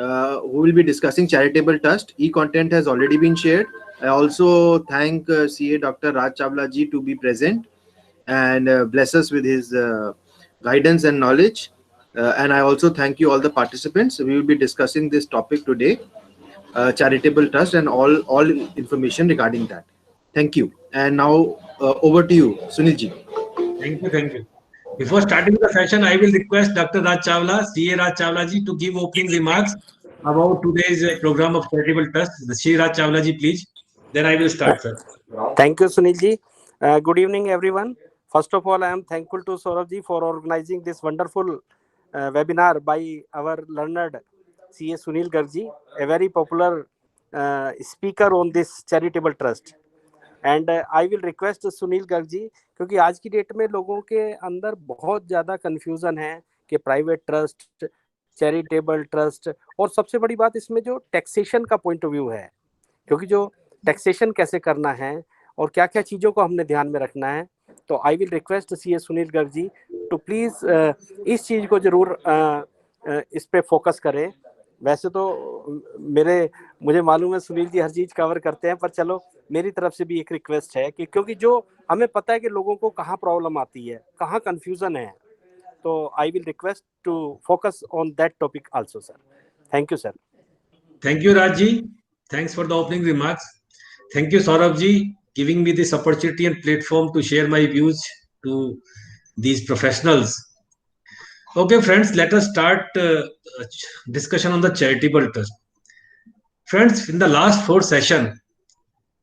who will be discussing charitable trust. E-content has already been shared. I also thank CA Dr. Raj Chawla ji to be present and bless us with his guidance and knowledge. And I also thank you all the participants. We will be discussing this topic today, charitable trust, and all information regarding that. Thank you. And now over to you, Sunil ji. Thank you, thank you. Before starting the session, I will request Dr. Raj Chawla, CA Raj Chawla ji, to give opening remarks about today's program of charitable trust. CA Raj Chawla ji, please. Then I will start, sir. Thank you, Sunil ji. Good evening, everyone. First of all, I am thankful to Saurabh ji for organizing this wonderful webinar by our learned CA Sunil Garg ji, a very popular speaker on this charitable trust. And I will request Sunil Garg ji, क्योंकि आज की date में लोगों के अंदर बहुत ज़्यादा confusion है कि प्राइवेट ट्रस्ट, चैरिटेबल ट्रस्ट, और सबसे बड़ी बात इसमें जो टैक्सेशन का पॉइंट ऑफ व्यू है, क्योंकि जो टैक्सेशन कैसे करना है और क्या क्या चीज़ों को हमने ध्यान में रखना है, तो I will request CA Sunil Garg ji to please इस चीज़ को ज़रूर इस पे फोकस करें. वैसे तो मुझे मालूम है सुनील जी हर चीज़ कवर करते हैं, पर चलो मेरी तरफ से भी एक रिक्वेस्ट है कि क्योंकि जो हमें पता है कि लोगों को कहाँ प्रॉब्लम आती है, कहाँ कंफ्यूजन है, तो I will request to focus on that topic also sir. Thank you sir. Thank you Raj ji, thanks for the opening remarks. Thank you Saurabh ji, giving me this opportunity and platform to share my views to these professionals. Okay friends, let us start discussion on the charitable trust. Friends, in the last 4 session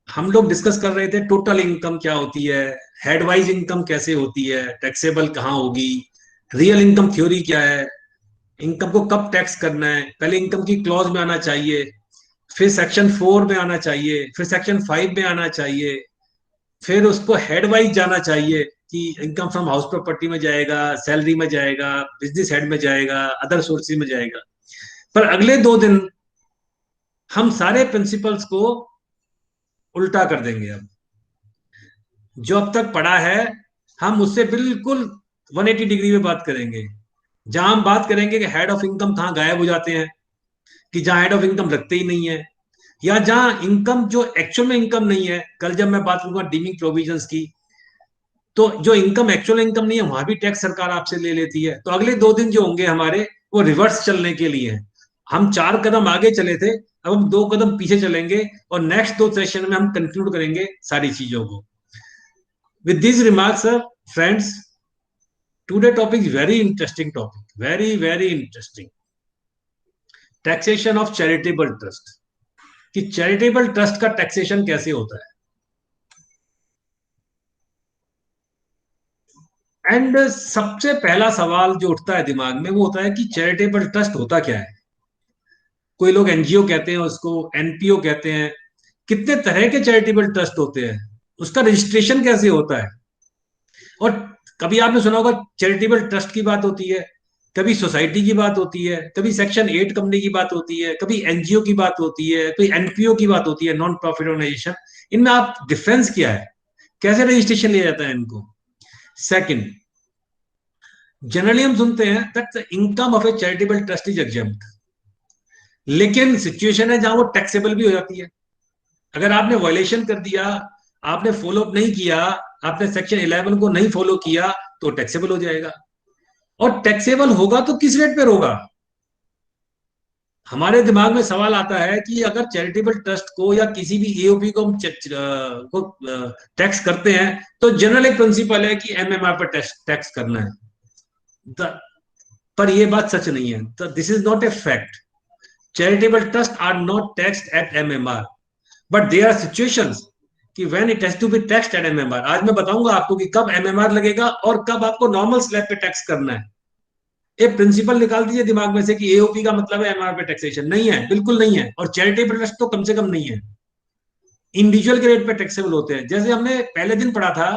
हम लोग discuss कर रहे थे total income क्या होती है, head wise income कैसे होती है, टैक्सेबल कहाँ होगी, रियल इनकम थ्योरी क्या है, इनकम को कब टैक्स करना है, पहले इनकम की क्लॉज में आना चाहिए, फिर सेक्शन 4 में आना चाहिए, फिर सेक्शन 5 में आना चाहिए, फिर उसको हेड वाइज जाना चाहिए कि इनकम फ्रॉम हाउस प्रॉपर्टी में जाएगा, सैलरी में जाएगा, बिजनेस हेड में जाएगा, अदर सोर्सेज में जाएगा. पर अगले 2 दिन हम सारे प्रिंसिपल्स को उल्टा कर देंगे. अब जो अब तक पढ़ा है हम उससे बिल्कुल 180 डिग्री में बात करेंगे. जहां हम बात करेंगे कि हेड ऑफ इनकम कहां गायब हो जाते हैं, कि जहां हेड ऑफ इनकम रखते ही नहीं है, या जहां इनकम जो एक्चुअल में इनकम नहीं है. कल जब मैं बात करूंगा डीमिंग प्रोविजंस की, तो जो इनकम एक्चुअल इनकम नहीं है वहां भी टैक्स सरकार आपसे ले लेती है. तो अगले 2 दिन जो होंगे हमारे वो रिवर्स चलने के लिए हैं. हम 4 कदम आगे चले थे, अब हम 2 कदम पीछे चलेंगे और नेक्स्ट 2 सेशन में हम कंक्लूड करेंगे सारी चीजों को. With this remarks sir, friends, today topic is very interesting topic, very very interesting. Taxation of charitable trust, कि चैरिटेबल ट्रस्ट का टैक्सेशन कैसे होता है. एंड सबसे पहला सवाल जो उठता है दिमाग में वो होता है कि चैरिटेबल ट्रस्ट होता क्या है. कोई लोग एनजीओ कहते हैं, उसको एनपीओ कहते हैं. कितने तरह के चैरिटेबल ट्रस्ट होते हैं, उसका रजिस्ट्रेशन कैसे होता है. और कभी आपने सुना होगा चैरिटेबल ट्रस्ट की बात होती है, कभी सोसाइटी की बात होती है, कभी सेक्शन 8 कंपनी की बात होती है, कभी एनजीओ की बात होती है, कोई एनपीओ की बात होती है, नॉन प्रॉफिट ऑर्गेनाइजेशन. इनमें आप डिफरेंस क्या है, कैसे रजिस्ट्रेशन लिया जाता है इनको. सेकंड, जनरली हम सुनते हैं that the income of A charitable trust is exempt, लेकिन सिचुएशन है जहां वो टैक्सेबल भी हो जाती है. अगर आपने वायलेशन कर दिया, आपने फॉलो अप नहीं किया, आपने सेक्शन 11 को नहीं फॉलो किया, तो टैक्सेबल हो जाएगा. और टैक्सेबल होगा तो किस रेट पर होगा. हमारे दिमाग में सवाल आता है कि अगर चैरिटेबल ट्रस्ट को या किसी भी एओपी को हम टैक्स करते हैं तो जनरल एक प्रिंसिपल है कि एमएमआर पर टैक्स करना है. पर यह बात सच नहीं है. तो this is not a fact. Charitable trust are not taxed at MMR, but there are situations कि when it has to be taxed at MMR. आज मैं बताऊंगा आपको कि कब एमएमआर लगेगा और कब आपको नॉर्मल स्लैब पे टैक्स करना है. एक प्रिंसिपल निकाल दीजिए दिमाग में से कि एओपी का मतलब है एमआर पे टैक्सेशन. नहीं है, बिल्कुल नहीं है. और चैरिटेबल ट्रस्ट तो कम से कम नहीं है. इंडिविजुअल के रेट पे टैक्सेबल होते हैं. जैसे हमने पहले दिन पढ़ा था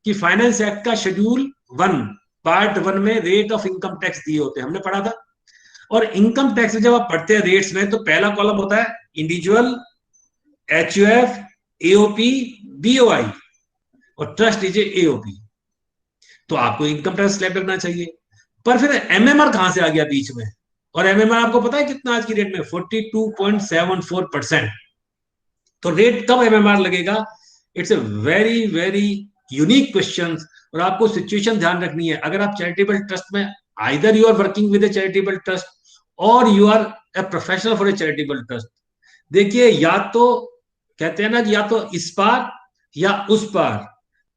कि फाइनेंस एक्ट का शेड्यूल 1 पार्ट 1 में रेट ऑफ इनकम टैक्स दिए होते हैं, हमने पढ़ा था. और इनकम टैक्स जब आप पढ़ते हैं रेट्स में, तो पहला कॉलम होता है इंडिविजुअल, एचयूएफ, एओपी, बीओआई, और ट्रस्ट इज एओपी. तो आपको इनकम टैक्स स्लैब लगना चाहिए. पर फिर एमएमआर कहां से आ गया बीच में. और एमएमआर आपको पता है कितना आज की डेट में? 42.74%। तो रेट कब एमएमआर लगेगा? It's a very very unique question. और आपको सिचुएशन ध्यान रखनी है। अगर आप चैरिटेबल ट्रस्ट में, either you are working with a charitable trust और you are a professional for a charitable trust, देखिए या तो कहते हैं ना कि या तो इस पार या उस पार,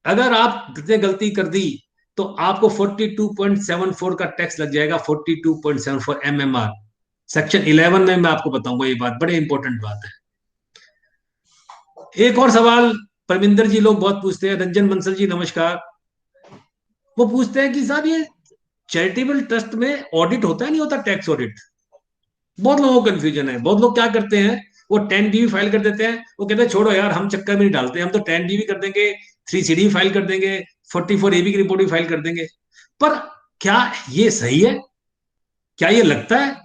अगर आपने गलती कर दी तो आपको 42.74 का टैक्स लग जाएगा। 42.74 एमएमआर सेक्शन 11 में मैं आपको बताऊंगा। ये बात बड़े इंपॉर्टेंट बात है। एक और सवाल परमिंदर जी लोग बहुत पूछते हैं, रंजन बंसल जी नमस्कार। वो पूछते हैं कि साहब ये चैरिटेबल ट्रस्ट में ऑडिट होता है नहीं होता, टैक्स ऑडिट? बहुत लोगों को कंफ्यूजन है। बहुत लोग क्या करते हैं, वो 10DV फाइल कर देते हैं। वो कहते हैं छोड़ो यार, हम चक्कर में नहीं डालते, हम तो 10DV कर देंगे, 3CD फाइल कर देंगे, 44AB की रिपोर्ट भी फाइल कर देंगे। पर क्या ये सही है? क्या ये लगता है?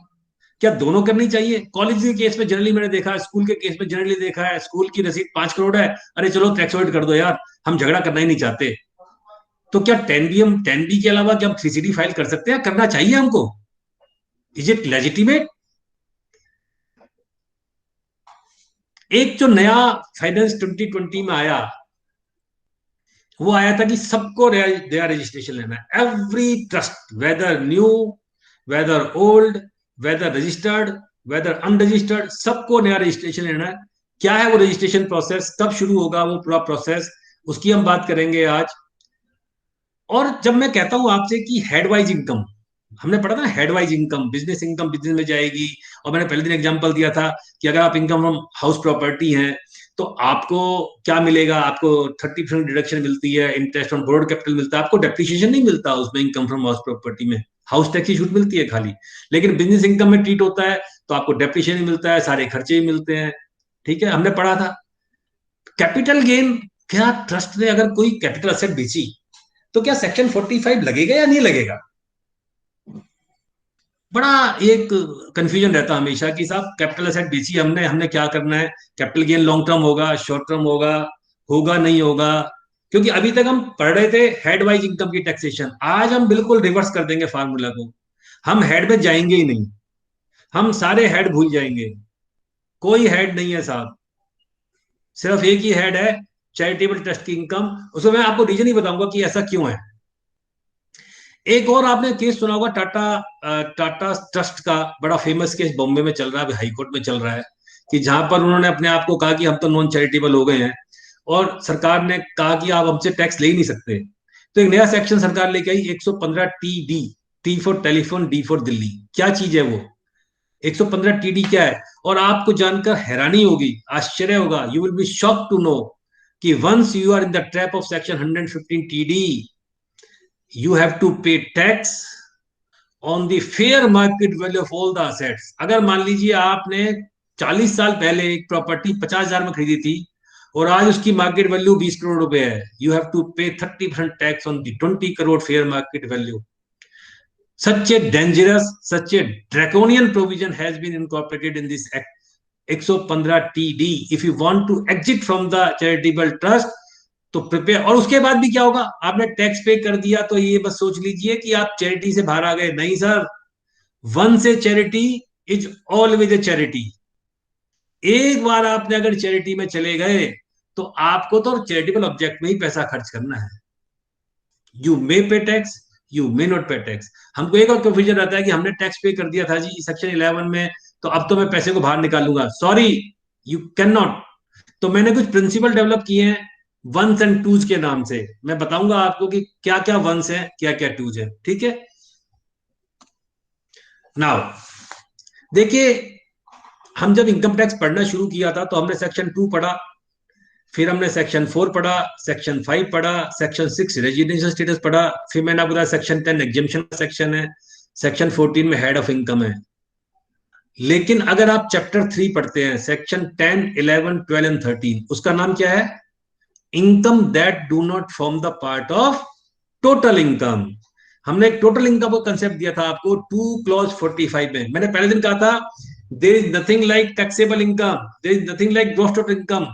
क्या दोनों करनी चाहिए? कॉलेज के केस में जनरली मैंने देखा है, स्कूल के केस में जनरली देखा है, स्कूल की रसीद 5 करोड़ है, अरे चलो टैक्स ऑडिट कर दो यार, हम झगड़ा करना ही नहीं चाहते। तो क्या 10B के अलावा क्या हम 3CD फाइल कर सकते हैं? करना चाहिए हमको? Is it legitimate? एक जो नया फाइनेंस 2020 में आया, वो आया था कि सबको नया रजिस्ट्रेशन लेना है। Every trust, whether new, whether old, whether registered, whether unregistered, सबको नया रजिस्ट्रेशन लेना है। क्या है वो रजिस्ट्रेशन प्रोसेस, कब शुरू होगा वो पूरा प्रोसेस, उसकी हम बात करेंगे आज। और जब मैं कहता हूं आपसे कि हेड वाइज इनकम, हमने पढ़ा था ना head wise income, business income business में जाएगी। और मैंने पहले दिन एग्जांपल दिया था कि अगर आप इनकम फ्रॉम हाउस प्रॉपर्टी हैं तो आपको क्या मिलेगा? आपको 30% डिडक्शन मिलती है, इंटरेस्ट ऑन बोर्ड कैपिटल मिलता है, आपको डेप्रिसिएशन नहीं मिलता उसमें। इनकम फ्रॉम हाउस प्रॉपर्टी में हाउस टैक्स की छूट मिलती है खाली, लेकिन बिजनेस इनकम में ट्रीट होता है तो आपको डेप्रिसिएशन मिलता है, सारे खर्चे भी मिलते हैं। ठीक है, हमने पढ़ा था। कैपिटल गेन, क्या ट्रस्ट ने अगर कोई कैपिटल असेट बेची तो क्या सेक्शन 45 लगेगा या नहीं लगेगा? बड़ा एक कंफ्यूजन रहता है हमेशा कि साहब कैपिटल एसेट बेची हमने, हमने क्या करना है? कैपिटल गेन लॉन्ग टर्म होगा, शॉर्ट टर्म होगा, होगा नहीं होगा? क्योंकि अभी तक हम पढ़ रहे थे हेड वाइज इनकम की टैक्सेशन, आज हम बिल्कुल रिवर्स कर देंगे फार्मूला को। हम हेड में जाएंगे ही नहीं, हम सारे हेड भूल जाएंगे। कोई हेड नहीं है साहब, सिर्फ एक ही हेड है, चैरिटेबल ट्रस्ट की इनकम। उसमें मैं आपको रीजन ही बताऊंगा कि ऐसा क्यों है। एक और आपने केस सुना होगा, टाटा ट्रस्ट का बड़ा फेमस केस बॉम्बे में चल रहा है, हाई कोर्ट में चल रहा है, कि जहां पर उन्होंने अपने आप को कहा कि हम तो नॉन चैरिटेबल हो गए हैं, और सरकार ने कहा कि आप हमसे टैक्स ले ही नहीं सकते। तो एक नया सेक्शन सरकार लेके आई, 115TD, T for telephone, D for Delhi. क्या चीज है वो 115TD क्या है? और आपको जानकर हैरानी होगी, आश्चर्य होगा, you will be shock to know कि once you are in the trap of section 115TD, you have to pay tax on the fair market value of all the assets। अगर मान लीजिए आपने 40 साल पहले एक प्रॉपर्टी 50,000 में खरीदी थी और आज उसकी मार्केट वैल्यू 20 करोड़ रुपए है, यू हैव टू पे 30% tax on the 20 crore fair market value. Such a dangerous, such a draconian provision has been incorporated in this act 115TD। If you want to exit from the charitable trust, तो prepare. और उसके बाद भी क्या होगा? आपने tax पे कर दिया तो ये बस सोच लीजिए कि आप चैरिटी से बाहर आ गए। नहीं sir, once a charity is always a charity. एक बार आपने अगर चैरिटी में चले गए तो आपको तो चैरिटेबल ऑब्जेक्ट में ही पैसा खर्च करना है। यू मे पे टैक्स, यू मे नॉट पे टैक्स। हमको एक और कंफ्यूजन रहता है कि हमने टैक्स पे कर दिया था जी सेक्शन 11 में, तो अब तो मैं पैसे को बाहर निकालूंगा। Sorry, you can not. तो मैंने कुछ प्रिंसिपल डेवलप किए हैं वंस एंड टूज के नाम से। मैं बताऊंगा आपको कि क्या क्या वंस है, क्या क्या टूज है। ठीक है, नाउ देखिए, हम जब इनकम टैक्स पढ़ना शुरू किया था तो हमने सेक्शन 2 पढ़ा, फिर हमने सेक्शन 4 पढ़ा, सेक्शन 5 पढ़ा, सेक्शन 6 रेजिडेंशियल स्टेटस पढ़ा, फिर मैंने आपको बताया सेक्शन 10 एग्जेम्पशन सेक्शन है, सेक्शन 14 में हेड ऑफ इनकम है। लेकिन अगर आप चैप्टर 3 पढ़ते हैं, सेक्शन 10, 11, 12 एंड 13, उसका नाम क्या है? Income that do not form the part of total income. हमने एक टोटल इनकम का कंसेप्ट दिया था आपको 2 क्लॉज 45 में। मैंने पहले दिन कहा था there is nothing like taxable income, there is nothing like gross total income.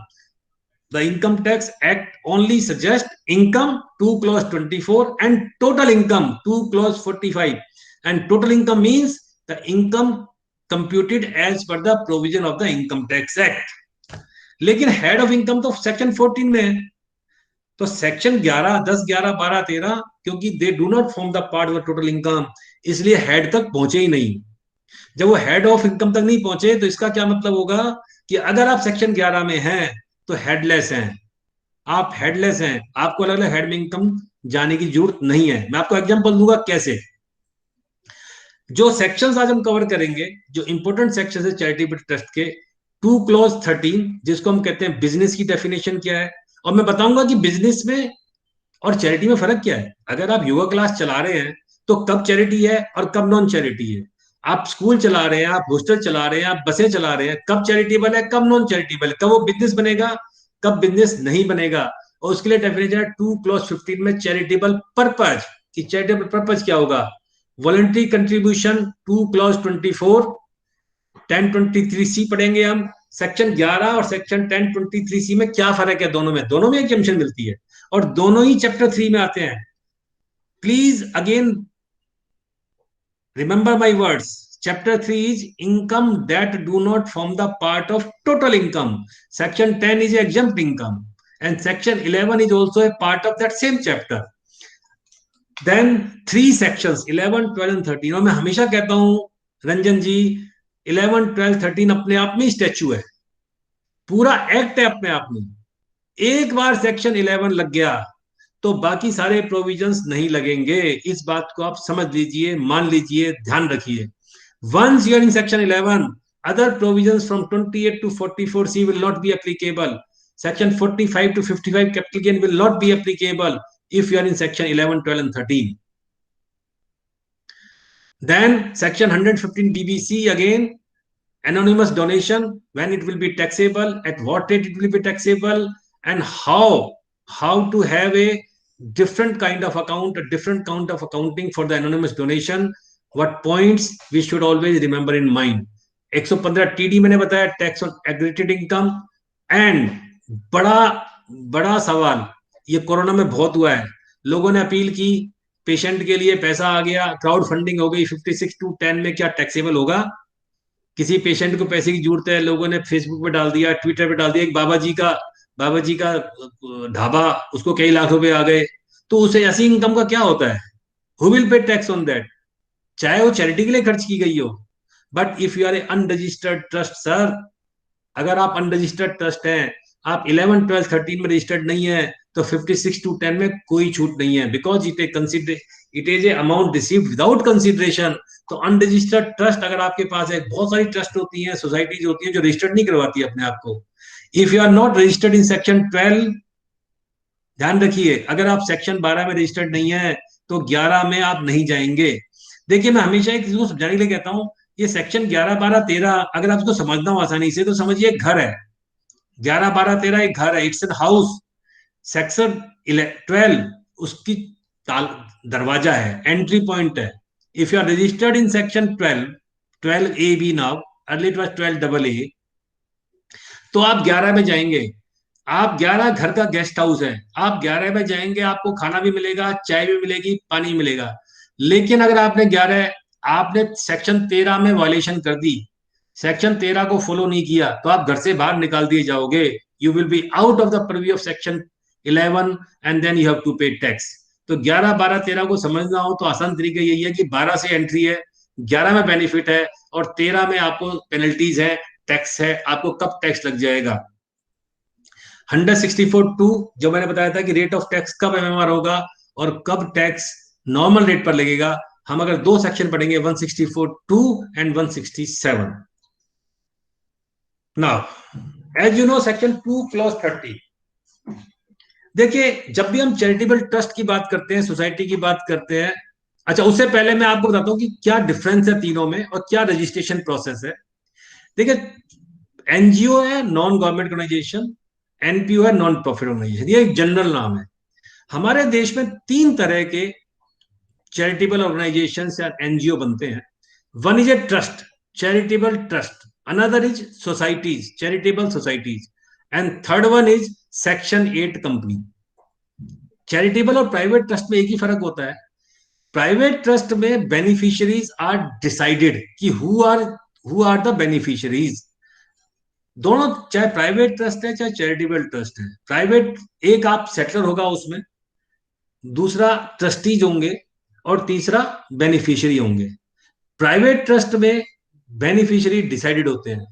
The Income Tax Act only suggest income 2 clause 24 and total income 2 clause 45। and total income means the income computed as per the provision of the Income Tax Act. लेकिन head of income तो section 14 में है। तो section 11, 10, 11, 12, 13 क्योंकि they do not form the part of total income, इसलिए head तक पहुंचे ही नहीं। जब वो हेड ऑफ इनकम तक नहीं पहुंचे तो इसका क्या मतलब होगा कि अगर आप सेक्शन 11 में हैं तो हेडलेस हैं, आप हेडलेस हैं, आपको अलग अलग हेड में इनकम जाने की जरूरत नहीं है। मैं आपको एग्जांपल दूंगा कैसे। जो सेक्शंस आज हम कवर करेंगे, जो इंपॉर्टेंट सेक्शन है चैरिटेबल ट्रस्ट के, 2 क्लॉज 13 जिसको हम कहते हैं बिजनेस की डेफिनेशन क्या है, और मैं बताऊंगा कि बिजनेस में और चैरिटी में फर्क क्या है। अगर आप योगा क्लास चला रहे हैं तो कब चैरिटी है और कब नॉन चैरिटी है। आप स्कूल चला रहे हैं, आप हॉस्टल चला रहे हैं, आप बसें चला रहे हैं, कब चैरिटेबल है कब नॉन चैरिटेबल है, कब वो बिजनेस बनेगा कब बिजनेस नहीं बनेगा। और उसके लिए डेफिनेशन है 2 क्लॉज 15 में चैरिटेबल पर्पज। कि चैरिटेबल पर्पज क्या होगा, वॉलंटरी कंट्रीब्यूशन 2 क्लॉज 24, 1023C पढ़ेंगे हम। सेक्शन 11 और सेक्शन 1023C में क्या फर्क है, दोनों में एग्जम्पशन मिलती है और दोनों ही चैप्टर 3 में आते हैं। Please again remember my words, chapter 3 is income that do not form the part of total income, section 10 is exempt income, and section 11 is also a part of that same chapter. Then 3 sections 11, 12 and 13, और मैं हमेशा कहता हूं रंजन जी 11, 12, 13 अपने आप में statue है, पूरा एक्ट है अपने आप में। एक बार सेक्शन 11 लग गया तो बाकी सारे प्रोविजंस नहीं लगेंगे। इस बात को आप समझ लीजिए, मान लीजिए, ध्यान रखिए। Once you are in section 11, other provisions from 28 to 44C will not be applicable. Section 45 to 55 capital gain will not be applicable if you are in section 11, 12 and 13. Then section 115 BBC again, anonymous donation, when it will be taxable, at what rate it will be taxable, and how to have a different kind of account, a different count of accounting for the anonymous donation. What points we should always remember in mind. 115 TD मैंने बताया, tax on aggregated income. And बड़ा सवाल ये corona में बहुत हुआ है, लोगों ने अपील की, पेशेंट के लिए पैसा आ गया, क्राउड फंडिंग हो गई, 56-10 में क्या टैक्सेबल होगा। किसी पेशेंट को पैसे की जरूरत है, लोगों ने फेसबुक पे डाल दिया, ट्विटर पे डाल दिया, एक बाबा जी का ढाबा, उसको कई लाख रुपए आ गए, तो उसे ऐसी इनकम का क्या होता है, who will pay tax on that, चाहे वो चैरिटी के लिए खर्च की गई हो। But if you are a unregistered trust sir, अगर आप अनरजिस्टर्ड ट्रस्ट हैं, आप 11, 12, 13 में रजिस्टर्ड नहीं है, तो 56-10 में कोई छूट नहीं है, because it is A amount received without consideration. तो अनरजिस्टर्ड ट्रस्ट अगर आपके पास है, बहुत सारी ट्रस्ट होती हैं, सोसाइटीज होती हैं जो रजिस्टर्ड नहीं करवाती अपने आप को। If you are not registered in section 12, ध्यान रखिए, अगर आप सेक्शन 12 में रजिस्टर्ड नहीं है तो 11 में आप नहीं जाएंगे। देखिए मैं हमेशा एक चीज को समझाने के लिए कहता हूं, ये सेक्शन 11, 12, 13 अगर आपको समझना हो आसानी से तो समझिए घर है, 11, 12, 13 एक घर है, इट्स एन हाउस। सेक्शन 12 उसकी दरवाजा है, एंट्री पॉइंट है। If you are registered in section 12A now, early it was 12AA, तो आप 11 में जाएंगे। आप 11 घर का गेस्ट हाउस है, आप 11 में जाएंगे, आपको खाना भी मिलेगा, चाय भी मिलेगी, पानी मिलेगा। लेकिन अगर आपने सेक्शन 13 में वायलेशन कर दी, सेक्शन 13 को फॉलो नहीं किया, तो आप घर से बाहर निकाल दिए जाओगे। You will be out of the purview of section 11 and then you have to pay tax. तो 11, 12, 13 को समझना हो तो आसान तरीका यही है कि 12 से एंट्री है, 11 में बेनिफिट है और 13 में आपको पेनल्टीज है, टैक्स है, आपको कब टैक्स लग जाएगा। 164(2 जो मैंने बताया था कि रेट ऑफ टैक्स कब एमएमआर होगा और कब टैक्स नॉर्मल रेट पर लगेगा। हम अगर 2 सेक्शन पढ़ेंगे, 164(2 and 167। Now as you know section 2 clause 30, देखिए जब भी हम चैरिटेबल ट्रस्ट की बात करते हैं, सोसाइटी की बात करते हैं, अच्छा उससे पहले मैं आपको बताता हूं कि क्या डिफरेंस है तीनों में और क्या रजिस्ट्रेशन प्रोसेस है। देखिए एनजीओ है नॉन गवर्नमेंट ऑर्गेनाइजेशन, एनपीओ है नॉन प्रॉफिट ऑर्गेनाइजेशन, ये एक जनरल नाम है। हमारे देश में 3 तरह के चैरिटेबल ऑर्गेनाइजेशन या एनजीओ बनते हैं। One is a trust, charitable trust, another is societies, charitable societies, and third one is section 8 company. Charitable और प्राइवेट ट्रस्ट में एक ही फर्क होता है, प्राइवेट ट्रस्ट में बेनिफिशियरीज आर डिसाइडेड कि हु आर द बेनिफिशियरीज। दोनों, चाहे प्राइवेट ट्रस्ट है चाहे चैरिटेबल ट्रस्ट है, प्राइवेट एक आप सेटलर होगा उसमें, दूसरा ट्रस्टीज होंगे और तीसरा बेनिफिशियरी होंगे। प्राइवेट ट्रस्ट में बेनिफिशियरी डिसाइडेड होते हैं,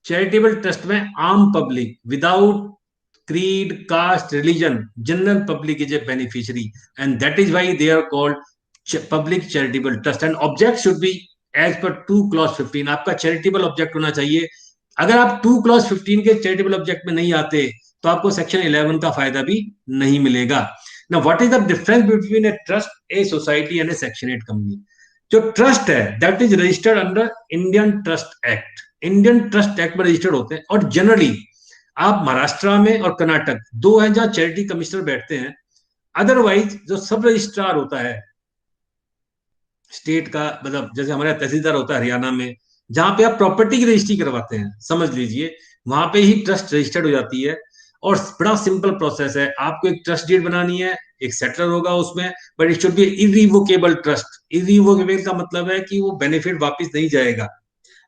चैरिटेबल ट्रस्ट में आम public without creed, caste, religion, general public is a beneficiary, and that is why they are called public charitable trust. And object should be as per 2 clause 15. आपका charitable object होना चाहिए। अगर आप 2 clause 15 के charitable object में नहीं आते तो आपको section 11 का फायदा भी नहीं मिलेगा। Now, what is the difference between a trust, a society and a section 8 company? जो ट्रस्ट है that is registered under Indian Trust Act. Indian Trust Act में registered होते हैं, और जनरली आप महाराष्ट्र में और कर्नाटक 2 हैं जहां चैरिटी कमिश्नर बैठते हैं। अदरवाइज जो सब रजिस्ट्रार होता है स्टेट का, मतलब जैसे हमारा तहसीलदार होता है हरियाणा में, जहां पे आप प्रॉपर्टी की रजिस्ट्री करवाते हैं, समझ लीजिए वहां पे ही ट्रस्ट रजिस्टर्ड हो जाती है। और बड़ा सिंपल प्रोसेस है, आपको एक ट्रस्ट डीड बनानी है, एक सेटलर होगा उसमें, but it should be irrevocable trust. Irrevocable का मतलब है कि वो बेनिफिट वापस नहीं जाएगा,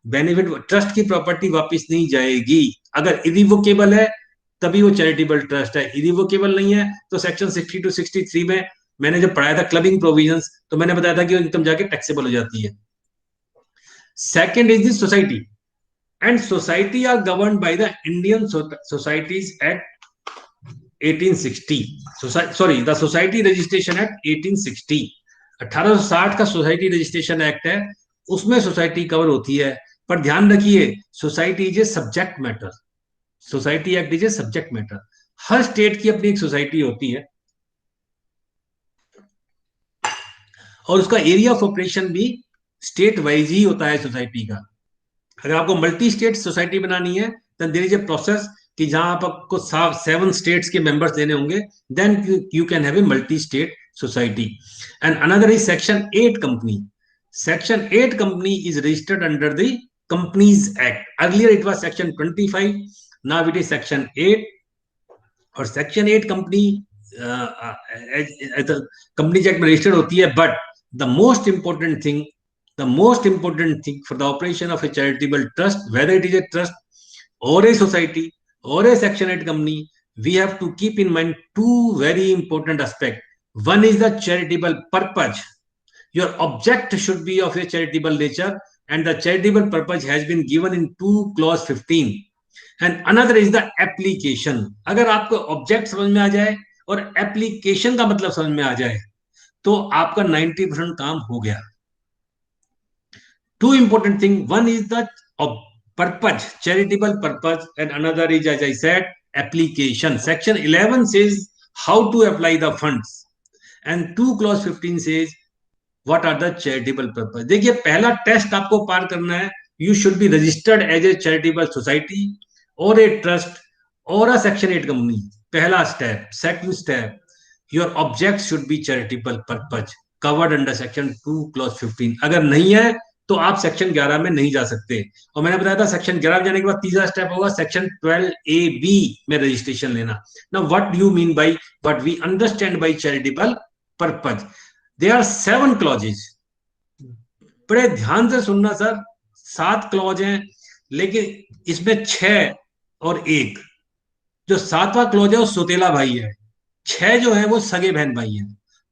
बेनिफिट ट्रस्ट की प्रॉपर्टी वापस नहीं जाएगी। अगर इरिवोकेबल है तभी वो चैरिटेबल ट्रस्ट है, इरिवोकेबल नहीं है तो सेक्शन 60 to 63 में मैंने जब पढ़ाया था क्लबिंग प्रोविजंस, तो मैंने बताया था कि इनकम जाके टैक्सेबल हो जाती है। Second is the society, and society are governed by the Indian Societies Act 1860, sorry the Society Registration Act 1860। 1860 का सोसाइटी रजिस्ट्रेशन एक्ट है, उसमें सोसाइटी कवर होती है। पर ध्यान रखिए, society is a subject matter, society act is a subject matter. Her state की अपनी एक सोसाइटी होती है और उसका एरिया ऑफ ऑपरेशन भी स्टेट वाइज ही होता है सोसाइटी का। अगर आपको मल्टी स्टेट सोसाइटी बनानी है then there is a process कि जहां आपको 7 स्टेट्स के मेंबर्स लेने होंगे, then you can have a multi state society. And another is section 8 company. Section 8 company is registered under the Companies Act. Earlier it was Section 25, now it is Section 8. और Section 8 company Companies Act में registered होती है, but the most important thing for the operation of a charitable trust, whether it is a trust or a society or a Section 8 company, we have to keep in mind 2 very important aspects. One is the charitable purpose. Your object should be of a charitable nature, and the charitable purpose has been given in 2 clause 15. And another is the application. अगर आपको object समझ में आ जाए और application का मतलब समझ में आ जाए तो आपका 90% काम हो गया। 2 important thing, one is the purpose, charitable purpose, and another is, as I said, application. Section 11 says how to apply the funds, and 2 clause 15 says what are the charitable purpose. देखिए, पहला टेस्ट आपको पार करना है, you should be registered as a charitable society or a trust or a Section 8 company. पहला step. Second step, your object should be charitable purpose covered under Section 2 clause 15. अगर नहीं है तो आप सेक्शन 11 में नहीं जा सकते। और मैंने बताया था सेक्शन 11 में जाने के बाद तीसरा स्टेप होगा सेक्शन 12AB में रजिस्ट्रेशन लेना। Now what do you mean by what we understand by charitable purpose? There are 7 clauses. बड़े ध्यान से सुनना सर, 7 क्लॉज हैं, लेकिन इसमें 6 और 1, जो 7वां क्लॉज है वो सौतेला भाई है, 6 जो है वो सगे बहन भाई हैं।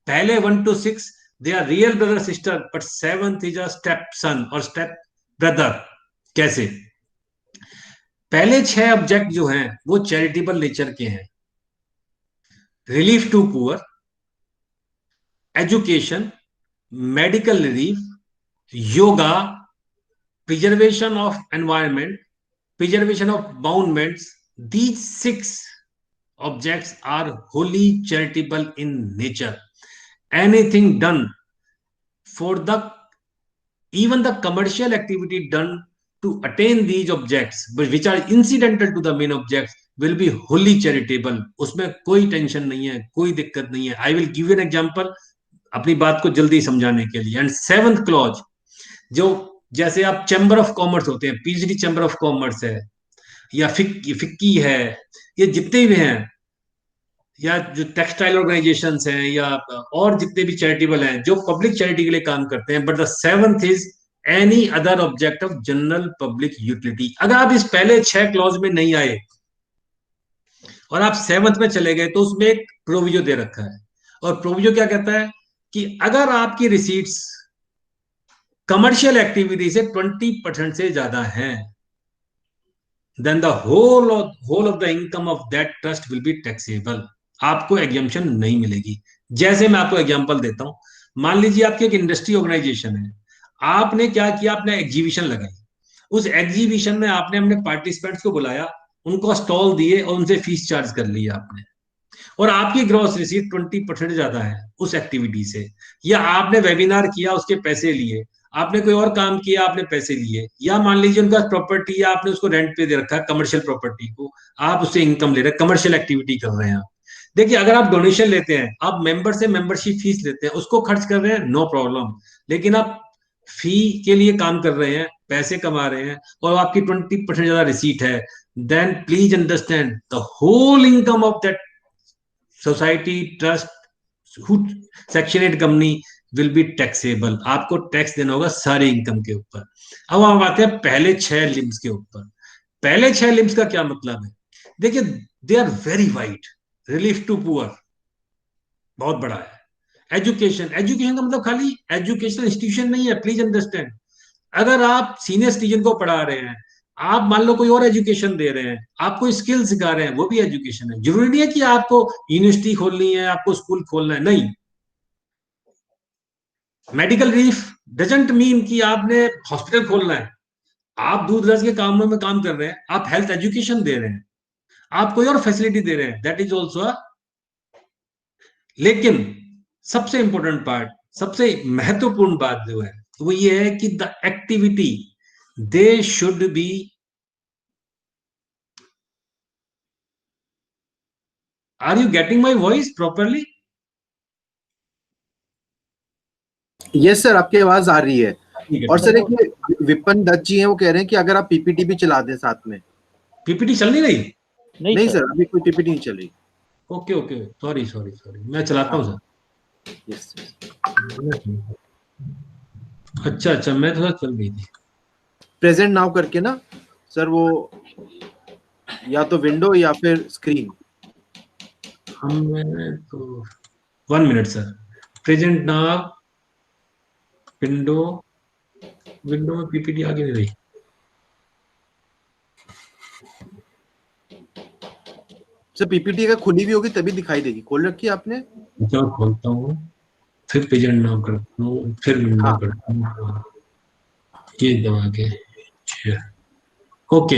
पहले 1 to 6 they are real brother sister, but 7th is a step son और स्टेप ब्रदर। कैसे? पहले 6 ऑब्जेक्ट जो हैं वो चैरिटेबल नेचर के हैं। Relief to poor, education, medical relief, yoga, preservation of environment, preservation of monuments. These 6 objects are wholly charitable in nature. Anything done for even the commercial activity done to attain these objects, but which are incidental to the main objects, will be wholly charitable. उसमें कोई tension नहीं है, कोई दिक्कत नहीं है। I will give you an example अपनी बात को जल्दी समझाने के लिए। एंड 7th क्लॉज, जो जैसे आप चैम्बर ऑफ कॉमर्स होते हैं, पीएचडी चैम्बर ऑफ कॉमर्स है या फिक्की है, ये जितने भी हैं, या जो टेक्सटाइल ऑर्गेनाइजेशंस हैं या और जितने भी चैरिटेबल हैं जो पब्लिक चैरिटी के लिए काम करते हैं। But the seventh is any other object of general public utility. अगर आप इस पहले 6 क्लॉज में नहीं आए और आप 7th में चले गए तो उसमें एक प्रोविजो दे रखा है, और प्रोविजो क्या कहता है कि अगर आपकी रिसीट्स कमर्शियल एक्टिविटी से 20% से ज्यादा हैं, then the whole of the income of that trust will be taxable. आपको एग्जाम्पशन नहीं मिलेगी। जैसे मैं आपको एग्जांपल देता हूं, मान लीजिए आपकी एक इंडस्ट्री ऑर्गेनाइजेशन है, आपने क्या किया, आपने एग्जीबिशन लगाई, उस एग्जीबिशन में आपने अपने पार्टिसिपेंट्स को बुलाया, उनको स्टॉल दिए और उनसे फीस चार्ज कर ली आपने, और आपकी ग्रॉस रिसीट 20% ज्यादा है उस एक्टिविटी से, या आपने वेबिनार किया उसके पैसे लिए, आपने कोई और काम किया आपने पैसे लिए, या मान लीजिए उनका प्रॉपर्टी या आपने उसको रेंट पे दे रखा है कमर्शियल प्रॉपर्टी को, आप उससे इनकम ले रहे हैं, कमर्शियल एक्टिविटी कर रहे हैं आप। देखिए अगर आप डोनेशन लेते हैं, आप मेंबर से मेंबरशिप फीस लेते हैं, उसको खर्च कर रहे हैं, नो प्रॉब्लम, लेकिन आप फी के लिए काम कर रहे हैं, पैसे कमा रहे हैं, और आपकी 20% ज्यादा रिसीट है, then please understand the whole income of that society, trust, section 8 company will be taxable. आपको टैक्स देना होगा सारे इनकम के ऊपर। अब हम आते हैं पहले 6 लिम्स के ऊपर। पहले 6 लिम्स का क्या मतलब है? देखिए they are very wide. Relief to poor बहुत बड़ा है। एजुकेशन, एजुकेशन का मतलब खाली एजुकेशनल इंस्टीट्यूशन नहीं है, प्लीज अंडरस्टैंड। अगर आप सीनियर सिटीजन को पढ़ा रहे हैं, आप मान लो कोई और एजुकेशन दे रहे हैं, आप कोई स्किल सिखा रहे हैं, वो भी एजुकेशन है। जरूरी नहीं है कि आपको यूनिवर्सिटी खोलनी है, आपको स्कूल खोलना है, नहीं। मेडिकल रिलीफ डजंट मीन कि आपने हॉस्पिटल खोलना है। आप दूर दराज के कामों में काम कर रहे हैं, आप हेल्थ एजुकेशन दे रहे हैं, आप कोई और फैसिलिटी दे रहे हैं, दैट इज ऑल्सो। लेकिन सबसे इंपॉर्टेंट पार्ट, सबसे महत्वपूर्ण बात जो है वो ये है कि the activity they should be are you getting my voice properly? Yes sir, आपकी आवाज आ रही है। और सर एक ठीक है। विपिन दत्त जी हैं, वो कह रहे हैं कि अगर आप पीपीटी भी चला दें साथ में। पीपीटी चल नहीं रही? नहीं सर, अभी कोई पीपीटी नहीं चल रही। Okay okay, sorry sorry sorry, मैं चलाता हूँ सर। Yes sir. अच्छा अच्छा, मैं थोड़ा चल रही थी। प्रेजेंट नाउ करके ना सर, वो या तो विंडो या फिर स्क्रीन। मैं तो 1 minute sir. Present now, window, window में पीपीटी आगे नहीं रही। सर पीपीटी अगर खुली भी होगी तभी दिखाई देगी। खोल रखी है आपने? जब खोलता हूँ फिर प्रेजेंट नाउ करता हूँ, फिर विंडो हाँ। करता हूँ, ये दबा के। ओके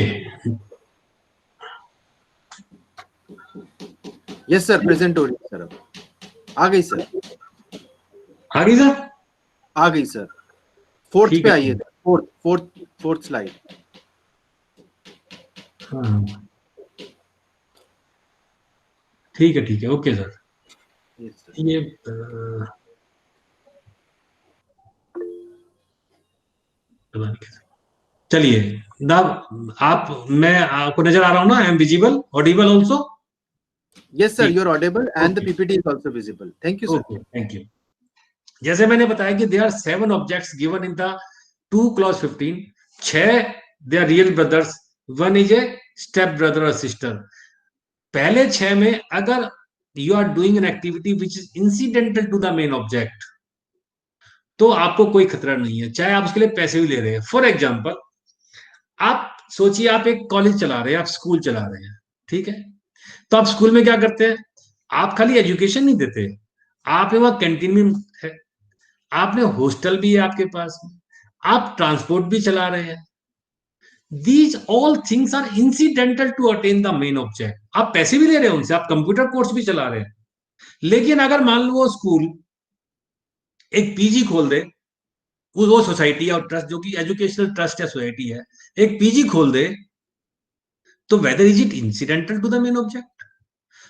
यस सर, प्रेजेंट हो रही है सर। अब आ गई सर, आ गई सर? आ गई सर। फोर्थ ठीक पे है। आइए, फोर्थ स्लाइड। हाँ ठीक है ठीक है, ओके सर। Yes sir. ये पता नहीं कैसे। चलिए ना, आप, मैं आपको नजर आ रहा हूँ ना? I am visible, audible also? Yes sir, you are audible and the Okay. PPT is also visible. Thank you sir. Okay, thank you. जैसे मैंने बताया कि they are 7 objects given in the 2 clause 15। 6 they are real brothers, 1 is a step brother और sister. पहले 6 में अगर you are doing an activity which is incidental to the main object, तो आपको कोई खतरा नहीं है, चाहे आप उसके लिए पैसे भी ले रहे हैं। फॉर एग्जाम्पल, आप सोचिए आप एक कॉलेज चला रहे हैं, आप स्कूल चला रहे हैं, ठीक है? तो आप स्कूल में क्या करते हैं? आप खाली एजुकेशन नहीं देते, आप वहां कैंटीन में है, आपने हॉस्टल भी है आपके पास में, आप ट्रांसपोर्ट भी चला रहे हैं। These all things are incidental to attain the main object. आप पैसे भी ले रहे हैं उनसे, आप कंप्यूटर कोर्स भी चला रहे हैं। लेकिन अगर मान लो वो स्कूल एक पीजी खोल दे, वो सोसाइटी और ट्रस्ट जो कि एजुकेशनल ट्रस्ट या सोसाइटी है, एक पीजी खोल दे, तो whether is it incidental to the main object?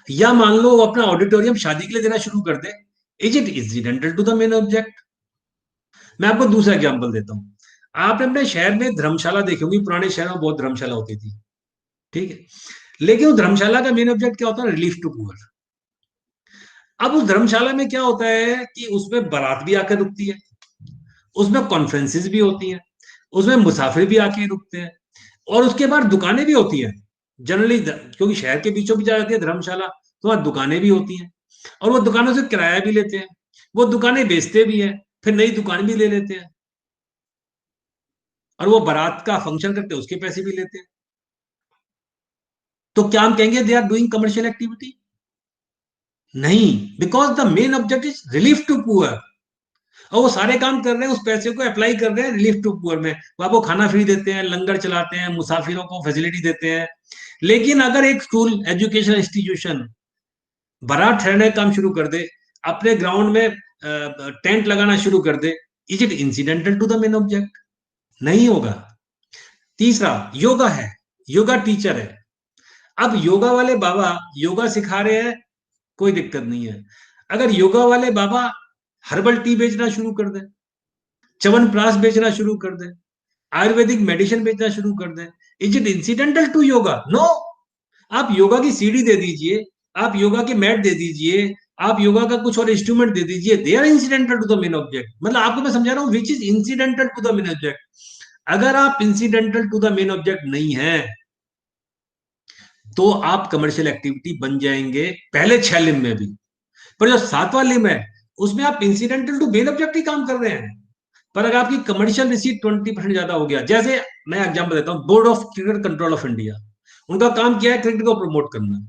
या मान लो वो अपना ऑडिटोरियम शादी के लिए देना शुरू कर दे, is it incidental to the main object? मैं आपको दूसरा एग्जांपल देता हूं। आपने अपने शहर में धर्मशाला देखी होंगी, पुराने शहरों में बहुत धर्मशाला होती थी, ठीक है? लेकिन वो धर्मशाला का मेन ऑब्जेक्ट क्या होता है? Relief to poor. अब उस धर्मशाला में क्या होता है कि उसमें बारात भी आकर रुकती है, उसमें कॉन्फ्रेंसेस भी होती हैं, उसमें मुसाफिर भी आके रुकते हैं, और उसके बाद दुकानें भी होती हैं जनरली, क्योंकि शहर के बीचों बीच जाती है धर्मशाला, तो वहां दुकानें भी होती हैं, और वो दुकानों से किराया भी लेते हैं, वो दुकानें बेचते भी हैं, फिर नई दुकान भी ले लेते हैं, और वो बारात का फंक्शन करते हैं उसके पैसे भी लेते हैं। तो क्या हम कहेंगे they are doing commercial activity? नहीं, because the main object is relief to poor, और वो सारे काम कर रहे हैं, उस पैसे को अप्लाई कर रहे हैं रिलीफ टू पुअर में। वो आपको खाना फ्री देते हैं, लंगर चलाते हैं, मुसाफिरों को फैसिलिटी देते हैं। लेकिन अगर एक स्कूल एजुकेशन इंस्टीट्यूशन बारात ठहरने का काम शुरू कर दे, अपने ग्राउंड में टेंट लगाना शुरू कर दे, is it incidental to the main object? नहीं होगा। तीसरा, योगा है, योगा टीचर है। अब योगा वाले बाबा योगा सिखा रहे हैं, कोई दिक्कत नहीं है। अगर योगा वाले बाबा हर्बल टी बेचना शुरू कर दे, च्यवनप्राश बेचना शुरू कर दे, आयुर्वेदिक मेडिसिन बेचना शुरू कर दे, is it incidental to yoga? No. आप योगा की सीढ़ी दे दीजिए, आप योगा के मैट दे दीजिए, आप योगा का कुछ और इंस्ट्रूमेंट दे दीजिए, they are incidental to the main object. मतलब आपको मैं समझा रहा हूं which is incidental to the main object. अगर आप incidental to the main object नहीं है, तो आप कमर्शियल एक्टिविटी बन जाएंगे पहले 6 लिम में भी। पर जो 7वां लिम है, उसमें आप इंसिडेंटल टू मेन ऑब्जेक्ट ही काम कर रहे हैं। पर अगर आपकी कमर्शियल रिसीट 20% ज्यादा हो गया, जैसे मैं एग्जांपल देता हूं, board of cricket control of India, उनका काम क्या है? क्रिकेट को प्रमोट करना।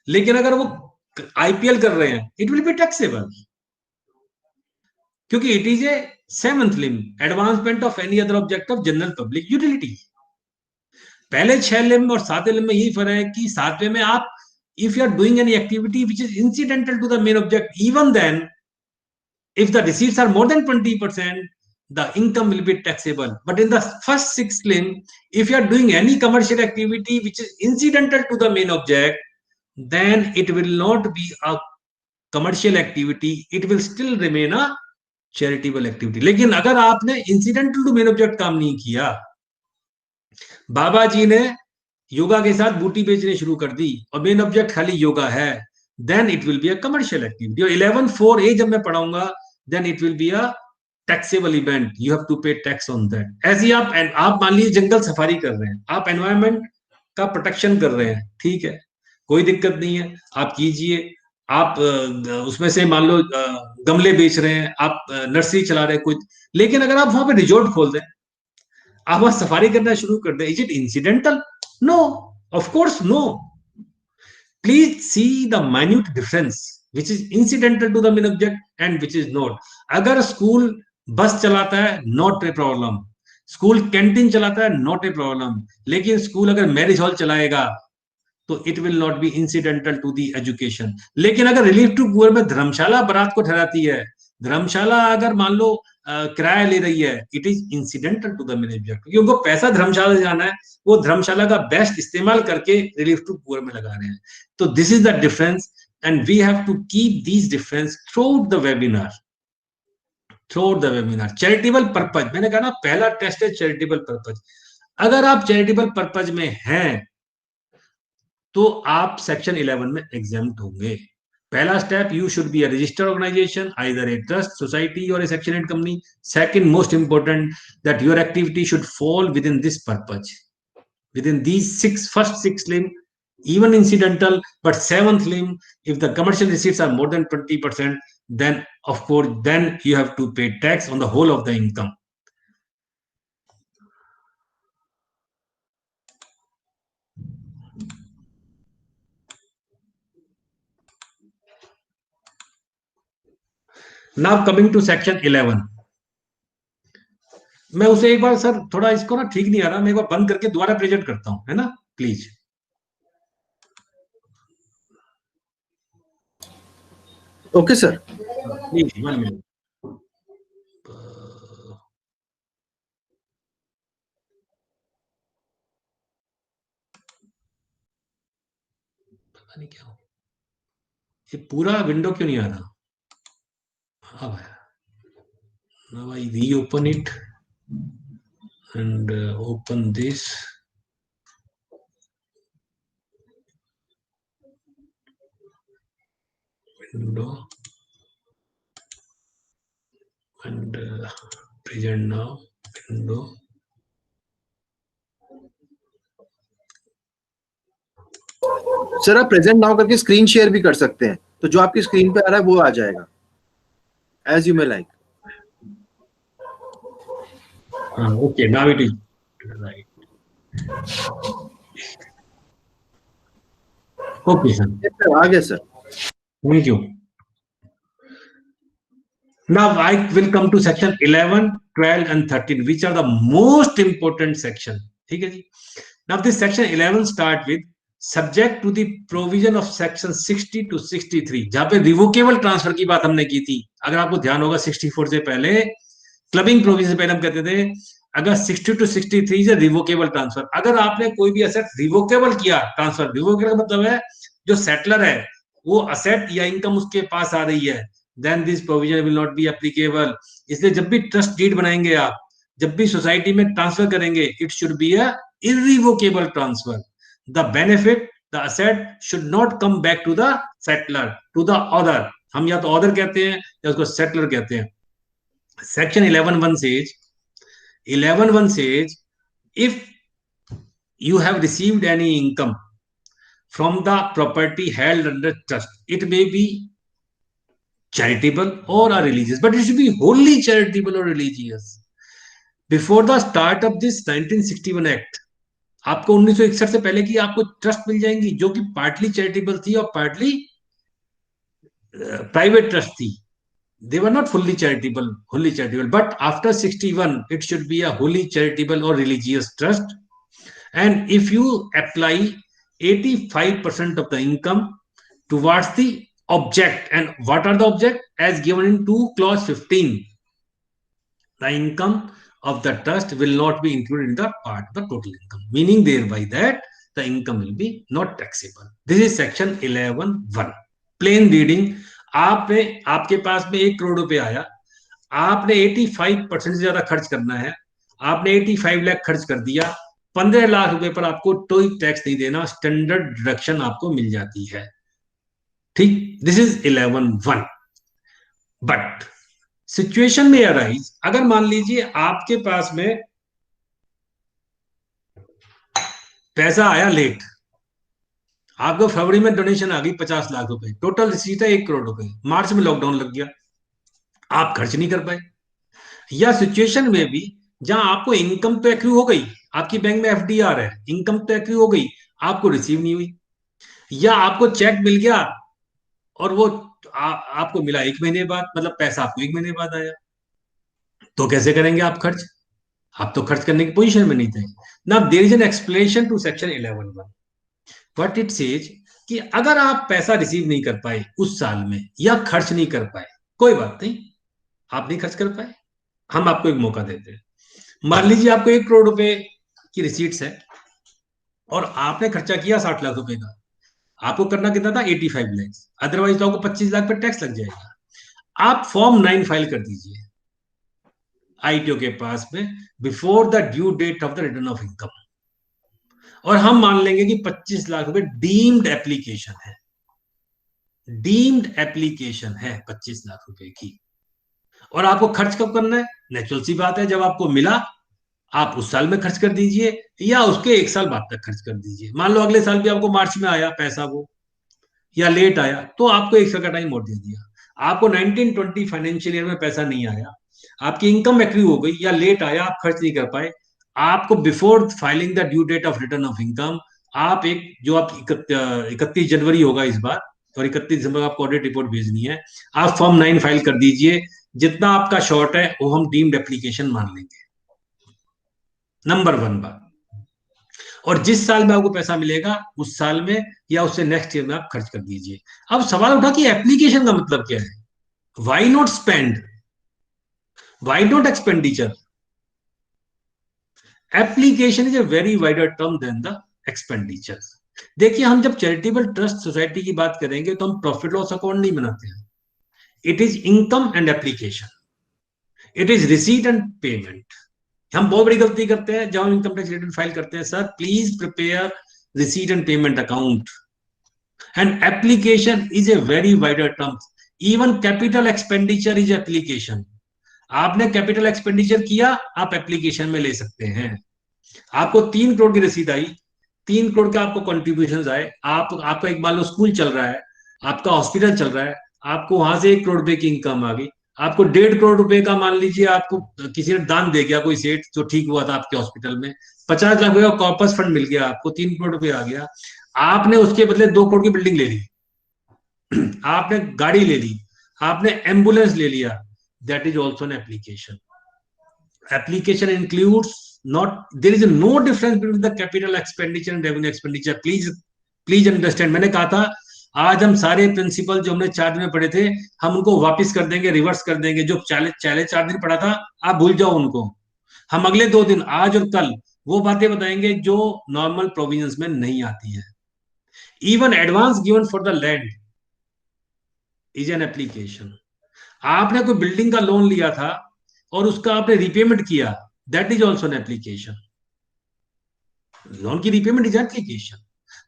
लेकिन अगर वो आईपीएल कर रहे हैं, इट विल बी टैक्सेबल, क्योंकि it is a 7th limb, advancement of any other object of general public utility. पहले 6 लिम और 7वें लिम में यही फर्क है कि 7वें में आप, if you are doing any activity which is incidental to the main object, even then if the receipts are more than 20%, the income will be taxable. But in the first 6 limb, if you are doing any commercial activity which is incidental to the main object, then it will not be a commercial activity, it will still remain a charitable activity. लेकिन अगर आपने incidental to main object काम नहीं किया, बाबा जी ने योगा के साथ बूटी बेचने शुरू कर दी और मेन ऑब्जेक्ट खाली योगा है, then it will be a commercial activity. और 11(4)(a) जब मैं पढ़ाऊंगा, then it will be a taxable event, you have to pay tax on that. ऐसे ही आप मान लीजिए जंगल सफारी कर रहे हैं, आप एनवायरमेंट का प्रोटेक्शन कर रहे हैं, ठीक है, कोई दिक्कत नहीं है, आप कीजिए। आप उसमें से मान लो गमले बेच रहे हैं, आप नर्सरी चला रहे हैं कुछ, लेकिन अगर आप वहां पे रिजॉर्ट खोल दें, आप वहां सफारी करना शुरू कर दें, is it incidental? No, of course no. Please see the minute difference which is incidental to the main object and which is not. अगर स्कूल बस चलाता है, not a problem. School canteen चलाता है, not a problem. लेकिन school अगर marriage hall चलाएगा, तो it will not be incidental to the education. लेकिन अगर रिलीफ टू पुअर में धर्मशाला बारात को ठहराती है, धर्मशाला अगर मान लो किराया ले रही है, it is incidental to the main object, क्योंकि उनको पैसा धर्मशाला जाना है, वो धर्मशाला का बेस्ट इस्तेमाल करके रिलीफ टू पुअर में लगा रहे हैं। तो this is the difference, and we have to keep this difference through the webinar, through the webinar. Charitable purpose, मैंने कहा ना पहला टेस्ट है चैरिटेबल पर्पज। अगर आप चैरिटेबल पर्पज में हैं, तो आप सेक्शन 11 में एग्जाम्प्ट होंगे। पहला step, you should be a registered organisation, either a trust, society और a section 8 company. Second most important, that your activity should fall within this purpose, within these first 6 limb, even incidental, but 7th limb, if the commercial receipts are more than 20%, then of course then you have to pay tax on the whole of the income. Now coming to section 11, मैं उसे एक बार sir थोड़ा इसको ना ठीक नहीं आ रहा, मैं एक बार बंद करके दोबारा प्रेजेंट करता हूं, है ना, please. Okay, sir. Please 1 minute. पता नहीं क्या हो, ये पूरा विंडो क्यों नहीं आ रहा? अब आया। Now I reopen it and open this. window and present now window. Sir आप प्रेजेंट नाउ करके स्क्रीन शेयर भी कर सकते हैं, तो जो आपकी स्क्रीन पे आ रहा है वो आ जाएगा, as you may like. Okay, now it is right. Okay, sir. Yes, sir, आ गया sir. Thank you. Now I will come to section 11, 12 and 13, which are the most important section. ठीक है जी. Now this section 11 start with subject to the provision of section 60 to 63, जहां पे revocable transfer की बात हमने की थी. अगर आपको ध्यान होगा 64 से पहले क्लबिंग प्रोविजन से पहले हम कहते थे अगर 60 to 63 से रिवोकेबल ट्रांसफर, अगर आपने कोई भी असेट रिवोकेबल किया ट्रांसफर, रिवोकेबल का मतलब है जो सेटलर है वो असेट या इनकम उसके पास आ रही है, then this provision will not be applicable. इसलिए जब भी ट्रस्ट डीड बनाएंगे आप, जब भी सोसाइटी में ट्रांसफर करेंगे, it should be a irrevocable transfer. The benefit, the asset should not come back to the settler, to the other. हम या तो ऑर्डर कहते हैं या उसको सेटलर कहते हैं. Section 11(1) says if you have received any income from the property held under trust, it may be charitable or a religious, but it should be wholly charitable or religious. Before the start of this 1961 Act, आपको 1961 से पहले की आपको trust मिल जाएंगी जो कि partly charitable थी और पार्टली प्राइवेट ट्रस्ट थी. They were not wholly charitable, but after 61 it should be a wholly charitable or religious trust. And if you apply 85% of the income towards the object, and what are the object as given in 2 clause 15, the income of the trust will not be included in the part of the total income, meaning thereby that the income will be not taxable. This is section 11(1). Plain reading, आपके पास में 1 करोड़ रुपए आया, आपने 85% से ज्यादा खर्च करना है, आपने 85 लाख खर्च कर दिया, 15 लाख रुपए पर आपको कोई टैक्स नहीं देना, स्टैंडर्ड डिडक्शन आपको मिल जाती है. ठीक, दिस इज 11(1). बट सिचुएशन में अराइज, अगर मान लीजिए आपके पास में पैसा आया लेट, आपको फरवरी में डोनेशन आ गई 50 लाख रुपए, टोटल रिसीट है 1 करोड़ रुपए, मार्च में लॉकडाउन लग गया, आप खर्च नहीं कर पाए. या सिचुएशन में भी जहां आपको इनकम तो एक्रू हो गई, आपकी बैंक में एफडीआर है, इनकम तो एक्रू हो गई, आपको रिसीव नहीं हुई, या आपको चेक मिल गया और वो आपको मिला 1 महीने बाद, मतलब पैसा आपको 1 महीने बाद आया, तो कैसे करेंगे आप खर्च? आप तो खर्च करने की पोजीशन में नहीं थे. Now there is an explanation to section 11(1). What it says कि अगर आप पैसा रिसीव नहीं कर पाए उस साल में या खर्च नहीं कर पाए, कोई बात नहीं, आप नहीं खर्च कर पाए, हम आपको एक मौका देते हैं. मान लीजिए आपको 1 करोड़ रुपए की रिसीट्स है और आपने खर्चा किया 60 लाख रुपए का, आपको करना कितना था 85 लाख, अदरवाइज तो आपको 25 लाख पर टैक्स लग जाएगा. आप फॉर्म 9 फाइल कर दीजिए आईटीओ के पास में before the due date of the return of income, और हम मान लेंगे कि 25 लाख रुपए डीम्ड एप्लीकेशन है, डीम्ड एप्लीकेशन है 25 लाख रुपए की. और आपको खर्च कब करना है? नेचुरल सी बात है, जब आपको मिला आप उस साल में खर्च कर दीजिए या उसके 1 साल बाद तक खर्च कर दीजिए. मान लो अगले साल भी आपको मार्च में आया पैसा वो, या लेट आया, तो आपको 1 साल का टाइम और दे दिया. आपको 1920 फाइनेंशियल ईयर में पैसा नहीं आया, आपकी इनकम एक्रू हो गई या लेट आया, आप खर्च नहीं कर पाए, आपको before filing the due date of return of income, आप एक जो आप 31 जनवरी होगा इस बार और 31 दिसंबर आपको ऑडिट रिपोर्ट भेजनी है, आप फॉर्म 9 फाइल कर दीजिए. जितना आपका शॉर्ट है वो हम डीम्ड एप्लीकेशन मान लेंगे, नंबर 1 बात. और जिस साल में आपको पैसा मिलेगा उस साल में या उससे नेक्स्ट ईयर में आप खर्च कर दीजिए. अब सवाल उठा कि एप्लीकेशन का मतलब क्या है? Why not spend, why not expenditure? Application is a very wider term than the expenditure. देखिए, हम जब चैरिटेबल ट्रस्ट सोसाइटी की बात करेंगे तो हम प्रॉफिट लॉस अकाउंट नहीं बनाते हैं. It is income and application, it is receipt and payment. हम बहुत बड़ी गलती करते हैं जब हम इनकम टैक्स रिटर्न फाइल करते हैं, sir please prepare receipt and payment account. And application is a very wider term. Even capital expenditure is application. आपने कैपिटल एक्सपेंडिचर किया, आप एप्लीकेशन में ले सकते हैं। आपको 3 करोड़ की रसीद आई, 3 करोड़ का आपको कॉन्ट्रीब्यूशन आए, आपका एक मान लो स्कूल चल रहा है, आपका हॉस्पिटल चल रहा है, आपको वहां से 1 करोड़ रुपए की इनकम आ गई, आपको 1.5 करोड़ रुपए का मान लीजिए आपको किसी ने दान दे गया, कोई सेठ जो ठीक हुआ था आपके हॉस्पिटल में, 50 लाख रुपए का कॉर्पस फंड मिल गया, आपको 3 करोड़ रुपए आ गया, आपने उसके बदले 2 करोड़ की बिल्डिंग ले ली, आपने गाड़ी ले ली, आपने एम्बुलेंस ले लिया, that is also an application. Application includes not, there is no difference between the capital expenditure and revenue expenditure. Please understand. मैंने कहा था आज हम सारे प्रिंसिपल जो हमने 4 दिन में पढ़े थे, हम उनको वापस कर देंगे, रिवर्स कर देंगे. जो चाले 4 दिन पढ़ा था आप भूल जाओ उनको. हम अगले 2 दिन आज और कल वो बातें बताएंगे जो नॉर्मल प्रोविजंस में नहीं आती है. Even advance given for the land is an application. आपने कोई बिल्डिंग का लोन लिया था और उसका आपने रीपेमेंट किया, that is also an application. Loan की रीपेमेंट इज एप्लीकेशन.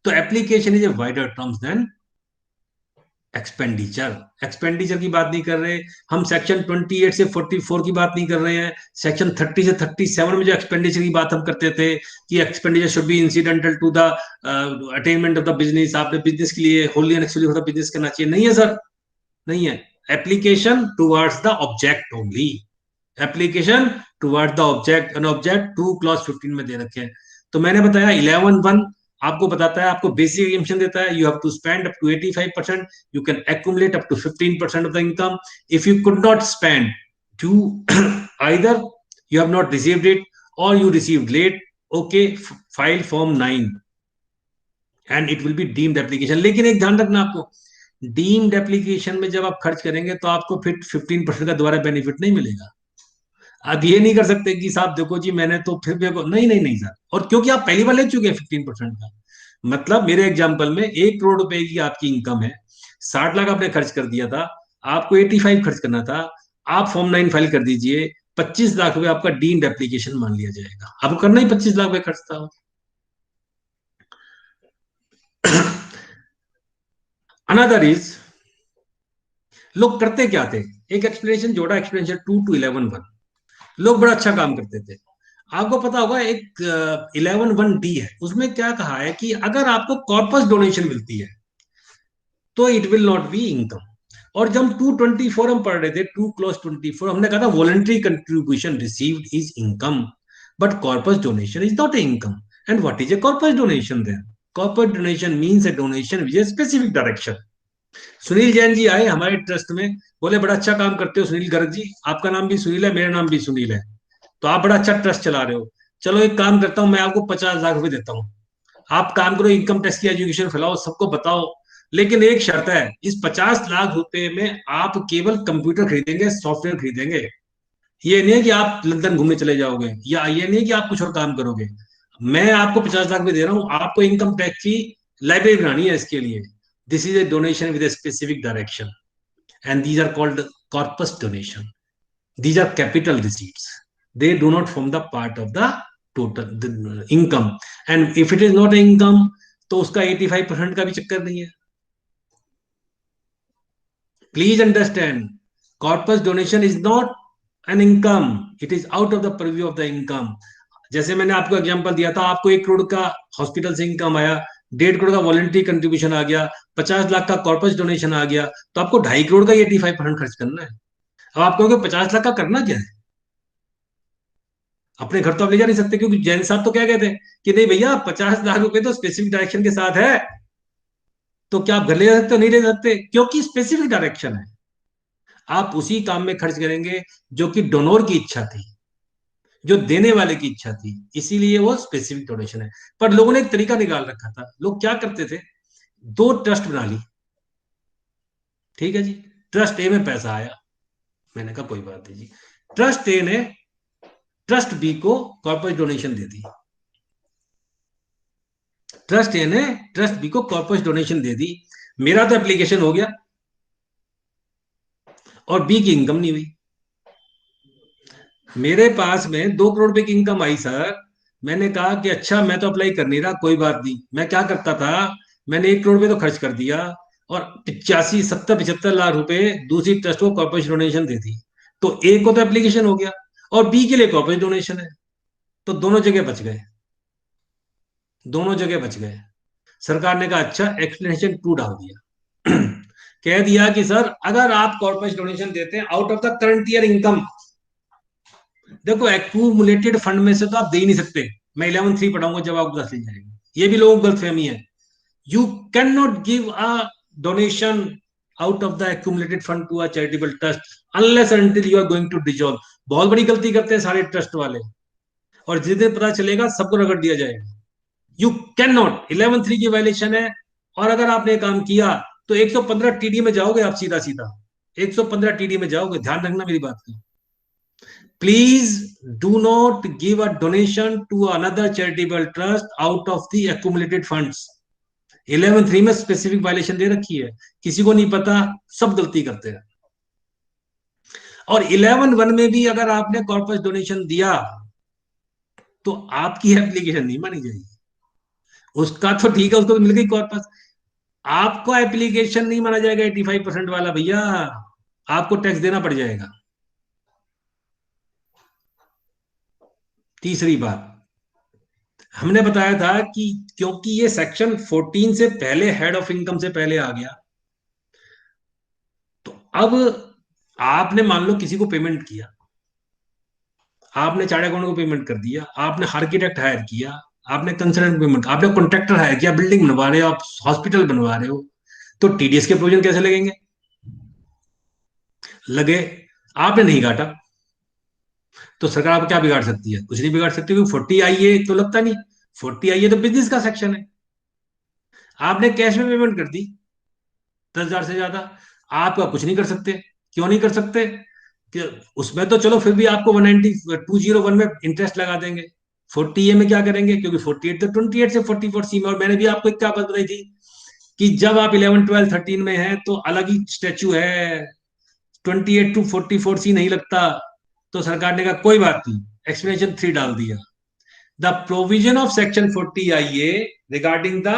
तो application is a wider terms than expenditure. Expenditure की बात नहीं कर रहे हम, सेक्शन 28 से 44 की बात नहीं कर रहे हैं, सेक्शन 30 से 37 में जो एक्सपेंडिचर की बात हम करते थे कि expenditure should be incidental to the attainment of the business. आपने बिजनेस के लिए होली एंड एक्चुअली बिजनेस करना चाहिए, नहीं है सर, नहीं है. Application towards the object only. Application toward the object, an object 2 clause 15 में दे रखे हैं. तो मैंने बताया 11(1) आपको बताता है, आपको बेसिक एजम्पशन देता है, you have to spend up to 85%, you can accumulate up to 15% of the income. If you could not spend to either you have not received it और you received late, okay, file form 9 and it will be deemed application. लेकिन एक ध्यान रखना, आपको deemed application में जब आप खर्च करेंगे तो आपको फिर 15% का दोबारा बेनिफिट नहीं मिलेगा. आप ये नहीं कर सकते कि साहब देखो जी मैंने तो फिर भी नहीं नहीं नहीं सर. और क्योंकि आप पहली बार ले चुके हैं 15% का, मतलब मेरे एग्जांपल में 1 करोड़ रुपए की आपकी इनकम है, 60 लाख आपने खर्च कर दिया था, आपको 85 खर्च करना था, आप फॉर्म 9 फाइल कर दीजिए, 25 लाख रुपए आपका डीम्ड एप्लीकेशन मान लिया जाएगा. आपको करना ही 25 लाख रुपए खर्च था. अनदर इज, लोग करते क्या थे, एक एक्सप्लेनेशन जोड़ा, एक्सप्लेनेशन 2 to 11(1). लोग बड़ा अच्छा काम करते थे. आपको पता होगा एक 11(1)D है, उसमें क्या कहा है कि अगर आपको कॉर्पस डोनेशन मिलती है तो it will not be income. और जब 224 हम पढ़ रहे थे, 2 क्लॉज 24, हमने कहा था voluntary contribution received is income but corpus donation is not a income. And what is a corpus donation then? Corpus donation means a donation with a specific direction. Sunil Jain ji आए हमारे ट्रस्ट में, बोले बड़ा अच्छा काम करते हो सुनील गर्ग जी, आपका नाम भी सुनील है, मेरा नाम भी सुनील है, तो आप बड़ा अच्छा ट्रस्ट चला रहे हो, चलो एक काम करता हूं, मैं आपको 50 लाख रुपए देता हूं, आप काम करो, इनकम टैक्स की एजुकेशन फैलाओ, सबको बताओ, लेकिन एक शर्त है, इस 50 लाख रुपए में आप केवल कंप्यूटर खरीदेंगे, सॉफ्टवेयर खरीदेंगे. ये नहीं है कि आप लंदन घूमने चले जाओगे, या ये नहीं है कि आप कुछ और काम करोगे. मैं आपको 50 लाख रुपए दे रहा हूं, आपको इनकम टैक्स की लाइब्रेरी बनानी है इसके लिए. This is a donation with a specific direction, and these are called corpus donation. These are capital receipts. They do not form the part of the total income. And if it is not income, तो उसका 85% का भी चक्कर नहीं है. Please understand, corpus donation is not an income. It is out of the purview of the income. जैसे मैंने आपको एग्जांपल दिया था, आपको 1 करोड़ का हॉस्पिटल से इनकम आया, 1.5 करोड़ का वॉलंटरी कंट्रीब्यूशन आ गया, 50 लाख का कॉर्पस डोनेशन आ गया, तो आपको 2.5 करोड़ का 85% खर्च करना है. अब आप कहोगे 50 लाख का करना क्या है? अपने घर तो आप ले जा नहीं सकते, क्योंकि जैन साहब तो क्या कहते हैं कि नहीं भैया 50 लाख रुपए तो स्पेसिफिक डायरेक्शन के साथ है, तो क्या आप घर ले जा सकते हो? नहीं ले सकते, क्योंकि स्पेसिफिक डायरेक्शन है. आप उसी काम में खर्च करेंगे जो कि डोनर की इच्छा थी, जो देने वाले की इच्छा थी, इसीलिए वो स्पेसिफिक डोनेशन है. पर लोगों ने एक तरीका निकाल रखा था. लोग क्या करते थे, 2 ट्रस्ट बना ली, ठीक है जी, ट्रस्ट ए में पैसा आया, मैंने कहा कोई बात नहीं जी, ट्रस्ट ए ने ट्रस्ट बी को corporate donation they the, trust a ने ट्रस्ट बी को कॉर्पोरेट डोनेशन दे दी, मेरा तो एप्लीकेशन हो गया और बी की इनकम नहीं हुई. मेरे पास में 2 करोड़ रुपए की इनकम आई सर, मैंने कहा कि अच्छा मैं तो अप्लाई कर नहीं रहा, कोई बात नहीं. मैं क्या करता था, मैंने 1 करोड़ रुपए तो खर्च कर दिया और 85 70 75 लाख रुपए दूसरी ट्रस्ट को कॉर्पोरेट डोनेशन दे दी, तो ए को तो एप्लीकेशन हो गया और बी के लिए कॉर्पोरेट डोनेशन है, तो दोनों जगह बच गए, दोनों जगह बच गए। सरकार ने कहा अच्छा, एक्सप्लेनेशन 2 डाल दिया कह दिया कि सर अगर आप कॉर्पोरेट डोनेशन देते हैं out of the current year income, देखो एक्यूमुलेटेड फंड में से तो आप दे ही नहीं सकते, मैं 11(3) पढ़ाऊंगा जब आपको दस जाएगी, ये भी लोगों को गलतफहमी है। You can not give a donation out of the accumulated fund to a charitable trust unless until you are going to dissolve. बहुत बड़ी गलती करते हैं सारे ट्रस्ट वाले, और जिस दिन पता चलेगा सबको रगड़ दिया जाएगा। यू कैन नॉट, 11(3) की वायलेशन है, और अगर आपने काम किया तो 115 टीडी में जाओगे आप, सीधा सीधा 115 टीडी में जाओगे, ध्यान रखना मेरी बात का। Please do not give a donation to another charitable trust out of the accumulated funds. 11(3) में स्पेसिफिक वायलेशन दे रखी है, किसी को नहीं पता, सब गलती करते हैं। और 11(1) में भी अगर आपने कॉर्पस डोनेशन दिया तो आपकी एप्लीकेशन नहीं मानी जाएगी, उसका तो ठीक है, उसको तो मिल गई कॉर्पस, आपको एप्लीकेशन नहीं माना जाएगा 85% वाला, भैया आपको टैक्स देना पड़ जाएगा। तीसरी बात हमने बताया था कि क्योंकि ये सेक्शन 14 से पहले हेड ऑफ इनकम से पहले आ गया, तो अब आपने मान लो किसी को पेमेंट किया, आपने चार्ट अकाउंट को पेमेंट कर दिया, आपने आर्किटेक्ट हायर किया, आपने कंसल्टेंट पेमेंट, आपने कॉन्ट्रैक्टर हायर किया, बिल्डिंग बनवा रहे हो आप, हॉस्पिटल बनवा रहे हो, तो टीडीएस के प्रोविजन कैसे लगेंगे? लगे, आपने नहीं काटा तो सरकार आपको क्या बिगाड़ सकती है? कुछ नहीं बिगाड़ सकती, क्योंकि 40IA तो लगता नहीं, 40IA तो बिजनेस का सेक्शन है। आपने कैश में पेमेंट कर दी 10,000 से ज्यादा, आपका कुछ नहीं कर सकते। क्यों नहीं कर सकते? कि उसमें तो चलो फिर भी आपको 201 में इंटरेस्ट लगा देंगे, 40A में क्या करेंगे? क्योंकि 48 तो 28 से 44C में, और मैंने भी आपको एक क्या बात बताई थी कि जब आप 11 12 13 में हैं तो अलग ही स्टेचू है, 28 to 44C नहीं लगता। तो सरकार ने कहा कोई बात नहीं, एक्सप्लेनेशन 3 डाल दिया, the provision of section 40IA regarding the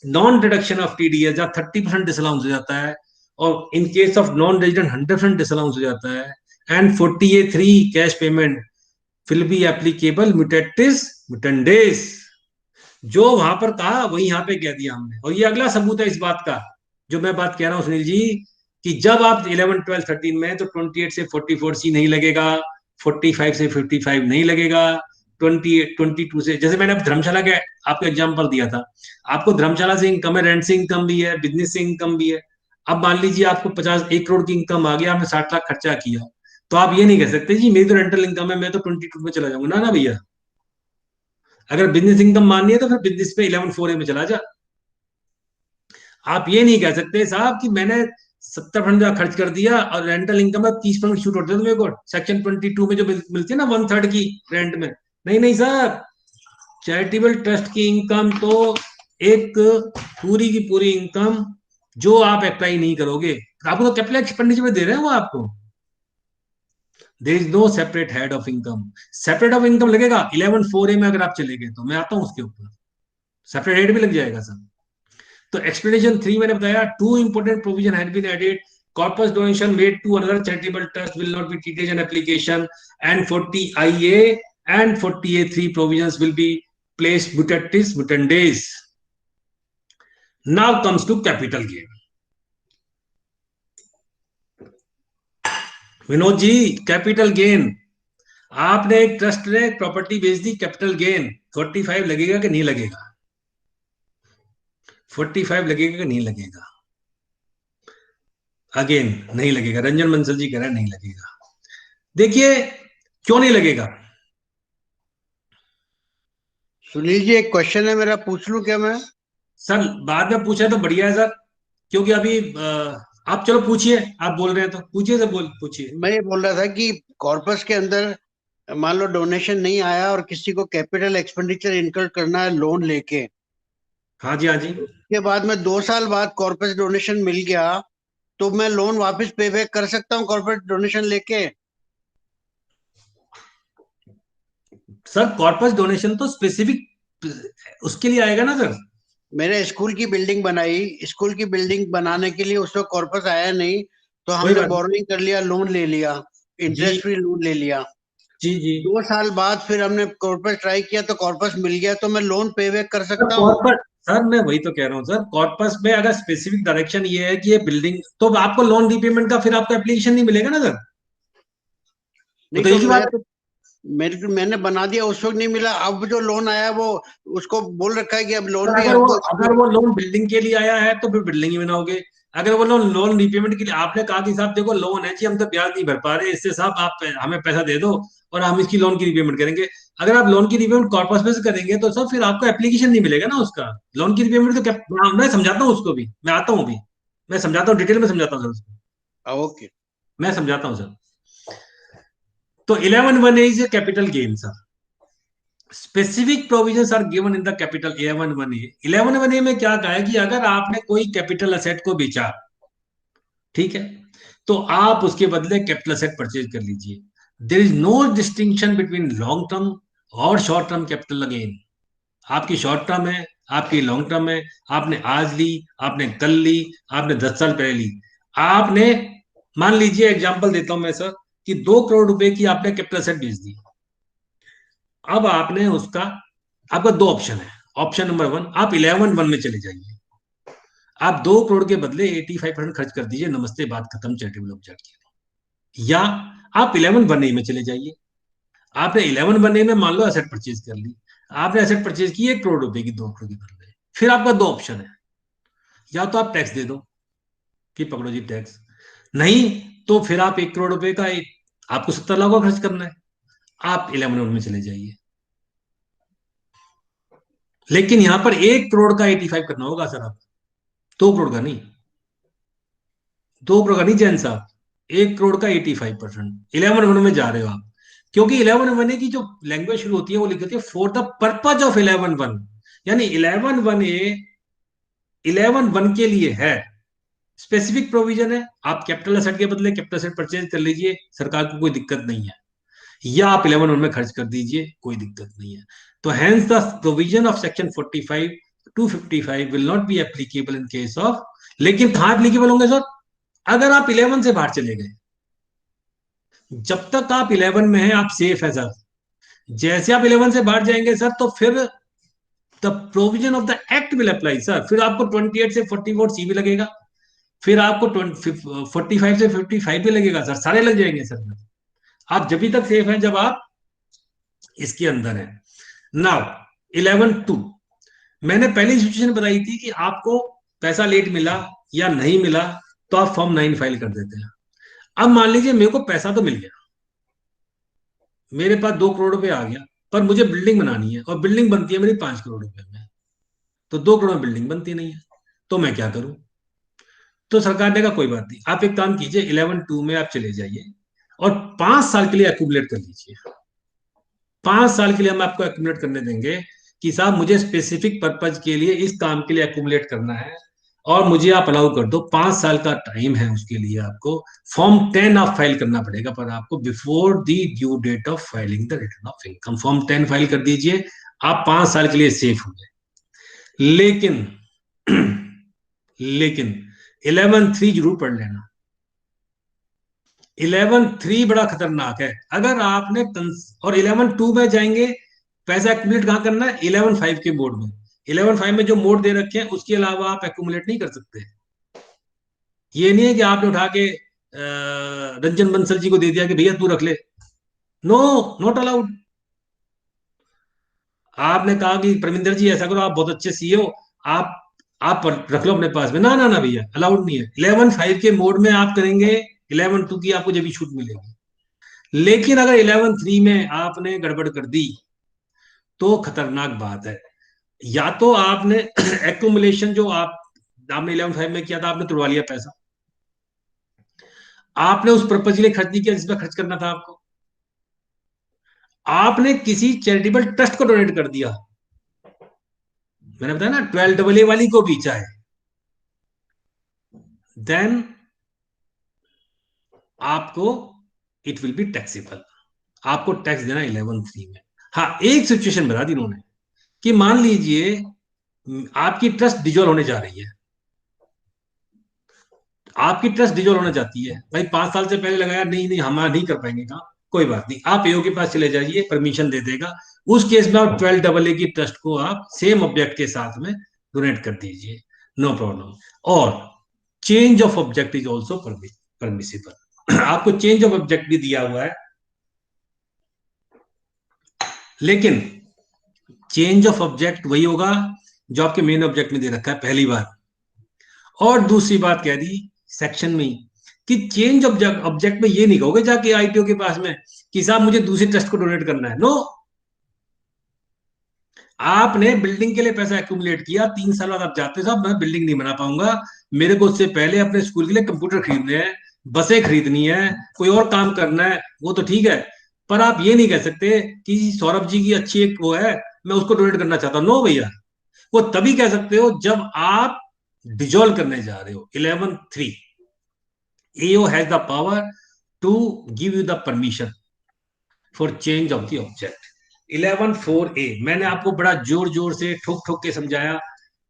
non deduction of TDS, जहां 30% डिसअलाउंस हो जाता है, और in case of non resident 100% disallowance हो जाता है, and 40A3 cash payment will be applicable mutatis mutandis. जो वहां पर कहा वही यहां पे कह दिया हमने, और ये अगला सबूत है इस बात का जो मैं बात कह रहा हूं सुनील जी, कि जब आप 11 12 13 में तो 28 से 44C नहीं लगेगा, 45 से 55 नहीं लगेगा, 28 22 से, जैसे मैंने धर्मशाला के आपको एग्जांपल दिया था, आपको धर्मशाला से इनकम है, रेंट से इनकम भी है, बिजनेस से इनकम भी है। अब मान लीजिए आपको 1 करोड़ की इनकम आ गया, आपने 60 लाख खर्चा किया, तो आप ये नहीं कह सकते जी मेरी तो रेंटल इनकम है, मैं तो 22 में चला जाऊंगा, ना ना भैया। अगर बिजनेस इनकम माननी है तो फिर बिजनेस पे 11(4)A में चला जा। आप ये नहीं कह सकते साहब कि मैंने 70% खर्च कर दिया और रेंटल इनकम में 30% छूट होती है मेरे को, सेक्शन 22 में जो मिलती है ना 1/3 की रेंट में। नहीं नहीं सर, चैरिटेबल ट्रस्ट की इनकम तो एक पूरी की पूरी इनकम जो आप अप्लाई नहीं करोगे, आपको तो कैपिटल एक्सपेंडिचर में दे रहे हैं वो आपको। There is no separate head of income. Separate of income लगेगा 11(4)A में, अगर आप चले गए तो मैं आता हूं उसके ऊपर, सेपरेट हेड भी लग जाएगा सब। तो एक्सप्लेनेशन 3 मैंने बताया, 2 important provision had been added, corpus donation made to another charitable trust will not be treated as an application, and 40IA and 40A3 provisions will be placed mutatis mutandis. Now comes to capital gain. Vinod ji, capital gain, आपने एक trust ने property बेच दी, capital gain 45 लगेगा कि नहीं लगेगा? 45 लगेगा कि नहीं लगेगा? अगेन नहीं लगेगा, रंजन बंसल जी कह रहे हैं नहीं लगेगा। देखिए क्यों नहीं लगेगा। सुनील जी, एक क्वेश्चन है मेरा, पूछ लूं क्या मैं? सर बाद में पूछा तो बढ़िया है सर, क्योंकि अभी आप चलो पूछिए, आप बोल रहे हैं तो पूछिए सर, पूछिए। मैं ये बोल रहा था कि कॉर्पस के अंदर मान लो डोनेशन नहीं आया और किसी को कैपिटल एक्सपेंडिचर इनकर करना है लोन लेके, हाँ जी हाँ जी, उसके बाद में 2 साल बाद कॉर्पस डोनेशन मिल गया तो मैं लोन वापस पे बैक कर सकता हूँ कॉर्पोरेट डोनेशन लेके? सर कॉर्पस डोनेशन तो स्पेसिफिक उसके लिए आएगा ना सर। मेरे स्कूल की बिल्डिंग बनाई, स्कूल की बिल्डिंग बनाने के लिए उसको कॉर्पस आया नहीं, तो कोई हमने बात नहीं। बोरोइंग कर लिया, लोन ले लिया, जी इंटरेस्ट फ्री लोन ले लिया। जी जी। 2 साल बाद फिर हमने कॉर्पस ट्राई किया तो कॉर्पस मिल गया, तो मैं लोन पे बैक कर सर सकता हूँ? कॉर्पस, सर मैं वही तो कह रहा हूँ सर, कॉर्पस में अगर स्पेसिफिक डायरेक्शन ये है कि ये बिल्डिंग, तो आपको लोन रीपेमेंट का फिर आपको एप्लीकेशन नहीं मिलेगा ना सर, वो नहीं तो तो एक ही बात है। मैंने बना दिया, उस वक्त नहीं मिला, अब जो लोन आया वो उसको बोल रखा है कि अब लोन सर भी अगर वो आपको अगर वो लोन बिल्डिंग के लिए आया है तो फिर बिल्डिंग ही बनाओगे। अगर वो लोन लोन रिपेमेंट के लिए, आपने कहा कि साहब देखो लोन है जी, हम तो ब्याज नहीं भर पा रहे, इससे साहब आप हमें पैसा दे दो और हम इसकी लोन की रिपेमेंट करेंगे। अगर आप लोन की रिपेमेंट कॉर्पस में से करेंगे तो सर फिर आपको एप्लीकेशन नहीं मिलेगा ना उसका। लोन की रिपेमेंट तो क्या, मैं समझाता हूँ उसको भी, मैं आता हूँ भी, मैं समझाता हूँ, डिटेल में समझाता हूँ सर उसको, ओके। मैं समझाता हूँ सर। तो 11(1) is a capital gain sir. Specific provisions are given in the capital 11(1)(a). 11(1)(a) में क्या कहा है कि अगर आपने कोई कैपिटल असेट को बेचा, ठीक है, तो आप उसके बदले कैपिटल असेट परचेज कर लीजिए। There is no distinction between long term और शॉर्ट टर्म कैपिटल गेन। आपकी शॉर्ट टर्म है, आपकी लॉन्ग टर्म है, आपने आज ली, आपने कल ली, आपने 10 साल पहले ली। आपने, मान लीजिए एग्जांपल देता हूं मैं सर, कि 2 करोड़ रुपए की आपने कैपिटल असेट बेच दी। अब आपने उसका, आपका दो ऑप्शन है। ऑप्शन नंबर 1, आप 11(1) में चले जाइए, आप 2 करोड़ के बदले 85% खर्च कर दीजिए, नमस्ते बात खत्म, चैरिटेबल ऑब्जेक्ट के लिए। या आप 11(1)(a) में चले जाइए, आपने 11(1)(a) में मान लो एसेट परचेज कर ली, आपने एसेट परचेज की 1 करोड़ रुपए की 2 करोड़ के बदले। फिर आपका दो ऑप्शन है, या तो आप टैक्स दे दो कि पकड़ो जी टैक्स, नहीं तो फिर आप 1 करोड़ रुपए का आपको 70 लाख का खर्च करना है, आप 11(1) में चले जाइए। लेकिन यहां पर 1 करोड़ का 85 करना होगा सर, आप 2 करोड़ का नहीं, 2 करोड़ का नहीं जैन साहब, 1 करोड़ का 85%। 11(1) में जा रहे हो आप, क्योंकि 11(1) की जो लैंग्वेज शुरू होती है वो लिखी होती है फॉर द पर्पज ऑफ 11(1), यानी 11(1)(a) 11(1) के लिए है, स्पेसिफिक प्रोविजन है। आप कैपिटल एसेट के बदले कैपिटल एसेट परचेज कर लीजिए, सरकार को कोई दिक्कत नहीं है, या आप 11(1) में खर्च कर दीजिए, कोई दिक्कत नहीं है। तो hence the provision of section 45 to 55 will not be applicable in case of. लेकिन कहां एप्लीकेबल होंगे सर, अगर आप 11 से बाहर चले गए। जब तक आप 11 में हैं आप सेफ है सर, जैसे आप 11 से बाहर जाएंगे सर तो फिर the provision of the act will apply sir. फिर आपको 28 से 44 सी भी लगेगा, फिर आपको 45 से 55 भी लगेगा सर, सारे लग जाएंगे सर। आप जब तक सेफ हैं जब आप इसके अंदर हैं। नाउ 11(2), मैंने पहली सिचुएशन बताई थी कि आपको पैसा लेट मिला या नहीं मिला तो आप फॉर्म 9 फाइल कर देते हैं। अब मान लीजिए मेरे को पैसा तो मिल गया, मेरे पास 2 करोड़ रुपए आ गया, पर मुझे बिल्डिंग बनानी है और बिल्डिंग बनती है मेरी 5 करोड़ रुपए में, तो 2 करोड़ में बिल्डिंग बनती नहीं है, तो मैं क्या करूं। तो सरकार ने कहा कोई बात नहीं, आप एक काम कीजिए 11(2) में आप चले जाइए और 5 साल के लिए एक्यूमुलेट कर लीजिए। 5 साल के लिए हम आपको एक्यूमुलेट करने देंगे कि साहब मुझे स्पेसिफिक पर्पज के लिए इस काम के लिए एक्यूमुलेट करना है, और मुझे आप अलाउ कर दो, 5 साल का टाइम है उसके लिए। आपको फॉर्म 10 आप फाइल करना पड़ेगा, पर आपको before the due date of filing the return of income form 10 file कर दीजिए, आप 5 साल के लिए सेफ हो गए। लेकिन लेकिन 11(3) जरूर पढ़ लेना। 11(3) बड़ा खतरनाक है। अगर आपने और 11(2) में जाएंगे, पैसा एक्यूमुलेट कहां करना है, 11(5) के मोड में। 11(5) में जो मोड दे रखे हैं उसके अलावा आप एक्यूमुलेट नहीं कर सकते। ये नहीं है कि आपने उठा के रंजन बंसल जी को दे दिया कि भैया तू रख ले, नो, नॉट अलाउड। आपने कहा कि परमिंदर जी ऐसा करो, आप बहुत अच्छे सीए हो, आप रख लो अपने पास में, ना ना ना भैया, अलाउड नहीं है। 11(5) के मोड में आप करेंगे, 11(2) की आपको जब भी छूट मिलेगी। लेकिन अगर 11(3) में आपने गड़बड़ कर दी तो खतरनाक बात है। या तो आपने एक्यूमुलेशन जो आपने 11(5) में किया था, आपने तुड़वा लिया पैसा, आपने उस पर्पज के लिए खर्च नहीं किया जिसमें खर्च करना था आपको, आपने किसी चैरिटेबल ट्रस्ट को डोनेट कर दिया, मैंने बताया ना 12AA वाली को बीचा है, देन आपको इट विल बी टैक्सेबल, आपको टैक्स देना 11(3) में। हाँ, एक सिचुएशन बता दी उन्होंने कि मान लीजिए आपकी ट्रस्ट डिजोल्व होने जा रही है, आपकी ट्रस्ट डिजोल्व होना चाहती है। भाई 5 साल से पहले लगाया, नहीं नहीं हम नहीं कर पाएंगे काम, कोई बात नहीं, आप एओ के पास चले जाइए, परमिशन दे देगा। उस केस में आप 12AA की ट्रस्ट को आप सेम ऑब्जेक्ट के साथ में डोनेट कर दीजिए, नो प्रॉब्लम। और change of object is also permissible. आपको चेंज ऑफ ऑब्जेक्ट भी दिया हुआ है, लेकिन चेंज ऑफ ऑब्जेक्ट वही होगा जो आपके मेन ऑब्जेक्ट में दे रखा है पहली बार। और दूसरी बात कह दी सेक्शन में ही कि चेंज ऑब्जेक्ट में ये नहीं कहोगे जाके आईटीओ के पास में कि साहब मुझे दूसरी ट्रस्ट को डोनेट करना है। नो, आपने बिल्डिंग के लिए पैसा एक्यूमुलेट किया, 3 साल बाद आप जाते हो साहब मैं बिल्डिंग नहीं बना पाऊंगा, मेरे को उससे पहले अपने स्कूल के लिए कंप्यूटर खरीदने हैं, बसें खरीदनी है, कोई और काम करना है, वो तो ठीक है, पर आप ये नहीं कह सकते कि सौरभ जी की अच्छी एक वो है मैं उसको डोनेट करना चाहता हूं। नो भैया, वो तभी कह सकते हो जब आप डिजोल्व करने जा रहे हो। 11(3) AO has the power to give you the permission for change of the object. 11(4)A मैंने आपको बड़ा जोर जोर से ठोक ठोक के समझाया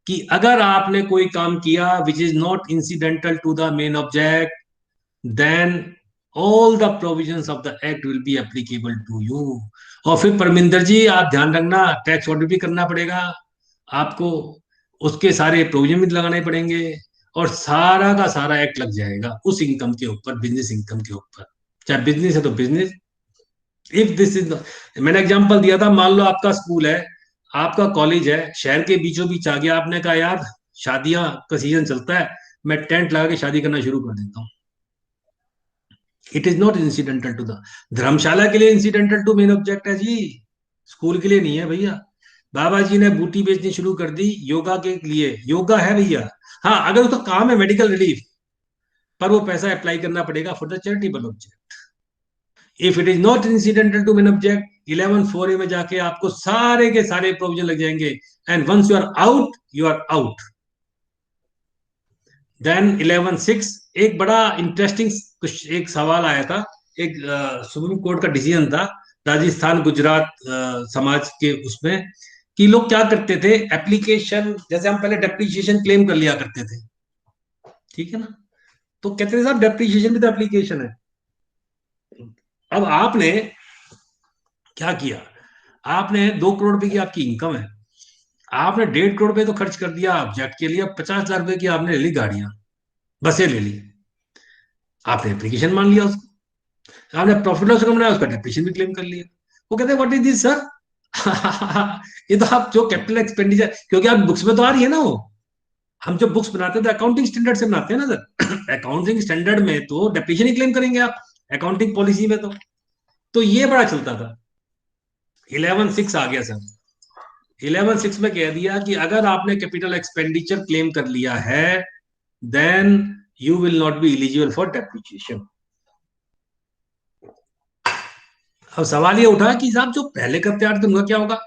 कि अगर आपने कोई काम किया which is not incidental to the main object, then all the provisions of the act will be applicable to you. और फिर परमिंदर जी आप ध्यान रखना, टैक्स ऑडिट भी करना पड़ेगा आपको, उसके सारे प्रोविजन भी लगाने पड़ेंगे, और सारा का सारा एक्ट लग जाएगा उस इनकम के ऊपर, बिजनेस इनकम के ऊपर। चाहे बिजनेस है तो बिजनेस, इफ दिस इज, मैंने एग्जांपल दिया था, मान लो आपका स्कूल है, आपका कॉलेज है, शहर के बीचों बीच आ गया, आपने कहा यार शादियां का सीजन चलता है, मैं टेंट लगा के शादी करना शुरू कर देता हूँ। It is not incidental to the, धर्मशाला के लिए इंसिडेंटल टू मेन ऑब्जेक्ट है जी, स्कूल के लिए नहीं है भैया। बाबा जी ने बूटी बेचनी शुरू कर दी योगा के लिए, योगा है भैया, हाँ अगर उसका काम है मेडिकल रिलीफ, पर वो पैसा अप्लाई करना पड़ेगा for the charitable object. If it is not incidental to main object, 11(4)A में जाके आपको सारे के सारे प्रोविजन लग जाएंगे, and once you are out, you are out. Then 11(6) एक बड़ा इंटरेस्टिंग एक सवाल आया था, एक सुप्रीम कोर्ट का डिसीजन था राजस्थान गुजरात समाज के उसमें, कि लोग क्या करते थे, एप्लीकेशन जैसे हम पहले डेप्रीशिएशन क्लेम कर लिया करते थे, ठीक है ना, तो कहते थे साहब डेप्रीशिएशन भी तो एप्लीकेशन है। अब आपने क्या किया, आपने 2 करोड़ रुपए की आपकी इनकम है, आपने 1.5 करोड़ रुपए तो खर्च कर दिया ऑब्जेक्ट के लिए, 50,000 रुपए की आपने ले ली गाड़ियां, बसें ले ली, आपने एप्लीकेशन मान लिया उसको, आपने प्रॉफिट लॉस अकाउंट बनाया, उसका डेप्रीशिएशन भी क्लेम कर लिया। वो कहते हैं व्हाट इज दिस सर, ये तो आप जो कैपिटल एक्सपेंडिचर, क्योंकि आप बुक्स में तो आ रही है ना, वो हम जो बुक्स बनाते हैं तो अकाउंटिंग स्टैंडर्ड से बनाते हैं ना सर, अकाउंटिंग स्टैंडर्ड में तो डेप्रीशिएशन ही क्लेम करेंगे आप, अकाउंटिंग पॉलिसी में तो ये बड़ा चलता था। 11(6) आ गया सर, 11(6) में कह दिया कि अगर आपने कैपिटल एक्सपेंडिचर क्लेम कर लिया है, then you will not be eligible for depreciation. अब सवाल ये उठा कि साहब जो पहले करते आ रहे थे उनका क्या होगा,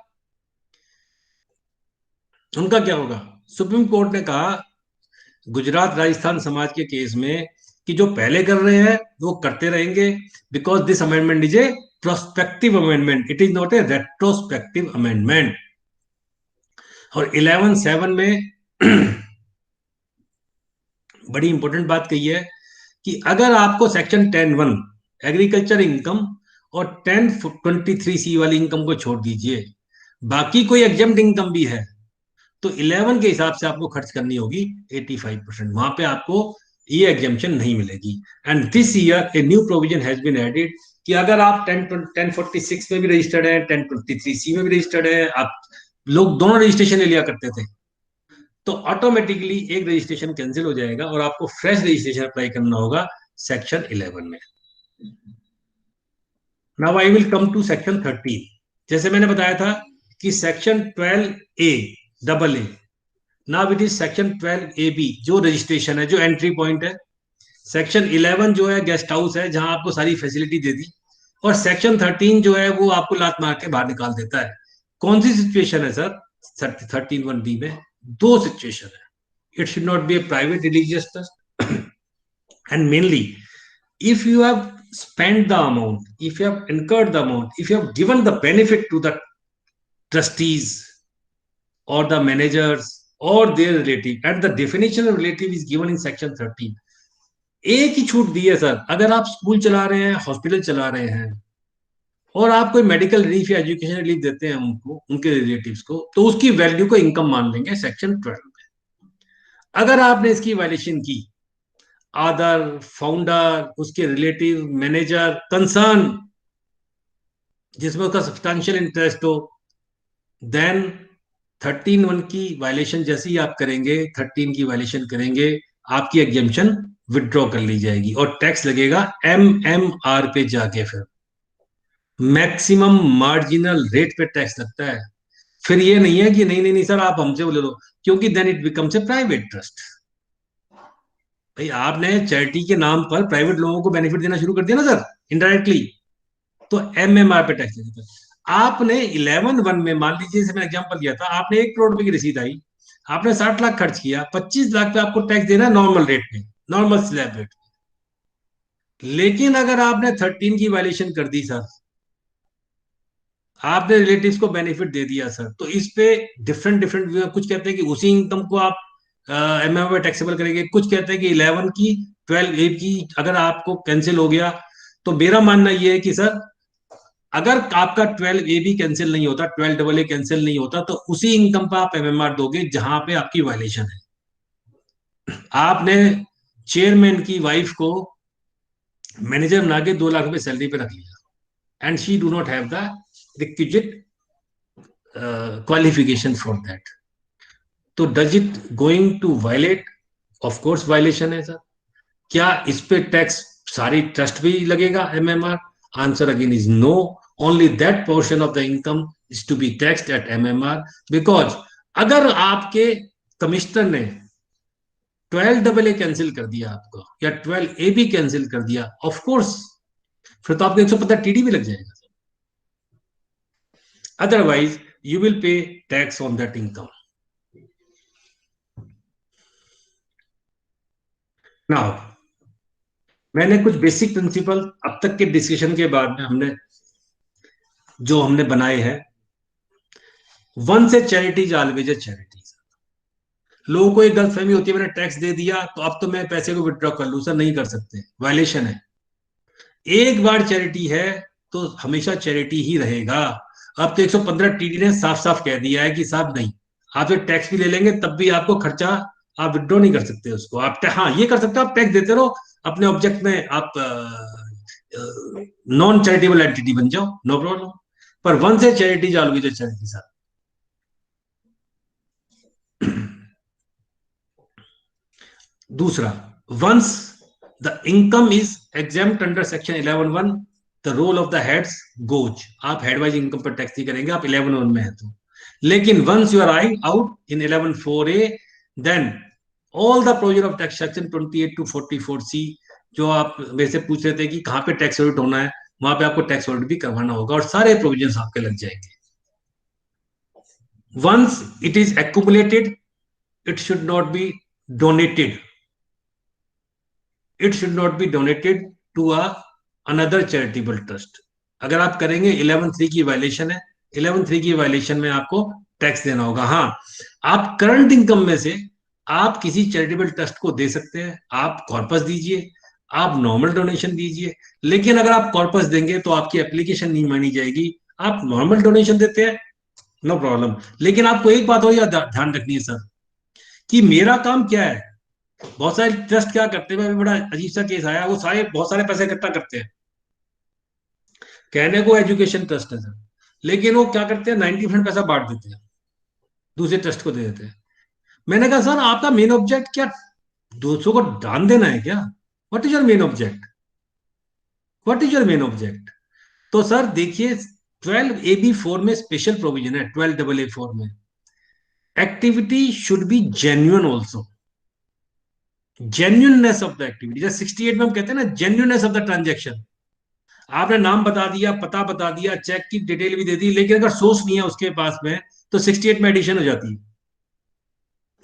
उनका क्या होगा। सुप्रीम कोर्ट ने कहा गुजरात राजस्थान समाज के केस में कि जो पहले कर रहे हैं वो करते रहेंगे, because this amendment is a prospective amendment, it is not A retrospective amendment. और 11(7) में बड़ी इंपॉर्टेंट बात कही है कि अगर आपको सेक्शन 10(1) एग्रीकल्चर इनकम और 1023C वाली इनकम को छोड़ दीजिए, बाकी कोई एग्जेम्प्ट इनकम भी है, तो 11 के हिसाब से आपको खर्च करनी होगी 85%, वहां पे आपको ये एग्जेम्पशन नहीं मिलेगी। And this year a new provision has been added कि अगर आप 1046 में भी रजिस्टर्ड है, 1023C में भी रजिस्टर्ड है, आप लोग दोनों रजिस्ट्रेशन ले लिया करते थे, तो ऑटोमेटिकली एक रजिस्ट्रेशन कैंसिल हो जाएगा और आपको फ्रेश रजिस्ट्रेशन अप्लाई करना होगा सेक्शन 11 में। Now I will come to section 13। जैसे मैंने बताया था कि section 12A now it is section 12AB जो रजिस्ट्रेशन है, जो एंट्री पॉइंट है। सेक्शन 11 जो है गेस्ट हाउस है, जहां आपको सारी फैसिलिटी दे दी, और सेक्शन 13 जो है वो आपको लात मार के बाहर निकाल देता है। कौन सी सिचुएशन है सर 13(1)B में? 2 सिचुएशन है, it should not B A private religious trust, and mainly if you have spent the amount, if you have incurred the amount, if you have given the benefit to the trustees or the managers or their relative, and the definition of relative is given in section 13. एक ही छूट दी है sir, अगर आप school चला रहे हैं, hospital चला रहे हैं और आप कोई मेडिकल रिलीफ या एजुकेशन रिलीफ देते हैं उनको, उनके रिलेटिव्स को, तो उसकी वैल्यू को इनकम मान लेंगे सेक्शन 12 में। अगर आपने इसकी वायलेशन की, आदर, फाउंडर, उसके रिलेटिव, मैनेजर, कंसर्न जिसमें उसका सब्सटैंशियल इंटरेस्ट हो, देन 13(1) की वायलेशन जैसे ही आप करेंगे, 13 की वायलेशन करेंगे, आपकी एग्जेम्पशन विथड्रॉ कर ली जाएगी और टैक्स लगेगा MMR पे जाके, फिर मैक्सिमम मार्जिनल रेट पे टैक्स लगता है। फिर ये नहीं है कि नहीं नहीं नहीं सर आप हमसे ले लो, क्योंकि then it becomes a private trust. भाई आपने चैरिटी के नाम पर प्राइवेट लोगों को बेनिफिट देना शुरू कर दिया ना सर, इनडायरेक्टली, तो MMR पे टैक्स लगेगा। आपने 11(1) में, मान लीजिए जैसे मैंने एग्जांपल दिया था, आपने 1 करोड़ रुपए की रसीद आई, आपने 60 लाख खर्च किया, 25 लाख पे आपको टैक्स देना है नॉर्मल रेट में, नॉर्मल स्लैब रेट। लेकिन अगर आपने 13 की वायलेशन कर दी सर, आपने रिलेटिव्स को बेनिफिट दे दिया सर, तो इस पे डिफरेंट डिफरेंट व्यू। कुछ कहते हैं कि उसी इनकम को आप MMR में टैक्सेबल करेंगे, कुछ कहते हैं कि 11 की 12A की अगर आपको कैंसिल हो गया, तो मेरा मानना यह है कि सर अगर आपका 12A भी कैंसिल नहीं होता, 12AA कैंसिल नहीं होता, तो उसी इनकम पर आप MMR दोगे जहां पे आपकी वायलेशन है। आपने चेयरमैन की वाइफ को मैनेजर बना के 2 लाख रुपए सैलरी पे रख लिया, and she do not have the requisite qualification for that, तो does it going to violate? Of course violation है सर। क्या इस पे टैक्स सारी ट्रस्ट भी लगेगा MMR? Answer again is no, only that portion of the income is to be taxed at MMR, because अगर आपके कमिश्नर ने 12AA कैंसिल कर दिया आपको, या 12A भी कैंसिल कर दिया, ऑफ कोर्स फिर तो आपको 115 TD भी लग जाएगा, otherwise you will pay tax on that income. Now मैंने कुछ बेसिक प्रिंसिपल अब तक के डिस्कशन के बाद में हमने बनाए हैं। वन से चैरिटीज ऑलवेज ए चैरिटीज। लोगों को एक गलतफहमी होती है, मैंने टैक्स दे दिया तो अब तो मैं पैसे को विथड्रॉ कर लूं। सर नहीं कर सकते, वायलेशन है। एक बार चैरिटी है तो हमेशा चैरिटी ही रहेगा। अब तो 115 TD ने साफ साफ कह दिया है कि साहब नहीं, आप टैक्स भी ले लेंगे तब भी आपको खर्चा आप विथड्रॉ नहीं कर सकते उसको। आप हाँ ये कर सकते हो, आप टैक्स देते रहो, अपने ऑब्जेक्ट में आप नॉन चैरिटेबल एंटिटी बन जाओ, नो प्रॉब्लम। पर once charity's always a charity sir. दूसरा, once the income is exempt under section 11(1), the role of the heads goes. आप हेड वाइज इनकम पर टैक्स नहीं करेंगे, आप 11(1) में है तो। लेकिन once you are out in 11(4)A, then all the provision of tax section 28 to 44C, जो आप मेरे से पूछ रहे थे कि कहां पे टैक्स ऑडिट होना है, वहां पे आपको टैक्स ऑडिट भी करवाना होगा और सारे प्रोविजंस आपके लग जाएंगे। Once it is accumulated, it should not be donated. It should not be donated to another charitable trust. अगर आप करेंगे 11(3) की वायलेशन है, 11(3) की वायलेशन में आपको टैक्स देना होगा। हाँ, आप करंट इनकम में से आप किसी चैरिटेबल ट्रस्ट को दे सकते हैं, आप कॉर्पस दीजिए, आप नॉर्मल डोनेशन दीजिए। लेकिन अगर आप कॉर्पस देंगे तो आपकी एप्लीकेशन नहीं मानी जाएगी। आप नॉर्मल डोनेशन देते हैं, नो प्रॉब्लम। लेकिन आपको एक बात हो या ध्यान रखनी है सर, कि मेरा काम क्या है। बहुत सारे ट्रस्ट क्या करते हैं, बड़ा अजीब सा केस आया, वो बहुत सारे पैसे इकट्ठा करते हैं, कहने को एजुकेशन ट्रस्ट है सर, लेकिन वो क्या करते हैं 90% पैसा बांट देते हैं, दूसरे ट्रस्ट को दे देते हैं। मैंने कहा सर आपका मेन ऑब्जेक्ट क्या 200 को दान देना है क्या? What is your main object? What is your main object? तो सर देखिए 12AB(4) में स्पेशल प्रोविजन है, 12AA(4) में activity should be genuine also. Genuineness of the activity, जैसे 68 में हम कहते हैं ना जेन्युइननेस ऑफ द ट्रांजेक्शन। आपने नाम बता दिया, पता बता दिया, चेक की डिटेल भी दे दी, लेकिन अगर सोर्स नहीं है उसके पास में तो 68 में एडिशन हो जाती है।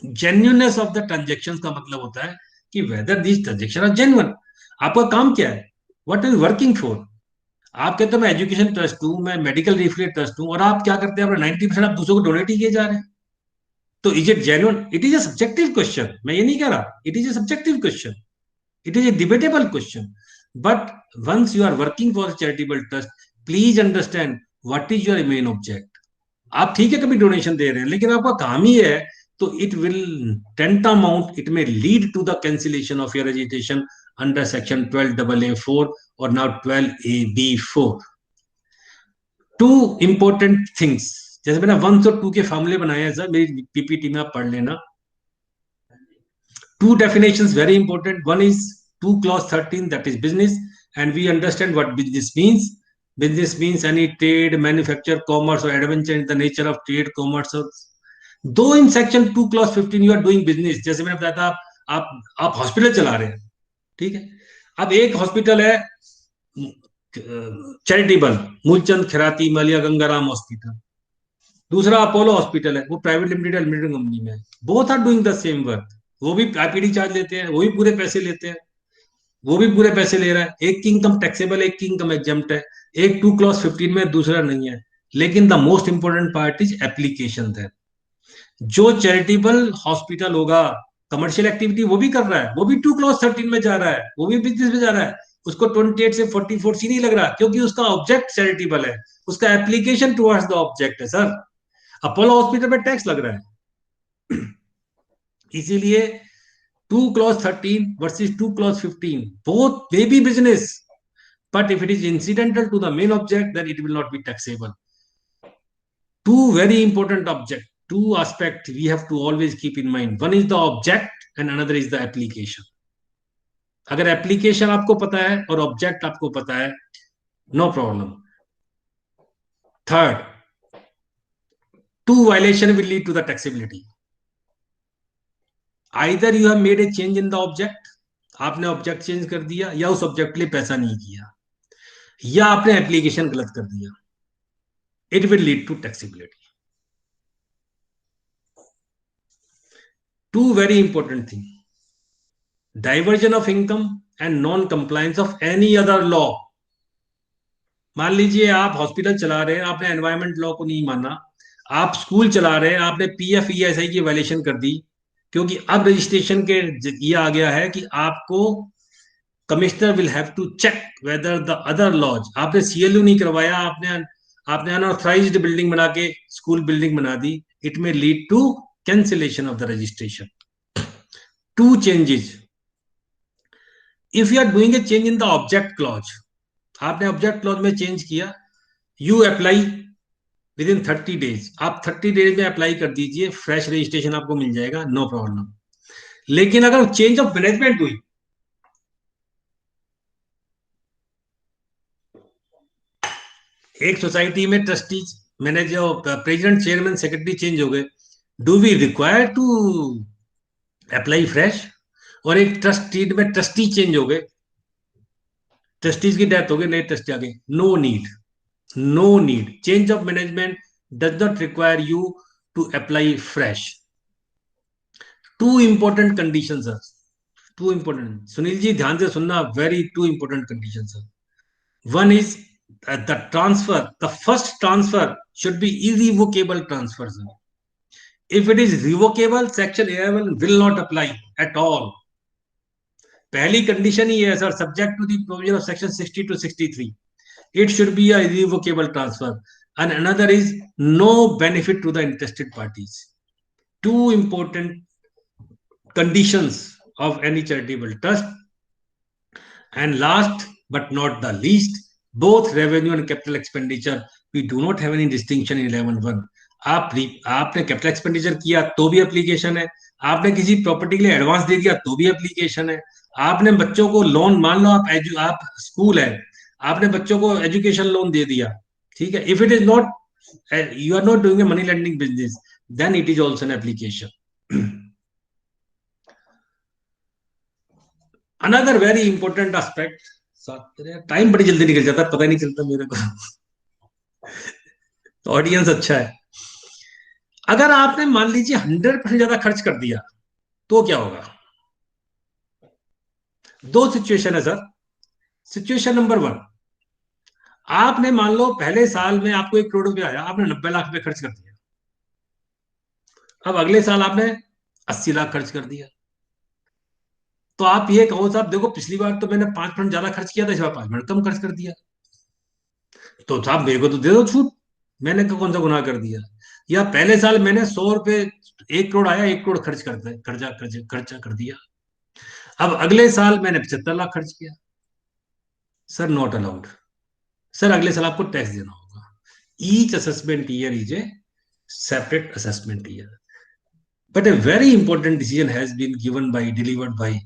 जेन्युइननेस ऑफ द ट्रांजेक्शन का मतलब होता है कि whether these transaction are genuine. आपका काम क्या है, व्हाट इज वर्किंग फॉर? आप कहते हो मैं एजुकेशन ट्रस्ट हूं, मैं मेडिकल रिलीफ ट्रस्ट हूं, और आप क्या करते हैं अपना 90% आप दूसरों को डोनेट ही किए जा रहे हैं। तो is it genuine? It is a subjective question, मैं ये नहीं कह रहा, it is a subjective question, it is a debatable question. But once you are working for a charitable trust, please understand what is your main object. आप ठीक है कभी donation दे रहे हैं, लेकिन आपका काम ही है, तो it will tantamount, it may lead to the cancellation of your registration under section 12AA4 or now 12AB4. Two important things, जैसे मैंने 1 और 2 के फॉर्मूले बनाए हैं सर, मेरी पीपीटी में आप पढ़ लेना. Two definitions very important. One is 2 clause 13, that is business, and we understand what business means. Business means any trade, manufacture, commerce or adventure in the nature of trade, commerce. Though in section 2 clause 15 you are doing business, जैसे मैंने बताया था आप hospital चला रहे हैं, ठीक है. अब एक हॉस्पिटल है चैरिटेबल, मूलचंद खैराती मालिया गंगाराम हॉस्पिटल, दूसरा अपोलो हॉस्पिटल है, वो प्राइवेट लिमिटेड कंपनी में है. Both are doing the same work. वो भी आईपीडी चार्ज लेते हैं, वो भी पूरे पैसे लेते हैं, वो भी पूरे पैसे ले रहा है. एक की इनकम टैक्सेबल, एक की इनकम एग्जम्प्ट है. एक 2 clause 15 में, दूसरा नहीं है. लेकिन the most important part is application है. जो चैरिटेबल हॉस्पिटल होगा, कमर्शियल एक्टिविटी वो भी कर रहा है, वो भी 2 clause 13 में जा रहा है, वो भी बिजनेस में जा रहा है, उसको 28 से 44C नहीं लग रहा, क्योंकि उसका ऑब्जेक्ट चैरिटेबल है, उसका एप्लीकेशन टुवर्ड्स द ऑब्जेक्ट है. सर अपोलो हॉस्पिटल में टैक्स लग रहा है. इसीलिए 2 clause 13 versus 2 clause 15, both may be business, but if it is incidental to the main object, then it will not be taxable. Two very important object, two aspects we have to always keep in mind. One is the object and another is the application. अगर application आपको पता है और object आपको पता है, no problem. Third, two violation will lead to the taxability. Either you have made a change in the object, आपने object change कर दिया, या उस ऑब्जेक्ट के लिए पैसा नहीं किया, या आपने एप्लीकेशन गलत कर दिया. It will lead to taxability. Two very important thing, diversion of income and non compliance of any other law. मान लीजिए आप हॉस्पिटल चला रहे हैं, आपने एनवायरमेंट लॉ को नहीं माना. आप स्कूल चला रहे हैं, आपने पीएफ ईएसआई की वायलेशन कर दी, क्योंकि अब रजिस्ट्रेशन के ये आ गया है कि आपको commissioner will have to check whether the other laws. आपने सीएलयू नहीं करवाया, आपने अनऑथराइज्ड बिल्डिंग बना के स्कूल बिल्डिंग बना दी. It may lead to cancellation of the registration. Two changes, if you are doing a change in the object clause, आपने object clause में चेंज किया, you apply within 30 days. आप 30 days में apply कर दीजिए, fresh registration आपको मिल जाएगा, no problem. लेकिन अगर चेंज ऑफ मैनेजमेंट हुई, एक सोसाइटी में trustees, manager, president, chairman, secretary change हो गए, do we require to apply fresh? और एक ट्रस्टी में ट्रस्टी चेंज हो गए, ट्रस्टीज की डेथ हो गई, नए ट्रस्टी आ गए, no need. No need. Change of management does not require you to apply fresh. Two important conditions are. Two important. Sunil ji, ध्यान से सुनना. Very two important conditions are. One is the transfer. The first transfer should be irrevocable transfer. If it is revocable, Section 11 will not apply at all. पहली condition ही है sir, subject to the provision of Section 60 to 63. It should be a irrevocable transfer. And another is no benefit to the interested parties. Two important conditions of any charitable trust. And last but not the least, both revenue and capital expenditure, we do not have any distinction in 11(1). आपने capital expenditure किया तो भी application है, आपने किसी property के लिए advance दे दिया तो भी एप्लीकेशन है, आपने बच्चों को लोन, मान लो आप स्कूल है, आपने बच्चों को एजुकेशन लोन दे दिया, ठीक है. If it is not, you are not doing a money lending business, then it is also an application. Another very important aspect, time बड़ी जल्दी निकल जाता है, पता नहीं चलता मेरे को. ऑडियंस अच्छा है. अगर आपने मान लीजिए 100% ज्यादा खर्च कर दिया तो क्या होगा? दो सिचुएशन है सर. सिचुएशन नंबर 1, आपने मान लो पहले साल में आपको 1 करोड़ रुपया आया, आपने 90 लाख रुपए खर्च कर दिया. अब अगले साल आपने 80 लाख खर्च कर दिया, तो आप ये कहो साहब देखो पिछली बार तो मैंने 5% ज्यादा खर्च किया था, इस बार 5% कम खर्च कर दिया, तो साहब मेरे को तो दे दो छूट, मैंने कौन सा गुनाह कर दिया। या पहले साल मैंने 100 रुपए, 1 करोड़ आया, 1 करोड़ खर्चा कर दिया, अब अगले साल मैंने 75 लाख खर्च किया, सर नॉट अलाउड। सर अगले साल आपको टैक्स देना होगा। Each assessment year is a separate assessment year, but a very important decision has been given by, delivered by,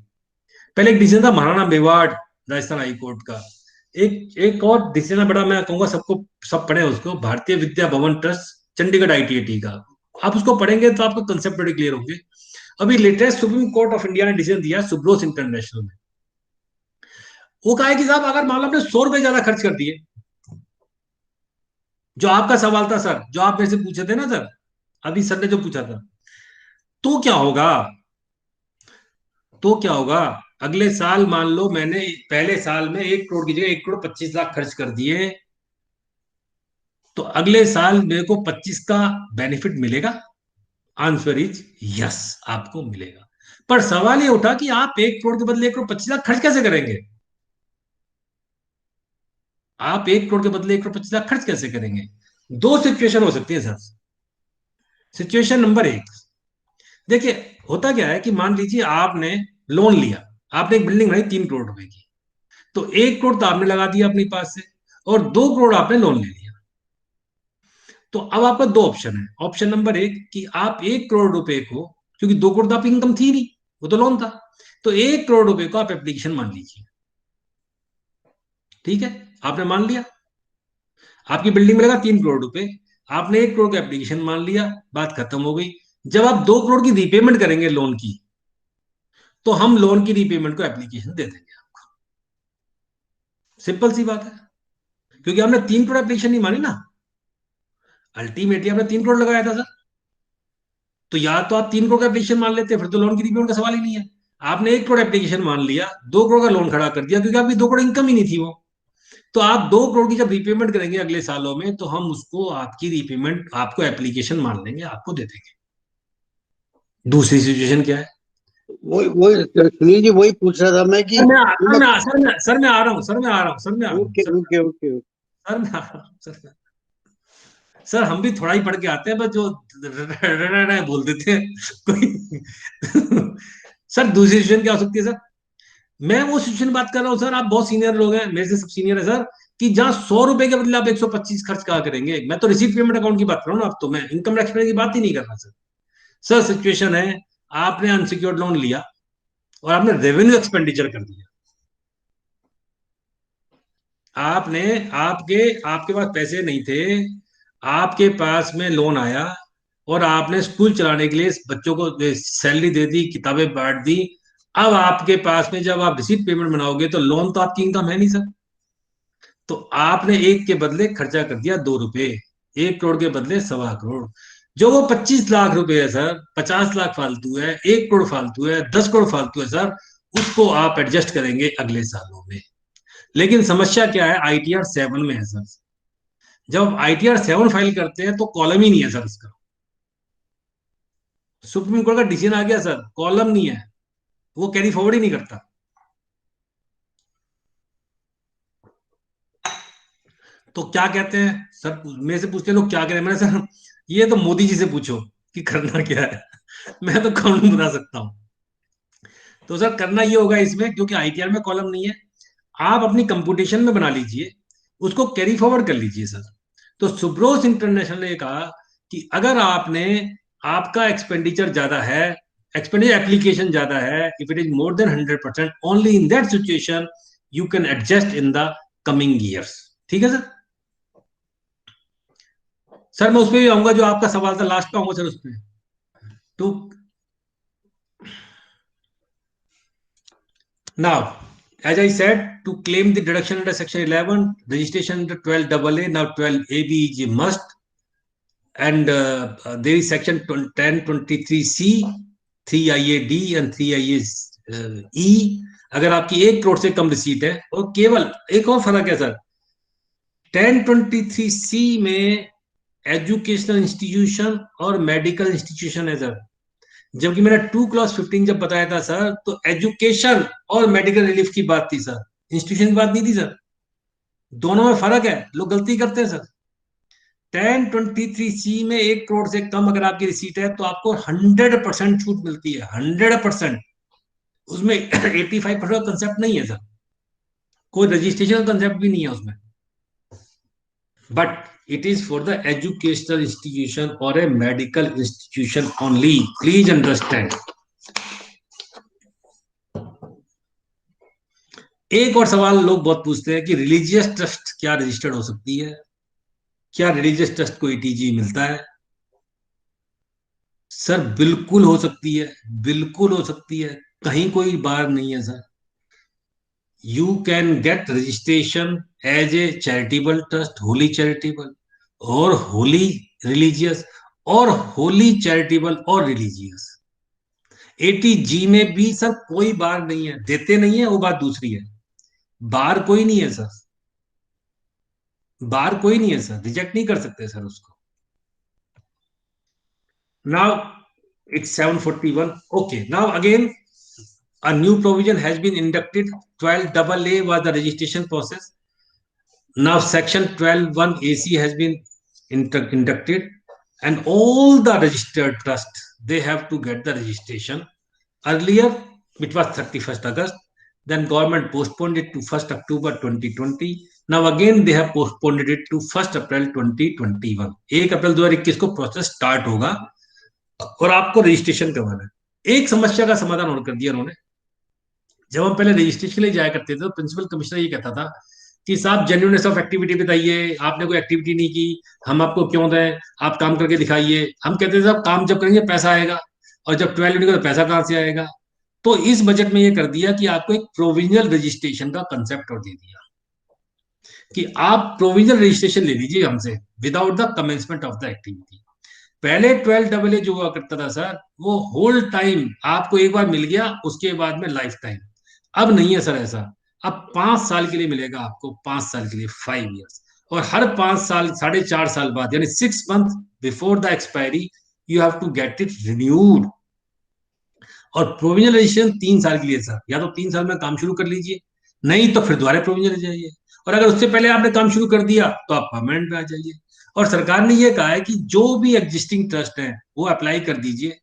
पहले एक डिसीजन था महाराणा मेवाड़ राजस्थान हाई कोर्ट का, एक और डिसीजन है बड़ा, मैं कहूंगा सबको, सब पढ़े उसको, भारतीय विद्या भवन ट्रस्ट चंडीगढ़ आईटीएटी का। आप उसको पढ़ेंगे तो आपको कंसेप्ट बड़े क्लियर होंगे। अभी latest supreme court of India ने डिसीजन दिया सुब्रोस इंटरनेशनल में, वो कहा है कि साहब अगर मान लो आपने 100 रुपए ज्यादा खर्च कर दिए, जो आपका सवाल था सर, जो आप मेरे से पूछे थे ना सर, अभी सर ने जो पूछा था, तो क्या होगा, तो क्या होगा, अगले साल मान लो मैंने पहले साल में 1 करोड़ की जगह 1 करोड़ 25 लाख खर्च कर दिए, तो अगले साल मेरे को 25 का बेनिफिट मिलेगा? आंसर इज यस, आपको मिलेगा। पर सवाल ये उठा कि आप 1 करोड़ के बदले 1 करोड़ 25 लाख खर्च कैसे करेंगे? आप 1 करोड़ के बदले 1 करोड़ 25 लाख खर्च कैसे करेंगे? दो सिचुएशन हो सकती है सर। सिचुएशन नंबर 1, देखिए होता क्या है कि मान लीजिए आपने लोन लिया, आपने एक बिल्डिंग बनाई 3 करोड़ रुपए की, तो 1 करोड़ तो आपने लगा दिया अपने पास से, और 2 करोड़ आपने लोन ले लिया। तो अब आपका दो ऑप्शन है। ऑप्शन नंबर 1 कि आप 1 करोड़ रुपए को, क्योंकि 2 करोड़ तो आपकी इनकम थी नहीं, वो तो लोन था, तो 1 करोड़ रुपए को आप एप्लीकेशन मान लीजिए। ठीक है, आपने मान लिया, आपकी बिल्डिंग में लगा 3 करोड़ रुपए, आपने 1 करोड़ का एप्लीकेशन मान लिया, बात खत्म हो गई। जब आप 2 करोड़ की रीपेमेंट करेंगे लोन की, तो हम लोन की रीपेमेंट को एप्लीकेशन दे देंगे आपको। सिंपल सी बात है, क्योंकि आपने 3 करोड़ एप्लीकेशन नहीं मानी ना, अल्टीमेटली आपने 3 करोड़ लगाया था सर। तो या तो आप 3 करोड़ का एप्लीकेशन मान लेते, फिर तो लोन की रीपेमेंट का सवाल ही नहीं है। आपने 1 करोड़ एप्लीकेशन मान लिया, 2 करोड़ का लोन खड़ा कर दिया, क्योंकि आपकी 2 करोड़ इनकम ही नहीं थी वो। तो आप 2 करोड़ की जब रीपेमेंट करेंगे अगले सालों में, तो हम उसको आपकी रीपेमेंट, आपको एप्लीकेशन मान लेंगे, आपको दे देंगे। दूसरी सिचुएशन क्या है? वो सुनील जी वही पूछ रहा था मैं कि सर मैं आ रहा हूँ, सर मैं आ रहा हूँ, सर मैं आ रहा हूँ, ओके ओके ओके सर मैं आ रहा हूँ, सर हम भी थोड़ा ही पढ़ के आते हैं, बस जो बोल देते हैं कोई। सर दूसरी सिचुएशन क्या हो सकती है सर? मैं वो सिचुएशन बात कर रहा हूँ सर, आप बहुत सीनियर लोग हैं, मेरे से सब सीनियर है सर, कि जहां 100 रुपए के बदले आप 125 खर्च कहा करेंगे। मैं तो रिसीव पेमेंट अकाउंट की बात कर रहा हूँ ना, अब तो मैं इनकम टैक्स की बात ही नहीं कर रहा सर। सर सिचुएशन है, आपने अनसिक्योर्ड लोन लिया और आपने रेवेन्यू एक्सपेंडिचर कर दिया। आपने आपके आपके पास पैसे नहीं थे, आपके पास में लोन आया, और आपने स्कूल चलाने के लिए बच्चों को सैलरी दे दी, किताबें बांट दी। अब आपके पास में जब आप रिसीट पेमेंट बनाओगे, तो लोन तो आपकी इनकम है नहीं सर, तो आपने 1 के बदले खर्चा कर दिया 2 रुपए, 1 करोड़ के बदले 1.25 करोड़। जो वो 25 लाख रुपए है सर, 50 लाख फालतू है, 1 करोड़ फालतू है, 10 करोड़ फालतू है सर, उसको आप एडजस्ट करेंगे अगले सालों में। लेकिन समस्या क्या है, आईटीआर 7 में है सर। जब आईटीआर 7 फाइल करते हैं तो कॉलम ही नहीं है सर उसका। सुप्रीम कोर्ट का डिसीजन आ गया सर, कॉलम नहीं है, वो कैरी फॉरवर्ड ही नहीं करता। तो क्या कहते हैं सर, मेरे से पूछते हैं लोग क्या करें, मैंने सर ये तो मोदी जी से पूछो कि करना क्या है। मैं तो कानून बना सकता हूं। तो सर करना ये होगा इसमें, क्योंकि आईटीआर में कॉलम नहीं है, आप अपनी कंप्यूटेशन में बना लीजिए, उसको कैरी फॉरवर्ड कर लीजिए सर। तो सुब्रोस इंटरनेशनल ने कहा कि अगर आपने, आपका एक्सपेंडिचर ज्यादा है, एक्सपेंडिचर एप्लीकेशन ज्यादा है, if it is more than 100%, only in that situation you can adjust in the coming years. ठीक है सर? सर मैं उस पर भी आऊंगा, जो आपका सवाल था लास्ट पे आऊंगा सर उस पर। तो now as I said, to claim the deduction under section 11, registration under 12AA, now 12AB is a must, and there is section 1023C, 3IA-D and 3IA-E। अगर आपकी 1 करोड़ से कम रिसीट है, और केवल एक और फर्क है सर, 1023C में एजुकेशनल इंस्टीट्यूशन और मेडिकल इंस्टीट्यूशन है सर। जबकि मैंने 2 क्लॉज 15 जब बताया था सर, तो एजुकेशन और मेडिकल रिलीफ की बात थी सर, इंस्टीट्यूशन की बात नहीं थी सर। दोनों में फर्क है, लोग गलती करते हैं सर। 1023C में 1 करोड़ से कम अगर आपकी रिसीट है तो आपको 100% छूट मिलती है, 100%। उसमें 85% कंसेप्ट नहीं है सर, कोई रजिस्ट्रेशन कंसेप्ट भी नहीं है उसमें, but it is for the educational institution or a medical institution only. Please understand. एक और सवाल लोग बहुत पूछते हैं कि रिलीजियस ट्रस्ट क्या रजिस्टर्ड हो सकती है? क्या रिलीजियस ट्रस्ट को ईटीजी मिलता है? सर बिल्कुल हो सकती है, बिल्कुल हो सकती है, कहीं कोई बार नहीं है सर। You can get registration as a charitable trust, wholly charitable और होली रिलीजियस और होली चैरिटेबल और रिलीजियस। 80G में भी सर कोई बार नहीं है, देते नहीं है वो बात दूसरी है, बार कोई नहीं है सर, बार कोई नहीं है सर, रिजेक्ट नहीं कर सकते सर उसको। Now it's 7:41. Okay, now again a new provision has been inducted. 12AA was the registration process. Now section 12(1)AC has been inducted, and all the registered trusts, they have to get the registration. Earlier it was 31st August, then government postponed it to 1st October 2020. Now again they have postponed it to 1st April 2021. 1 अप्रैल 2021 को process start होगा और आपको registration करवाना है। एक समस्या का समाधान और कर दिया उन्होंने। जब हम पहले रजिस्ट्रेशन के लिए जाया करते थे तो प्रिंसिपल कमिश्नर ये कहता था कि साहब जेन्युइननेस ऑफ एक्टिविटी बताइए, आपने कोई एक्टिविटी नहीं की, हम आपको क्यों दें, आप काम करके दिखाइए। हम कहते थे साहब काम जब करेंगे पैसा आएगा, और जब 12 नहीं तो पैसा कहां से आएगा? तो इस बजट में ये कर दिया कि आपको एक प्रोविजनल रजिस्ट्रेशन का कंसेप्ट और दे दिया कि आप प्रोविजनल रजिस्ट्रेशन ले लीजिए हमसे without the commencement of the activity. पहले 12AA जो हुआ करता था सर, वो होल टाइम आपको एक बार मिल गया, उसके बाद में लाइफ टाइम। अब नहीं है सर ऐसा, अब 5 साल के लिए मिलेगा आपको, 5 साल के लिए, 5 years, और हर 5 साल 4.5 साल बाद यानी 6 months before the expiry you have to get it renewed. और प्रोविजनल रजिस्ट्रेशन 3 साल के लिए सर, या तो 3 साल में काम शुरू कर लीजिए, नहीं तो फिर दोबारा प्रोविजनल जाइए, और अगर उससे पहले आपने काम शुरू कर दिया तो आप परमानेंट में आ जाइए। और सरकार ने यह कहा है कि जो भी एग्जिस्टिंग ट्रस्ट है वो अप्लाई कर दीजिए,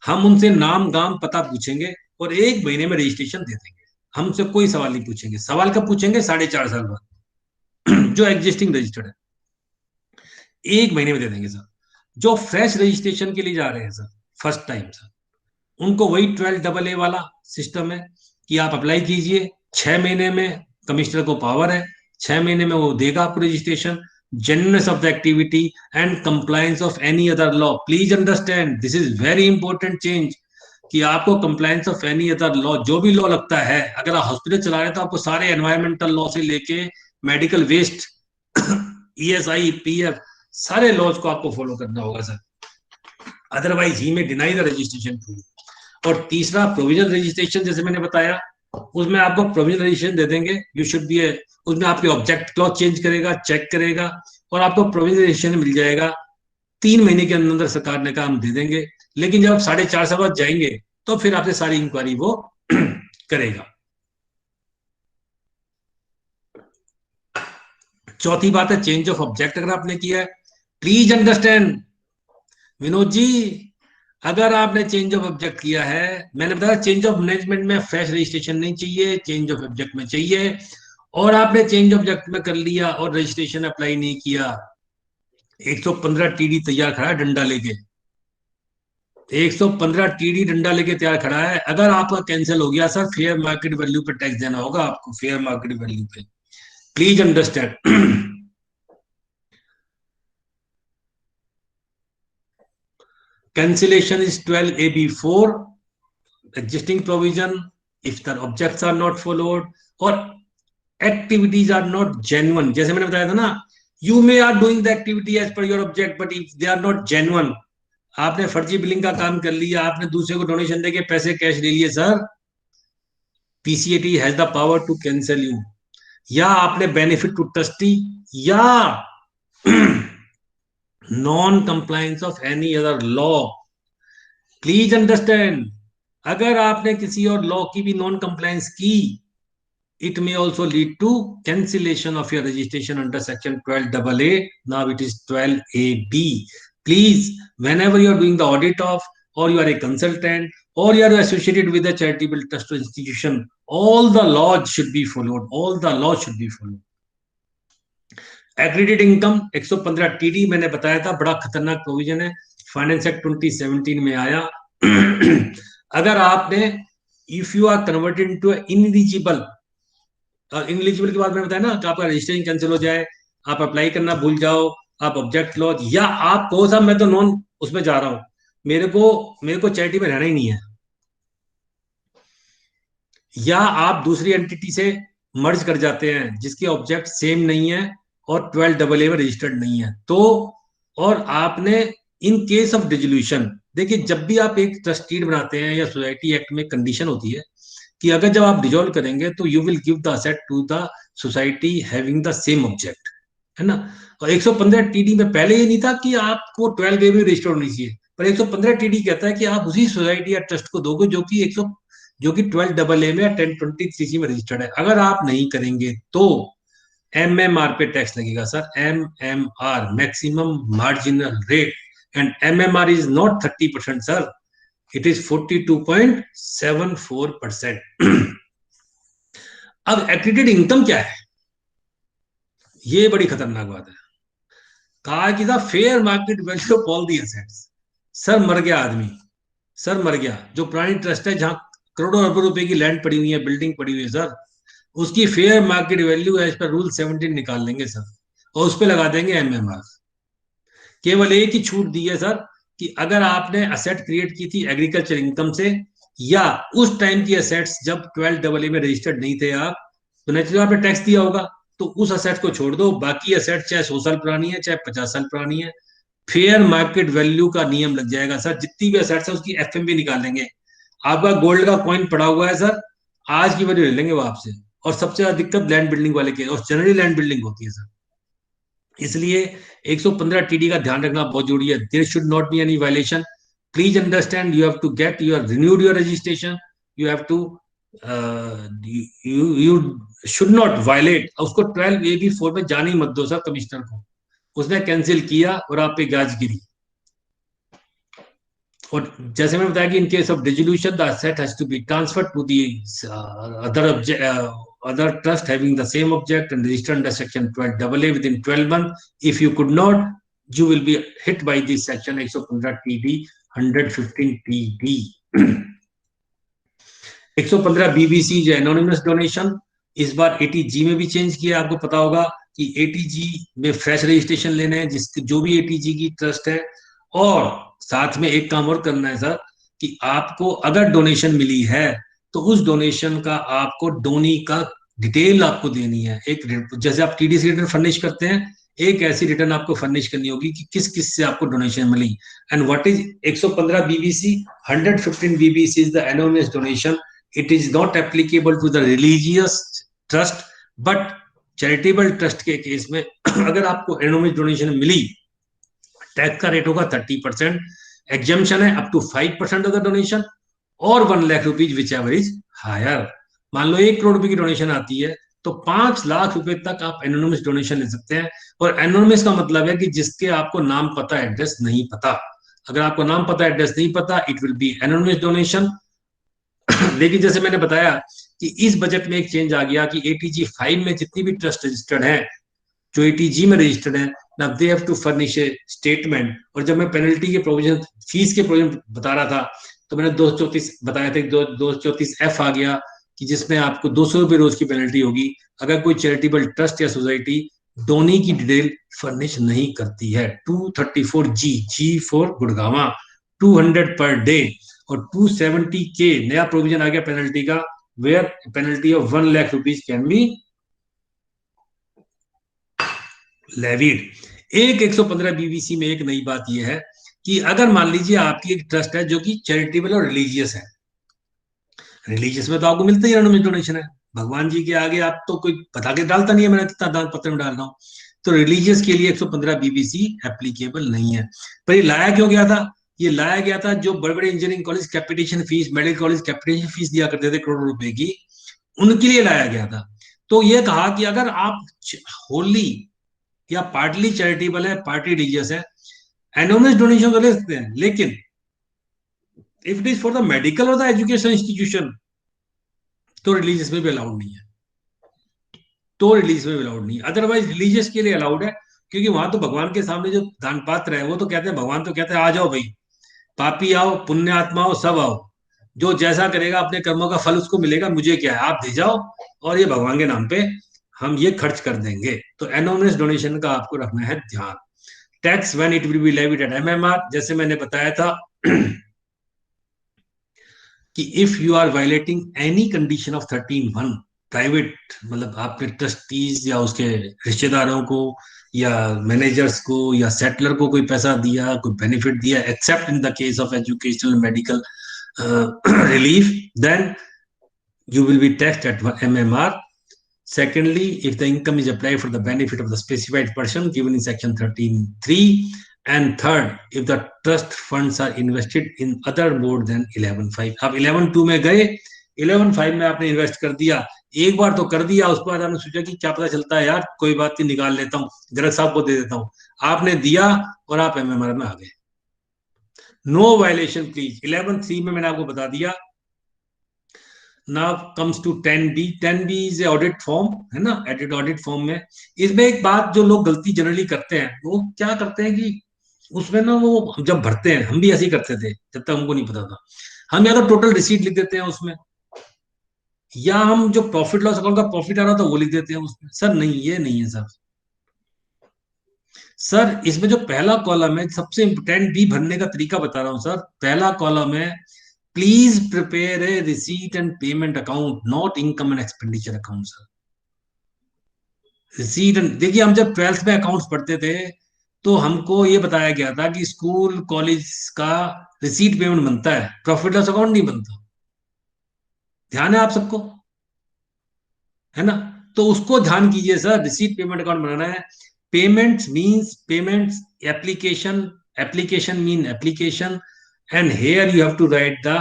हम उनसे नाम गाम पता पूछेंगे और 1 महीने में रजिस्ट्रेशन दे देंगे। हमसे कोई सवाल नहीं पूछेंगे, सवाल कब पूछेंगे? 4.5 साल बाद। जो एग्जिस्टिंग रजिस्टर्ड है 1 महीने में दे देंगे सर। जो फ्रेश रजिस्ट्रेशन के लिए जा रहे हैं सर फर्स्ट टाइम सर, उनको वही 12AA वाला सिस्टम है कि आप अप्लाई कीजिए, 6 महीने में कमिश्नर को पावर है, 6 महीने में वो देगा आपको registration. genuineness of the activity and compliance of any other law. Please understand, this is very important change कि आपको compliance of any other law, जो भी लॉ लगता है, अगर आप हॉस्पिटल चला रहे हैं तो आपको सारे एनवायरमेंटल लॉ से लेके मेडिकल वेस्ट, ESI, PF, सारे लॉज को आपको फॉलो करना होगा सर, अदरवाइज ही में डिनाई द रजिस्ट्रेशन। और तीसरा प्रोविजनल रजिस्ट्रेशन, जैसे मैंने बताया, उसमें आपको प्रोविजनल रजिस्ट्रेशन दे देंगे, यू शुड बी, उसमें आपके ऑब्जेक्ट क्लॉज चेंज करेगा, चेक करेगा, और आपको प्रोविजनल रजिस्ट्रेशन मिल जाएगा। 3 महीने के अंदर सरकार ने कहा हम दे देंगे, लेकिन जब आप 4.5 साल बाद जाएंगे तो फिर आपसे सारी इंक्वायरी वो करेगा। चौथी बात है चेंज ऑफ ऑब्जेक्ट अगर आपने किया है, प्लीज अंडरस्टैंड विनोद जी, अगर आपने चेंज ऑफ ऑब्जेक्ट किया है, मैंने बताया चेंज ऑफ मैनेजमेंट में फ्रेश रजिस्ट्रेशन नहीं चाहिए, चेंज ऑफ ऑब्जेक्ट में चाहिए, और आपने चेंज ऑब्जेक्ट में कर लिया और रजिस्ट्रेशन अप्लाई नहीं किया, 115 TD तैयार खड़ा है डंडा लेके, 115 TD डंडा लेके तैयार खड़ा है। अगर आपका कैंसिल हो गया सर, फेयर मार्केट वैल्यू पे टैक्स देना होगा आपको, फेयर मार्केट वैल्यू पे, please understand. Cancellation is 12AB4, existing provision, if the objects are not followed or activities are not genuine. जैसे मैंने बताया था ना, you may are doing the activity as per your object, but if they are not genuine, आपने फर्जी billing का काम कर लिया, आपने दूसरे को डोनेशन देके पैसे कैश ले लिए sir, PCAT has the power to cancel you, या आपने बेनिफिट टू ट्रस्टी या non-compliance of any other law. Please understand, अगर आपने किसी और लॉ की भी नॉन कंप्लायंस की, it may also lead to cancellation of your registration under section 12AA. Now it is 12AB. Please, whenever you are doing the audit of, or you are a consultant, or you are associated with a charitable trust or institution, all the laws should be followed. All the laws should be followed. Accreted income 115 TD मैंने बताया था, बड़ा खतरनाक provision है, finance act 2017 में आया। अगर आपने, if you are converted into ineligible, ineligible के बाद मैंने बताया ना कि आपका रजिस्ट्रेशन कैंसिल हो जाए, आप अप्लाई करना भूल जाओ, आप ऑब्जेक्ट लो, या आप कहो साहब मैं तो नॉन उसमें जा रहा हूं, मेरे को चैरिटी में रहना ही नहीं है, या आप दूसरी एंटिटी से मर्ज कर जाते हैं जिसके ऑब्जेक्ट सेम नहीं है और 12AA में रजिस्टर्ड नहीं है, तो और आपने इन केस ऑफ डिसोल्यूशन, देखिए जब भी आप एक ट्रस्टीड बनाते हैं या सोसाइटी एक्ट में कंडीशन होती है कि अगर जब आप डिसॉल्व करेंगे तो you will give the asset to the society having the same object, है ना। और 115 टीडी में पहले ये नहीं था कि आपको 12A में रजिस्टर होनी चाहिए, पर 115 टीडी कहता है कि आप उसी सोसाइटी या ट्रस्ट को दोगे जो कि 12AA में 1023C में रजिस्टर्ड है। अगर आप नहीं करेंगे तो MMR पे टैक्स लगेगा sir, MMR maximum marginal rate, and MMR is not 30% sir, it is 42.74%। अब एक्रीडेड इनकम क्या है, ये बड़ी खतरनाक बात है। कहा कि the fair market value of all the assets. Sir मर गया आदमी, सर मर गया, जो पुरानी ट्रस्ट है जहां करोड़ों अरबों रुपए की लैंड पड़ी हुई है, बिल्डिंग पड़ी हुई है सर, उसकी फेयर मार्केट वैल्यू एज पर रूल 17 निकाल लेंगे सर, और उस पर लगा देंगे MMR। केवल एक ही छूट दी है सर कि अगर आपने असेट क्रिएट की थी एग्रीकल्चर इनकम से, या उस टाइम की असेट्स जब 12AA में रजिस्टर्ड नहीं थे आप, तो नेचुरली आपने टैक्स दिया होगा, तो उस असेट को छोड़ दो, बाकी असेट चाहे 100 साल पुरानी है चाहे 50 साल पुरानी है, फेयर मार्केट वैल्यू का नियम लग जाएगा सर। जितनी भी असेट्स है उसकी FMV निकाल लेंगे। आपका गोल्ड का कॉइन पड़ा हुआ है सर, आज की वैल्यू ले लेंगे वो आपसे। और सबसे ज्यादा दिक्कत लैंड बिल्डिंग वाले के, और जनरली लैंड बिल्डिंग होती है सर। इसलिए 115 टीडी का ध्यान रखना बहुत जरूरी है। There should not be any violation. Please understand, you have to get your renewed your registration, you have to you should not violate. उसको 12AB4 में जाने ही मत दो सर कमिश्नर को, उसने कैंसिल किया और आप पे गाज गिरी। और जैसे मैंने बताया कि in case of dissolution the asset has to be transferred to the other trust having the same object and registered under section 12AA within 12 months. If you could not, you will be hit by this section 115 TD 115 TD। 115 BBC जो anonymous donation, इस बार ATG में भी change किया। आपको पता होगा कि ATG में फ्रेश रजिस्ट्रेशन लेने हैं जिसकी जो भी ATG की ट्रस्ट है, और साथ में एक काम और करना है सर कि आपको अगर डोनेशन मिली है तो उस डोनेशन का आपको डोनी का डिटेल आपको देनी है। एक जैसे आप TDC रिटर्न फर्निश करते हैं, एक ऐसी रिटर्न आपको फर्निश करनी होगी कि किस किस से आपको डोनेशन मिली। And what is 115 BBC, 115 BBC is the anonymous donation. It is not applicable to the religious trust, but charitable trust के केस में अगर आपको एनोनिमस डोनेशन मिली, टैक्स का रेट होगा 30%, एग्जम्पशन है up to 5% of the donation, और 1 lakh rupees whichever is higher. मान लो 1 करोड़ रुपए की डोनेशन आती है तो 5 लाख रुपए तक आप एनोनिमस डोनेशन ले सकते हैं। और एनोनिमस का मतलब है कि जिसके आपको नाम पता एड्रेस नहीं पता। अगर आपको नाम पता एड्रेस नहीं पता, it will B anonymous donation. लेकिन जैसे मैंने बताया कि इस बजट में एक चेंज आ गया कि ATG 5 में जितनी भी ट्रस्ट रजिस्टर्ड है, जो ATG में रजिस्टर्ड है, now they have to furnish a statement। और जब मैं पेनल्टी के प्रोविजन, फीस के प्रोविजन बता रहा था, तो मैंने 234 बताया था, 234F आ गया कि जिसमें आपको 200 रुपए रोज की पेनल्टी होगी अगर कोई चैरिटेबल ट्रस्ट या सोसाइटी डोनी की डिटेल फर्निश नहीं करती है। 234G, G for Gurgaon, 200 per day. और 270K नया प्रोविजन आ गया पेनल्टी का, where penalty of 1 lakh rupees can be levied. 115 BBC में एक नई बात यह है कि अगर मान लीजिए आपकी एक ट्रस्ट है जो कि चैरिटेबल और रिलीजियस है, रिलीजियस में तो आपको मिलता ही एनोनिमस डोनेशन है, भगवान जी के आगे आप तो कोई बता के डालता नहीं है मैंने कितना दान पत्र में डाल रहा हूं। तो रिलीजियस के लिए 115 बीबीसी एप्लीकेबल नहीं है। पर ये लाया क्यों गया था? ये लाया गया था जो बड़े बड़े engineering college capitation fees, medical college capitation fees दिया करते थे करोड़ों रुपए की, उनके लिए लाया गया था। तो ये कहा कि अगर आप होली या पार्टली चैरिटेबल है, पार्टी रिलीजियस है, एनोनिमस डोनेशन तो ले सकते हैं, लेकिन if it is for the medical और द एजुकेशन इंस्टीट्यूशन तो रिलीजियस में भी अलाउड नहीं है, तो रिलीजियस में भी अलाउड नहीं है। अदरवाइज रिलीजियस के लिए अलाउड है, क्योंकि वहां तो भगवान के सामने जो दान पात्र है वो तो कहते हैं, भगवान तो कहते हैं आ जाओ भाई, पापी आओ, पुण्य आत्मा आओ, सब आओ, जो जैसा करेगा अपने कर्मों का फल उसको मिलेगा, मुझे क्या है, आप दे जाओ और ये भगवान के नाम पे हम ये खर्च कर देंगे। तो एनोनिमस डोनेशन का आपको रखना है ध्यान। Tax when it will be levied at MMR, जैसे मैंने बताया था कि if you are violating any condition of 13(1), private मतलब आपके ट्रस्टीज या उसके रिश्तेदारों को या मैनेजर्स को या सेटलर को कोई पैसा दिया, कोई बेनिफिट दिया, accept in the case of educational medical relief, then you will be taxed at MMR. Secondly, if the income is applied for the benefit of the specified person given in section 13(3), and third, if the trust funds are invested in other mode than 11(5). अब 11(2) में गए, 11(5) में आपने invest कर दिया, एक बार तो कर दिया, उसके बाद आपने सोचा कि क्या पता चलता है यार, कोई बात नहीं, निकाल लेता हूँ, गर्ग साहब को दे देता हूँ, आपने दिया और आप MMR में आ गए। No violation please. 11(3) में मैंने आपको बता दिया। Now comes to 10B। 10B is a audit form, है ना, एडिट ऑडिट फॉर्म में। इसमें एक बात जो लोग गलती जनरली करते हैं, वो क्या करते हैं कि उसमें ना वो जब भरते हैं, हम भी ऐसे ही करते थे जब तक हमको नहीं पता था, हम या तो टोटल रिसीट लिख देते हैं उसमें, या हम जो प्रॉफिट लॉस अकाउंट का प्रॉफिट आ रहा था वो लिख देते हैं उसमें। सर नहीं, ये नहीं है सर। सर इसमें जो पहला कॉलम है, सबसे इंपोर्टेंट भी भरने का तरीका बता रहा हूं सर। पहला कॉलम है, please prepare a receipt and payment account, not income and expenditure account. Sir receipt and, देखिए हम जब 12th में अकाउंट्स पढ़ते थे तो हमको ये बताया गया था कि स्कूल कॉलेज का रिसीट पेमेंट बनता है, प्रॉफिट लॉस अकाउंट नहीं बनता। ध्यान है आप सबको, है ना? तो उसको ध्यान कीजिए सर, रिसीट पेमेंट अकाउंट बनाना है। Payments means payments, application mean application, and here you have to write the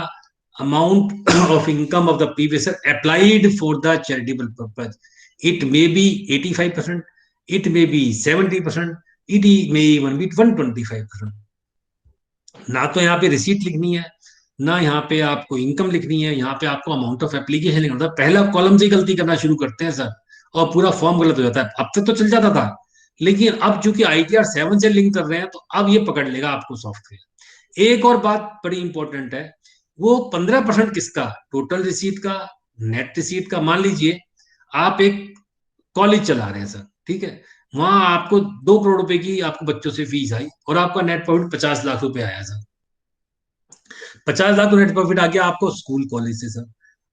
amount of income of the previous year applied for the charitable purpose. It may be 85%, it may be 70%, it may even be 125%. ना तो यहाँ पे receipt लिखनी है, ना यहाँ पे आपको इनकम लिखनी है, यहाँ पे आपको अमाउंट ऑफ एप्लीकेशन लिखना होता है। पहला कॉलम से गलती करना शुरू करते हैं सर, और पूरा फॉर्म गलत हो जाता है। अब तक तो चल जाता था, लेकिन अब चूंकि ITR 7 से लिंक कर रहे हैं, तो अब ये पकड़ लेगा आपको सॉफ्टवेयर। एक और बात बड़ी इंपॉर्टेंट है, वो 15% किसका, टोटल रिसीट का, नेट रिसीट का। मान लीजिए आप एक कॉलेज चला रहे हैं सर, ठीक है, वहां आपको 2 करोड़ रुपए की आपको बच्चों से फीस आई और आपका नेट प्रॉफिट 50 लाख रुपए आया सर। 50 लाख नेट प्रॉफिट आ गया आपको स्कूल कॉलेज से सर,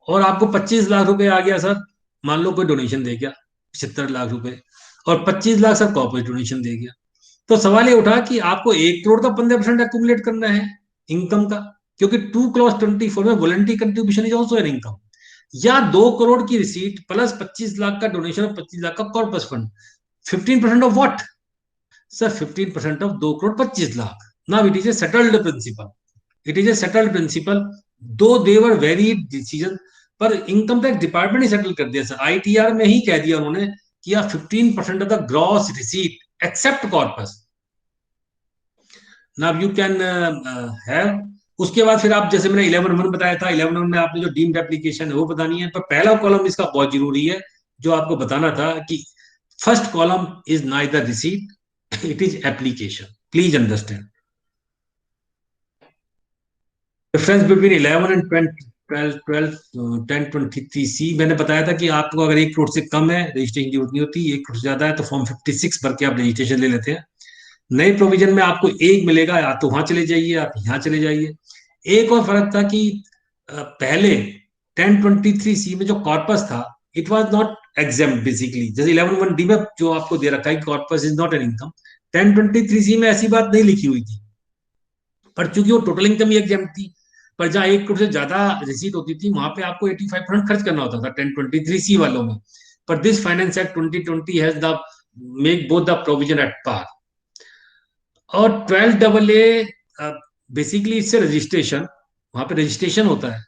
और आपको 25 लाख रुपए आ गया सर, मान लो कोई डोनेशन दे गया 75 लाख रुपए, और 25 लाख सर कॉर्पोरेट डोनेशन दे गया। तो सवाल ये उठा कि आपको 1 करोड़ का 15% एक्यूमुलेट करना है इनकम का, क्योंकि 2 clause 24 में voluntary contribution is also an income, या 2 करोड़ की रिसीट प्लस 25 लाख का डोनेशन और 25 लाख का corpus fund. 15% of what sir? 15% of 2 crore 25 lakh. Now it is a settled principle, it is a settled principle, though they were very decision, पर income tax department ही settle कर दिया sir. ITR में ही कह दिया उन्होंने कि 15% of the gross receipt except corpus. Now you can have, उसके बाद फिर आप, जैसे मैंने 11(1) बताया था, 11(1) में आपने जो डीम्ड एप्लीकेशन है वो बतानी है। पर पहला कॉलम इसका बहुत जरूरी है, जो आपको बताना था कि first column is neither receipt, it is application. Please understand difference between 11 and 1023C। मैंने बताया था कि आपको अगर 1 करोड़ से कम है रजिस्ट्रेशन की जरूरत नहीं होती, 1 करोड़ से ज्यादा है तो फॉर्म 56 भर के आप रजिस्ट्रेशन ले लेते हैं। नए प्रोविजन में आपको एक मिलेगा, या तो वहां चले जाइए, आप यहाँ चले जाइए। एक और फर्क था कि पहले 1023C में जो कॉर्पस था, it was not exam basically, जैसे 11(1)D में जो आपको दे रखा है कि corpus is not an income, 1023C में ऐसी बात नहीं लिखी हुई थी, पर चूंकि वो टोटल इनकम ही एग्जाम थी। पर जहां 1 करोड़ से ज्यादा रिसीट होती थी, वहां पे आपको 85% खर्च करना होता था 1023C वालों में। पर this finance act 2020 has the make both the provision at par. और 12AA बेसिकली इससे रजिस्ट्रेशन, वहां पे रजिस्ट्रेशन होता है,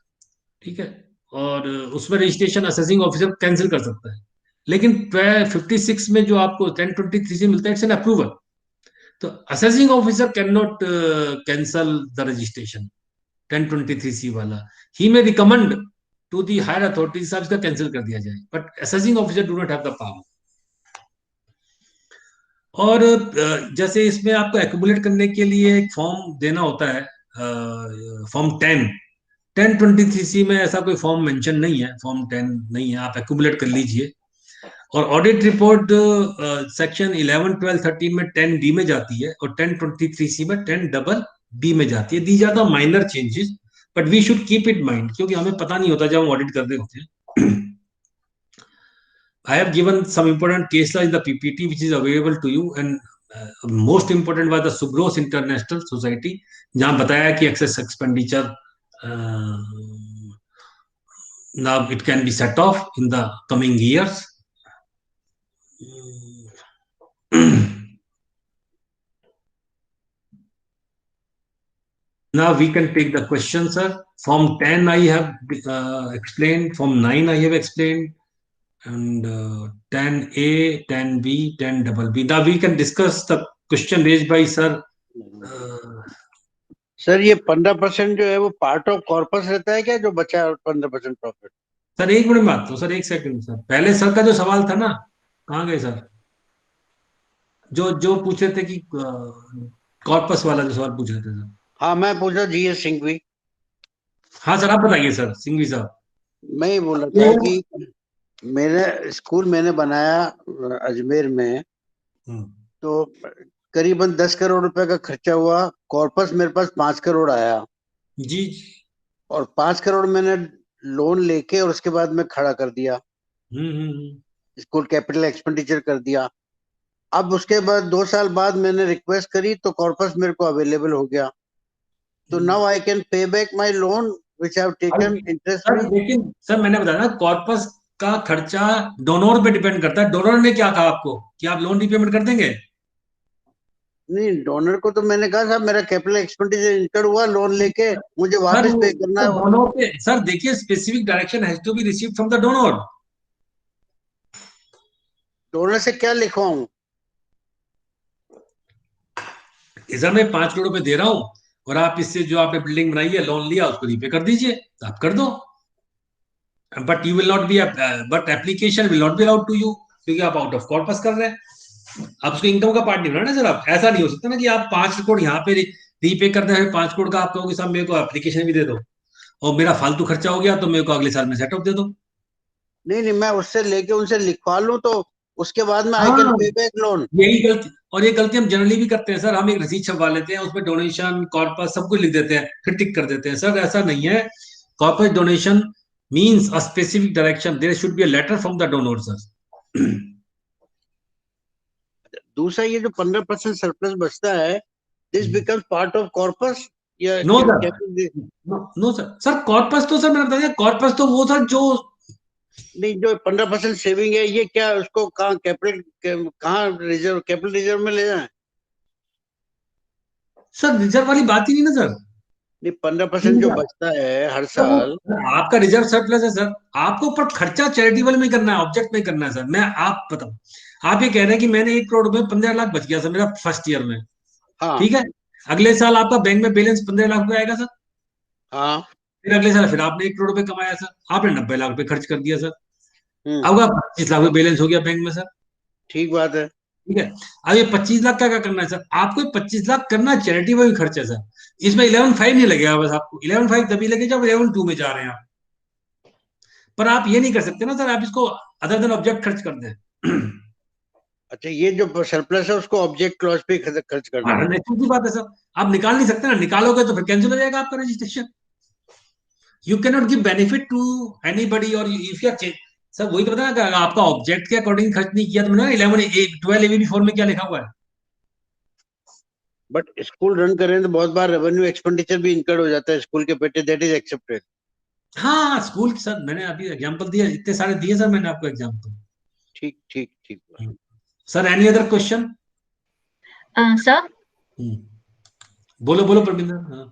ठीक है, और उसमें रजिस्ट्रेशन असेसिंग ऑफिसर कैंसिल कर सकता है। लेकिन 56 में जो आपको 1023 से मिलता है, इट्स एन अप्रूवल, तो assessing officer can not cancel the registration. 1023C वाला ही में recommend to the higher authority, साहब इसका कैंसिल कर दिया जाए, but assessing officer do not have the power. और जैसे इसमें आपको एक्यूमुलेट करने के लिए एक फॉर्म देना होता है, फॉर्म 1023C में ऐसा कोई फॉर्म मेंशन नहीं है, फॉर्म 10 नहीं है, आप एक्यूमुलेट कर लीजिए। और ऑडिट रिपोर्ट सेक्शन 11, 12, 13 में 10D में जाती है, और 1023C में 10BB में जाती है। These are the minor changes, but we should keep it mind, क्योंकि हमें पता नहीं होता जब हम ऑडिट कर रहे होते हैं। I have given some important case law in the PPT which is available to you, and most important was the Subros International Society, जहां बताया कि excess expenditure now it can be set off in the coming years. Now we can take the question, sir. Form 10 I have explained, Form 9 I have explained, and 10A, 10B, 10BB. Now we can discuss the question raised by sir. Sir ये 15% जो है वो part of corpus रहता है क्या, जो बचा 15% profit? Sir एक मिनट बात, तो सर एक सेकंड सर, पहले सर का जो सवाल था ना, कहाँ गए सर? जो पूछ रहे थे कि कॉर्पस वाला जो सवाल पूछ रहे थे सर। हाँ मैं पूछा GS सिंघवी। हाँ सर, आप बताइए सर, सिंघवी साहब। मैं ये बोल रहा था कि मेरे स्कूल मैंने बनाया अजमेर में, तो करीबन 10 करोड़ रुपए का खर्चा हुआ, कॉर्पस मेरे पास 5 करोड़ आया जी, और 5 करोड़ मैंने लोन लेके और उसके बाद में खड़ा कर दिया, स्कूल कैपिटल एक्सपेंडिचर कर दिया। अब उसके बाद 2 साल बाद मैंने रिक्वेस्ट करी तो कॉर्पस मेरे को अवेलेबल हो गया, तो now I can pay back my loan which I have taken interest sir free. लेकिन सर मैंने बताया ना, कॉर्पस का खर्चा डोनर पे डिपेंड करता है। डोनर ने क्या कहा आपको कि आप लोन रिपेमेंट कर देंगे? नहीं, डोनर को तो मैंने कहा साहब मेरा कैपिटल एक्सपेंडिचर इंकर हुआ, लोन लेके मुझे वापस पे करना है। डोनर पे सर देखिए, specific direction has to be received from the donor. Donor से क्या लिखवाऊं? सर मैं 5 करोड़ रुपए दे रहा हूं, और आप इससे जो आपने बिल्डिंग बनाई है, लोन लिया, उसको रीपे कर दीजिए, तो आप कर दो। But you will not be, but application will not be allowed to you, क्योंकि आप आउट ऑफ कॉर्पस कर रहे हैं। आप उसको इनकम का पार्ट नहीं बनाना सर। आप ऐसा नहीं हो सकता ना कि आप 5 करोड़ यहाँ पे रीपे करते हैं, 5 करोड़ का आप कहोगे साहब मेरे को एप्लीकेशन भी दे दो, और मेरा फालतू खर्चा हो गया तो मेरे को अगले साल में सेटअप दे दो। नहीं नहीं, मैं उससे लेके उनसे लिखवा लूं तो उसके बाद में I can pay back loan. यही गलती, और ये गलती हम जनरली भी करते हैं सर। हम एक रसीद छपवा लेते हैं, उसमें डोनेशन, कॉर्पस सब कुछ लिख देते हैं, फिर टिक कर देते हैं। सर ऐसा नहीं है। Corpus donation means a specific direction. There should be a letter from the donor, sir. दूसरा, ये जो 15% सरप्लस बचता है, this becomes part of corpus या no sir, no sir. Sir corpus तो सर मैंने बता दिया, कॉर्पस तो वो सर जो नहीं, जो 15% सेविंग है, ये क्या उसको कहाँ कैपिटल, कहाँ रिजर्व, कैपिटल रिजर्व में ले जाए? सर रिजर्व वाली बात ही नहीं ना सर। नहीं, 15% जो बचता है हर साल, आपका रिजर्व सरप्लस है सर। आपको पर खर्चा चैरिटेबल में करना है, ऑब्जेक्ट में करना है सर। मैं आप बताऊं, आप ये कह रहे हैं कि मैंने 1 करोड़ में 15 लाख बच गया सर मेरा फर्स्ट ईयर में, हाँ ठीक है। अगले साल आपका बैंक में बैलेंस 15 लाख रुपए आएगा सर। हाँ, फिर अगले साल फिर आपने 1 करोड़ रुपए कमाया सर, आपने 90 लाख रुपए खर्च कर दिया सर। हम्म, अब 25 लाख रुपए बैलेंस हो गया बैंक में सर, ठीक बात है। ठीक है। अब ये 25 लाख का क्या करना है सर? आपको 25 लाख करना चैरिटेबल खर्च है सर। इसमें 11.5 नहीं लगेगा, बस आपको 11.5 तभी लगे जब 11.2 में जा रहे हैं आप। पर आप ये नहीं कर सकते ना सर, आप इसको अदर देन ऑब्जेक्ट खर्च कर दें। अच्छा, ये जो सरप्लस है उसको ऑब्जेक्ट क्लॉज पे खर्च करना है। की बात है सर, आप निकाल नहीं सकते ना, निकालोगे तो फिर कैंसिल हो जाएगा आपका registration. You can not give benefit to anybody, और इफ यू आर सर वही तो बताया ना, आपका ऑब्जेक्ट के अकॉर्डिंग खर्च नहीं किया तो मैंने 12 में क्या लिखा हुआ है। बट स्कूल रन करें तो बहुत बार रेवेन्यू एक्सपेंडिचर भी इनकर्ड हो जाता है स्कूल के पेटे, दैट इज एक्सेप्टेड। हाँ स्कूल सर, मैंने अभी एग्जांपल दिया, इतने सारे दिए सर मैंने आपको एग्जांपल। ठीक ठीक ठीक। Sir any other question? Sir बोलो बोलो परमिंदर।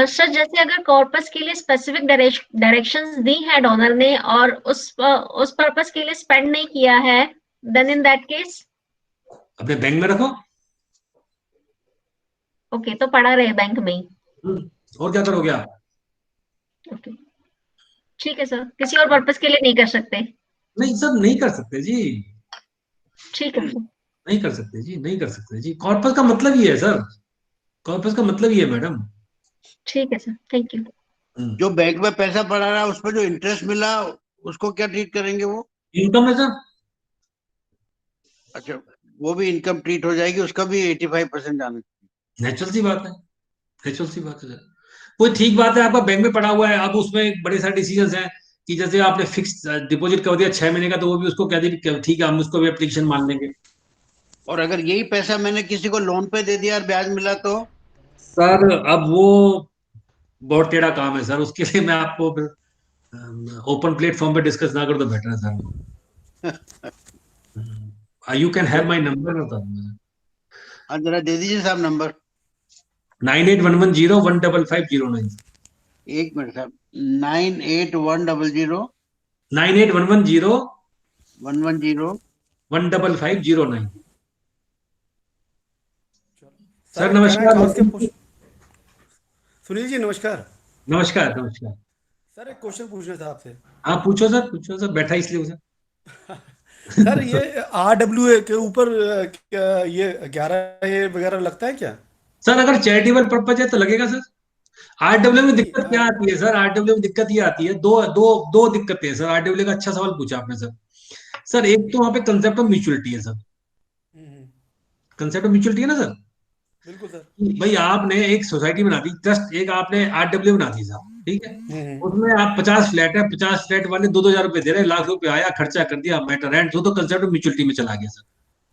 सर जैसे अगर कॉर्पस के लिए स्पेसिफिक डायरेक्शंस दी है डोनर ने और उस पर्पस के लिए स्पेंड नहीं किया है, देन इन दैट केस अपने बैंक में रखो। ओके, तो पड़ा रहे बैंक में ही। और क्या करोगे आप? ओके, ठीक है सर, किसी और पर्पस के लिए नहीं कर सकते? नहीं सर, नहीं कर सकते जी, ठीक है सर। नहीं कर सकते जी, नहीं कर सकते जी। कॉर्पस का मतलब ही है सर, कॉर्पस का मतलब ही है मैडम। ठीक है सर, थैंक यू। जो बैंक में पैसा पड़ा रहा उस पर जो इंटरेस्ट मिला उसको क्या ट्रीट करेंगे? वो इनकम है सर। अच्छा, वो भी इनकम ट्रीट हो जाएगी, उसका भी 85% जाना चाहिए। नेचुरल सी बात है, नेचुरल सी बात है सर। कोई ठीक बात है, आपका बैंक में पड़ा हुआ है, अब उसमें बड़े सारे डिसीजंस हैं कि जैसे आपने फिक्स डिपॉजिट कर दिया 6 महीने का, तो वो भी उसको कह दी ठीक है, हम उसको भी एप्लीकेशन मान लेंगे। और अगर यही पैसा मैंने किसी को लोन पे दे दिया और ब्याज मिला तो? सर अब वो बहुत टेढ़ा काम है सर, उसके लिए मैं आपको ओपन प्लेटफॉर्म पे डिस्कस ना कर तो बेटर है सर। You can have my number. हाँ, जरा दे दीजिए साहब नंबर। 9811015509। एक मिनट साहब, 98100110 9811015509। सर नमस्कार। सुनील जी नमस्कार। नमस्कार नमस्कार। सर एक क्वेश्चन पूछना था आपसे। हाँ पूछो सर, बैठा इसलिए सर। सर ये RWA के ऊपर ये 11 ये वगैरह लगता है क्या? सर अगर चैरिटेबल पर्पज है तो लगेगा सर। RWA में दिक्कत क्या आती है सर? RWA में दिक्कत ये आती है, दो दिक्कतें हैं सर। RWA का अच्छा सवाल पूछा आपने सर। सर एक तो वहां पे कंसेप्ट ऑफ म्यूचुअलिटी है सर, कंसेप्ट ऑफ म्यूचुअलिटी है ना सर। बिल्कुल सर। भाई आपने एक सोसाइटी बना दी, ट्रस्ट, एक आपने RWA बना दी साहब, ठीक है। उसमें आप 50 फ्लैट है, 50 फ्लैट वाले 2,000 रुपए दे रहे हैं, लाख रुपए आया, खर्चा कर दिया, मैटर रेंट, तो कंसेप्ट ऑफ म्यूचुअलिटी में चला गया सर।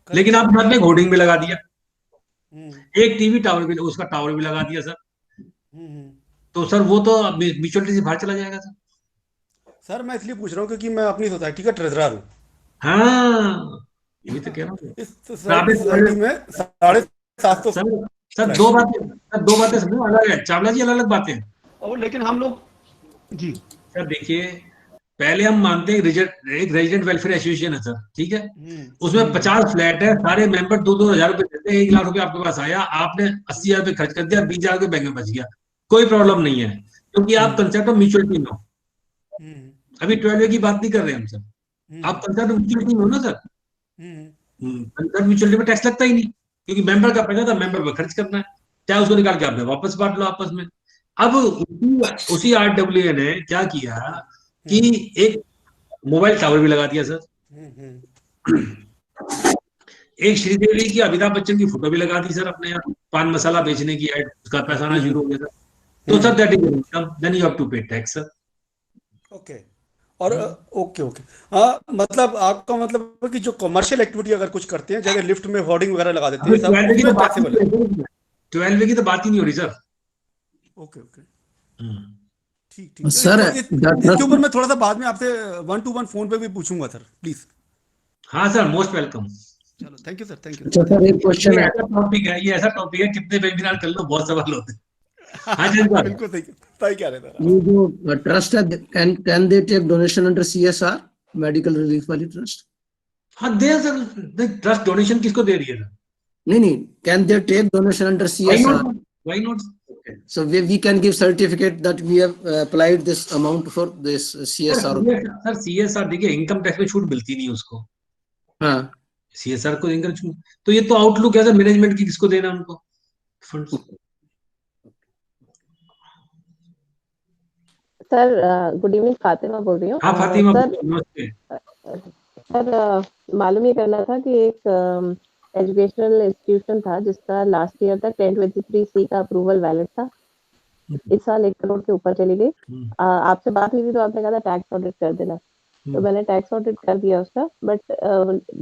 लेकिन आप साथ में होर्डिंग भी लगा दिया, एक टीवी टावर भी, उसका टावर भी लगा दिया सर, तो सर वो तो म्यूचुअलिटी से बाहर चला जाएगा सर। सर मैं इसलिए पूछ रहा हूँ क्योंकि मैं अपनी सोसाइटी का ट्रेजरर हूँ। हाँ ये तो कह रहा हूँ इस सोसाइटी में 750 सर दो बातें समझो, अलग है चावला जी, अलग अलग बातें हैं। और लेकिन हम लोग जी सर देखिए, पहले हम मानते हैं एक रेजिडेंट वेलफेयर एसोसिएशन है सर, ठीक है। उसमें 50 फ्लैट है, सारे मेंबर 2,000 रुपए देते हैं, 1 लाख रुपए आपके पास आया, आपने 80,000 रुपए खर्च कर दिया, 20,000 रुपए बैंक में बच गया, कोई प्रॉब्लम नहीं है, क्योंकि आप कंसेप्ट ऑफ म्यूचुअलिटी में हो। अभी 12 की बात नहीं कर रहे हम सर, आप कंसेप्ट ऑफ म्यूचुअलिटी में हो ना सर। कंसेप्ट म्यूचुअलिटी में टैक्स लगता ही नहीं, क्योंकि मेंबर का पैसा था, मेंबर पर खर्च करना है, चाहे उसको निकाल के आपने वापस बांट लो आपस में। अब उसी RWA ने क्या किया कि एक मोबाइल टावर भी लगा दिया सर, एक श्रीदेवी की, अमिताभ बच्चन की फोटो भी लगा दी सर अपने यहाँ, पान मसाला बेचने की एड, उसका पैसा आना शुरू हो गया सर। तो sir that is income, then you have to pay tax sir. Okay. और ओके हाँ, मतलब आपका मतलब है कि जो कमर्शियल एक्टिविटी अगर कुछ करते हैं, जैसे लिफ्ट में होर्डिंग वगैरह लगा देते हैं सब, उसमें टैक्सेबल है। 12 की तो बात ही नहीं हो रही सर। ओके ठीक सर इसके ऊपर मैं थोड़ा सा बाद में आपसे 1-to-1 फोन पे भी पूछूंगा सर, प्लीज। हाँ सर, मोस्ट वेलकम। चलो thank you sir, thank you. अच्छा सर, एक क्वेश्चन है। ये ऐसा टॉपिक है, कितने वेबिनार कर लो बहुत सवाल होते हैं। हाँ जी बिल्कुल सही कह रहे थे। ये जो ट्रस्ट है, can they take donation under CSR, medical relief वाली ट्रस्ट? हाँ दे सर, ट्रस्ट डोनेशन किसको दे रही है सर? नहीं, can they take donation under CSR? Why not? So we can give certificate that we have applied this amount for this CSR. Sir CSR देखिए, income tax में छूट मिलती नहीं उसको। हाँ, CSR को इनकम छूट, तो ये तो आउटलुक है सर मैनेजमेंट की, किसको देना उनको funds. Sir good evening, Fatima बोल रही हूँ। हाँ फातिमा, सर मालूम ये करना था कि एक एजुकेशनल इंस्टीट्यूशन था जिसका लास्ट ईयर तक 1023C का अप्रूवल वैलिड था, इस साल 1 करोड़ के ऊपर चली गई। आपसे बात हुई थी तो आपने कहा था टैक्स ऑडिट कर देना, तो मैंने टैक्स ऑडिट कर दिया उसका, but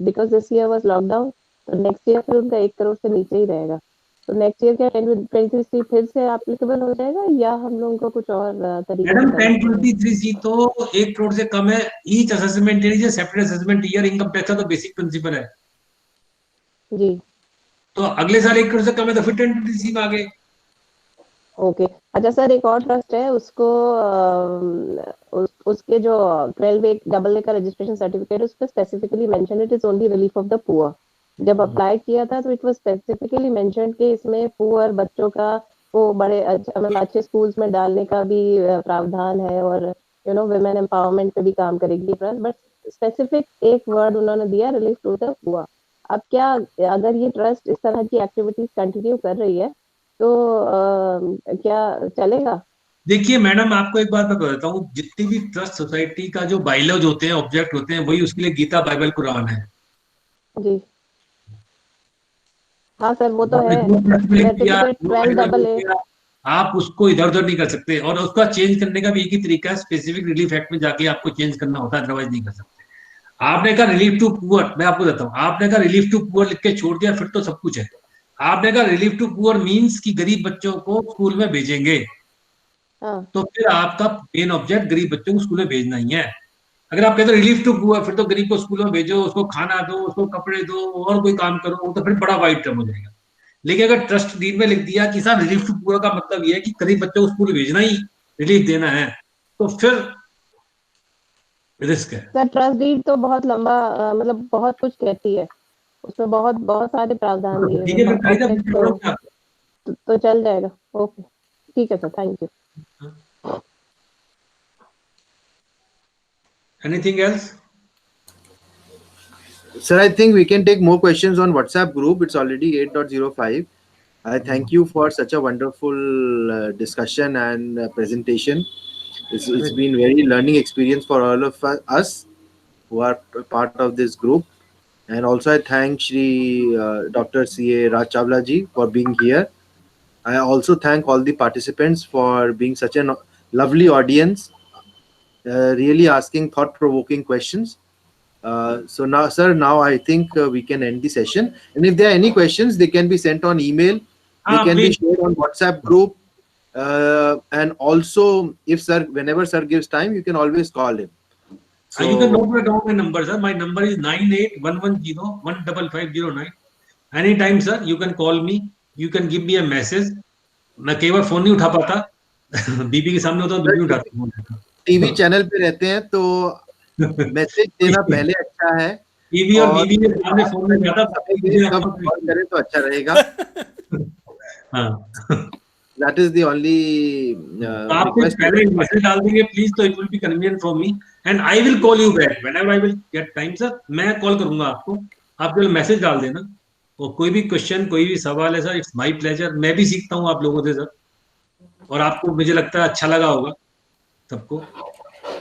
because this year was lockdown, तो नेक्स्ट ईयर फिर उनका 1 करोड़ से नीचे ही रहेगा। तो नेक्स्ट ईयर क्या 1023C फिर से एप्लीकेबल हो जाएगा या हम लोगों को कुछ और तरीका? मैडम 1023C तो 1 करोड़ से कम है। Each assessment year is a separate assessment year. Income tax का तो बेसिक प्रिंसिपल है, जी तो अगले साल 1 करोड़ से कम है तो फिर 1023 में आ गए। ओके अच्छा सर, एक और ट्रस्ट है उसको उसके जो 12A का रजिस्ट्रेशन सर्टिफिकेट उस पर specifically mention it is only relief of the poor. जब अप्लाई किया था तो इट वाज स्पेसिफिकली मेंशन कि इसमें पुअर बच्चों का वो बड़े मतलब अच्छे स्कूल्स में डालने का भी प्रावधान है और विमेन एम्पावरमेंट पे भी काम करेगी ट्रस्ट, बट स्पेसिफिक एक वर्ड उन्होंने दिया, रिलीफ टू द पुअर। अब क्या अगर ये ट्रस्ट इस तरह की एक्टिविटीज कंटिन्यू कर रही है तो क्या चलेगा? देखिए मैडम, आपको एक बात मैं बताता हूँ, जितनी भी ट्रस्ट सोसाइटी का जो बाइलॉज होते हैं, ऑब्जेक्ट होते हैं, वही उसके लिए गीता, बाइबल, कुरान है। जी हाँ सर, वो तो है। सर्टिफिकेट 12AA आप उसको इधर उधर नहीं कर सकते, और उसका चेंज करने का भी एक ही तरीका है, स्पेसिफिक रिलीफ एक्ट में जाके आपको चेंज करना होता है, अदरवाइज नहीं कर सकते। आपने कहा रिलीफ टू पुअर, मैं आपको बताता हूँ, आपने कहा रिलीफ टू पुअर लिख के छोड़ दिया, फिर तो सब कुछ है। आपने कहा रिलीफ टू पुअर मीन्स कि गरीब बच्चों को स्कूल में भेजेंगे, हाँ तो फिर आपका मेन ऑब्जेक्ट गरीब बच्चों को स्कूल में भेजना ही है। अगर आप कहते हो रिलीफ टू पुअर, फिर तो गरीब को स्कूल में भेजो, उसको खाना दो, उसको कपड़े दो और कोई काम करो, तो फिर बड़ा वाइड टर्म हो जाएगा। लेकिन अगर ट्रस्ट डीड में लिख दिया कि साहब रिलीफ टू पुअर का मतलब ये है कि गरीब बच्चों को स्कूल भेजना ही रिलीफ देना है, तो फिर रिस्क है। सर, ट्रस्ट डीड तो बहुत लंबा मतलब बहुत कुछ कहती है, उसमें बहुत बहुत सारे प्रावधान दिए ठीक है, फिर खरीदा हैं, तो चल जाएगा। ओके ठीक है sir, thank you. Anything else? Sir, I think we can take more questions on WhatsApp group. It's already 8:05. I thank you for such a wonderful discussion and presentation. It's been very learning experience for all of us who are part of this group. And also I thank Shri Dr. C.A. Raj Chawla ji for being here. I also thank all the participants for being such a lovely audience, really asking thought-provoking questions. So now, sir, now I think we can end the session. And if there are any questions, they can be sent on email. They can be shared on WhatsApp group. And also, if sir, whenever sir gives time, you can always call him. So, you can note down my number, sir. My number is 9811015509. Anytime, sir, you can call me. You can give me a message. मैं कई बार phone नहीं उठा पाता, बीबी के सामने होता तो बीबी उठाती है। टीवी चैनल पे रहते हैं तो मैसेज देना पहले अच्छा है। टीवी और बीबी के सामने फोन नहीं उठाता, सब कॉल करें तो अच्छा रहेगा। हाँ, that is the only आप पहले मैसेज डाल देंगे प्लीज, तो it will be convenient for me and I will call you back whenever I will get time. Sir, मैं कॉल करूंगा आपको, आप केवल मैसेज डाल देना। और कोई भी क्वेश्चन, कोई भी सवाल है सर, इट्स माय प्लेजर। मैं भी सीखता हूँ आप लोगों से सर, और आपको मुझे लगता है अच्छा लगा होगा सबको।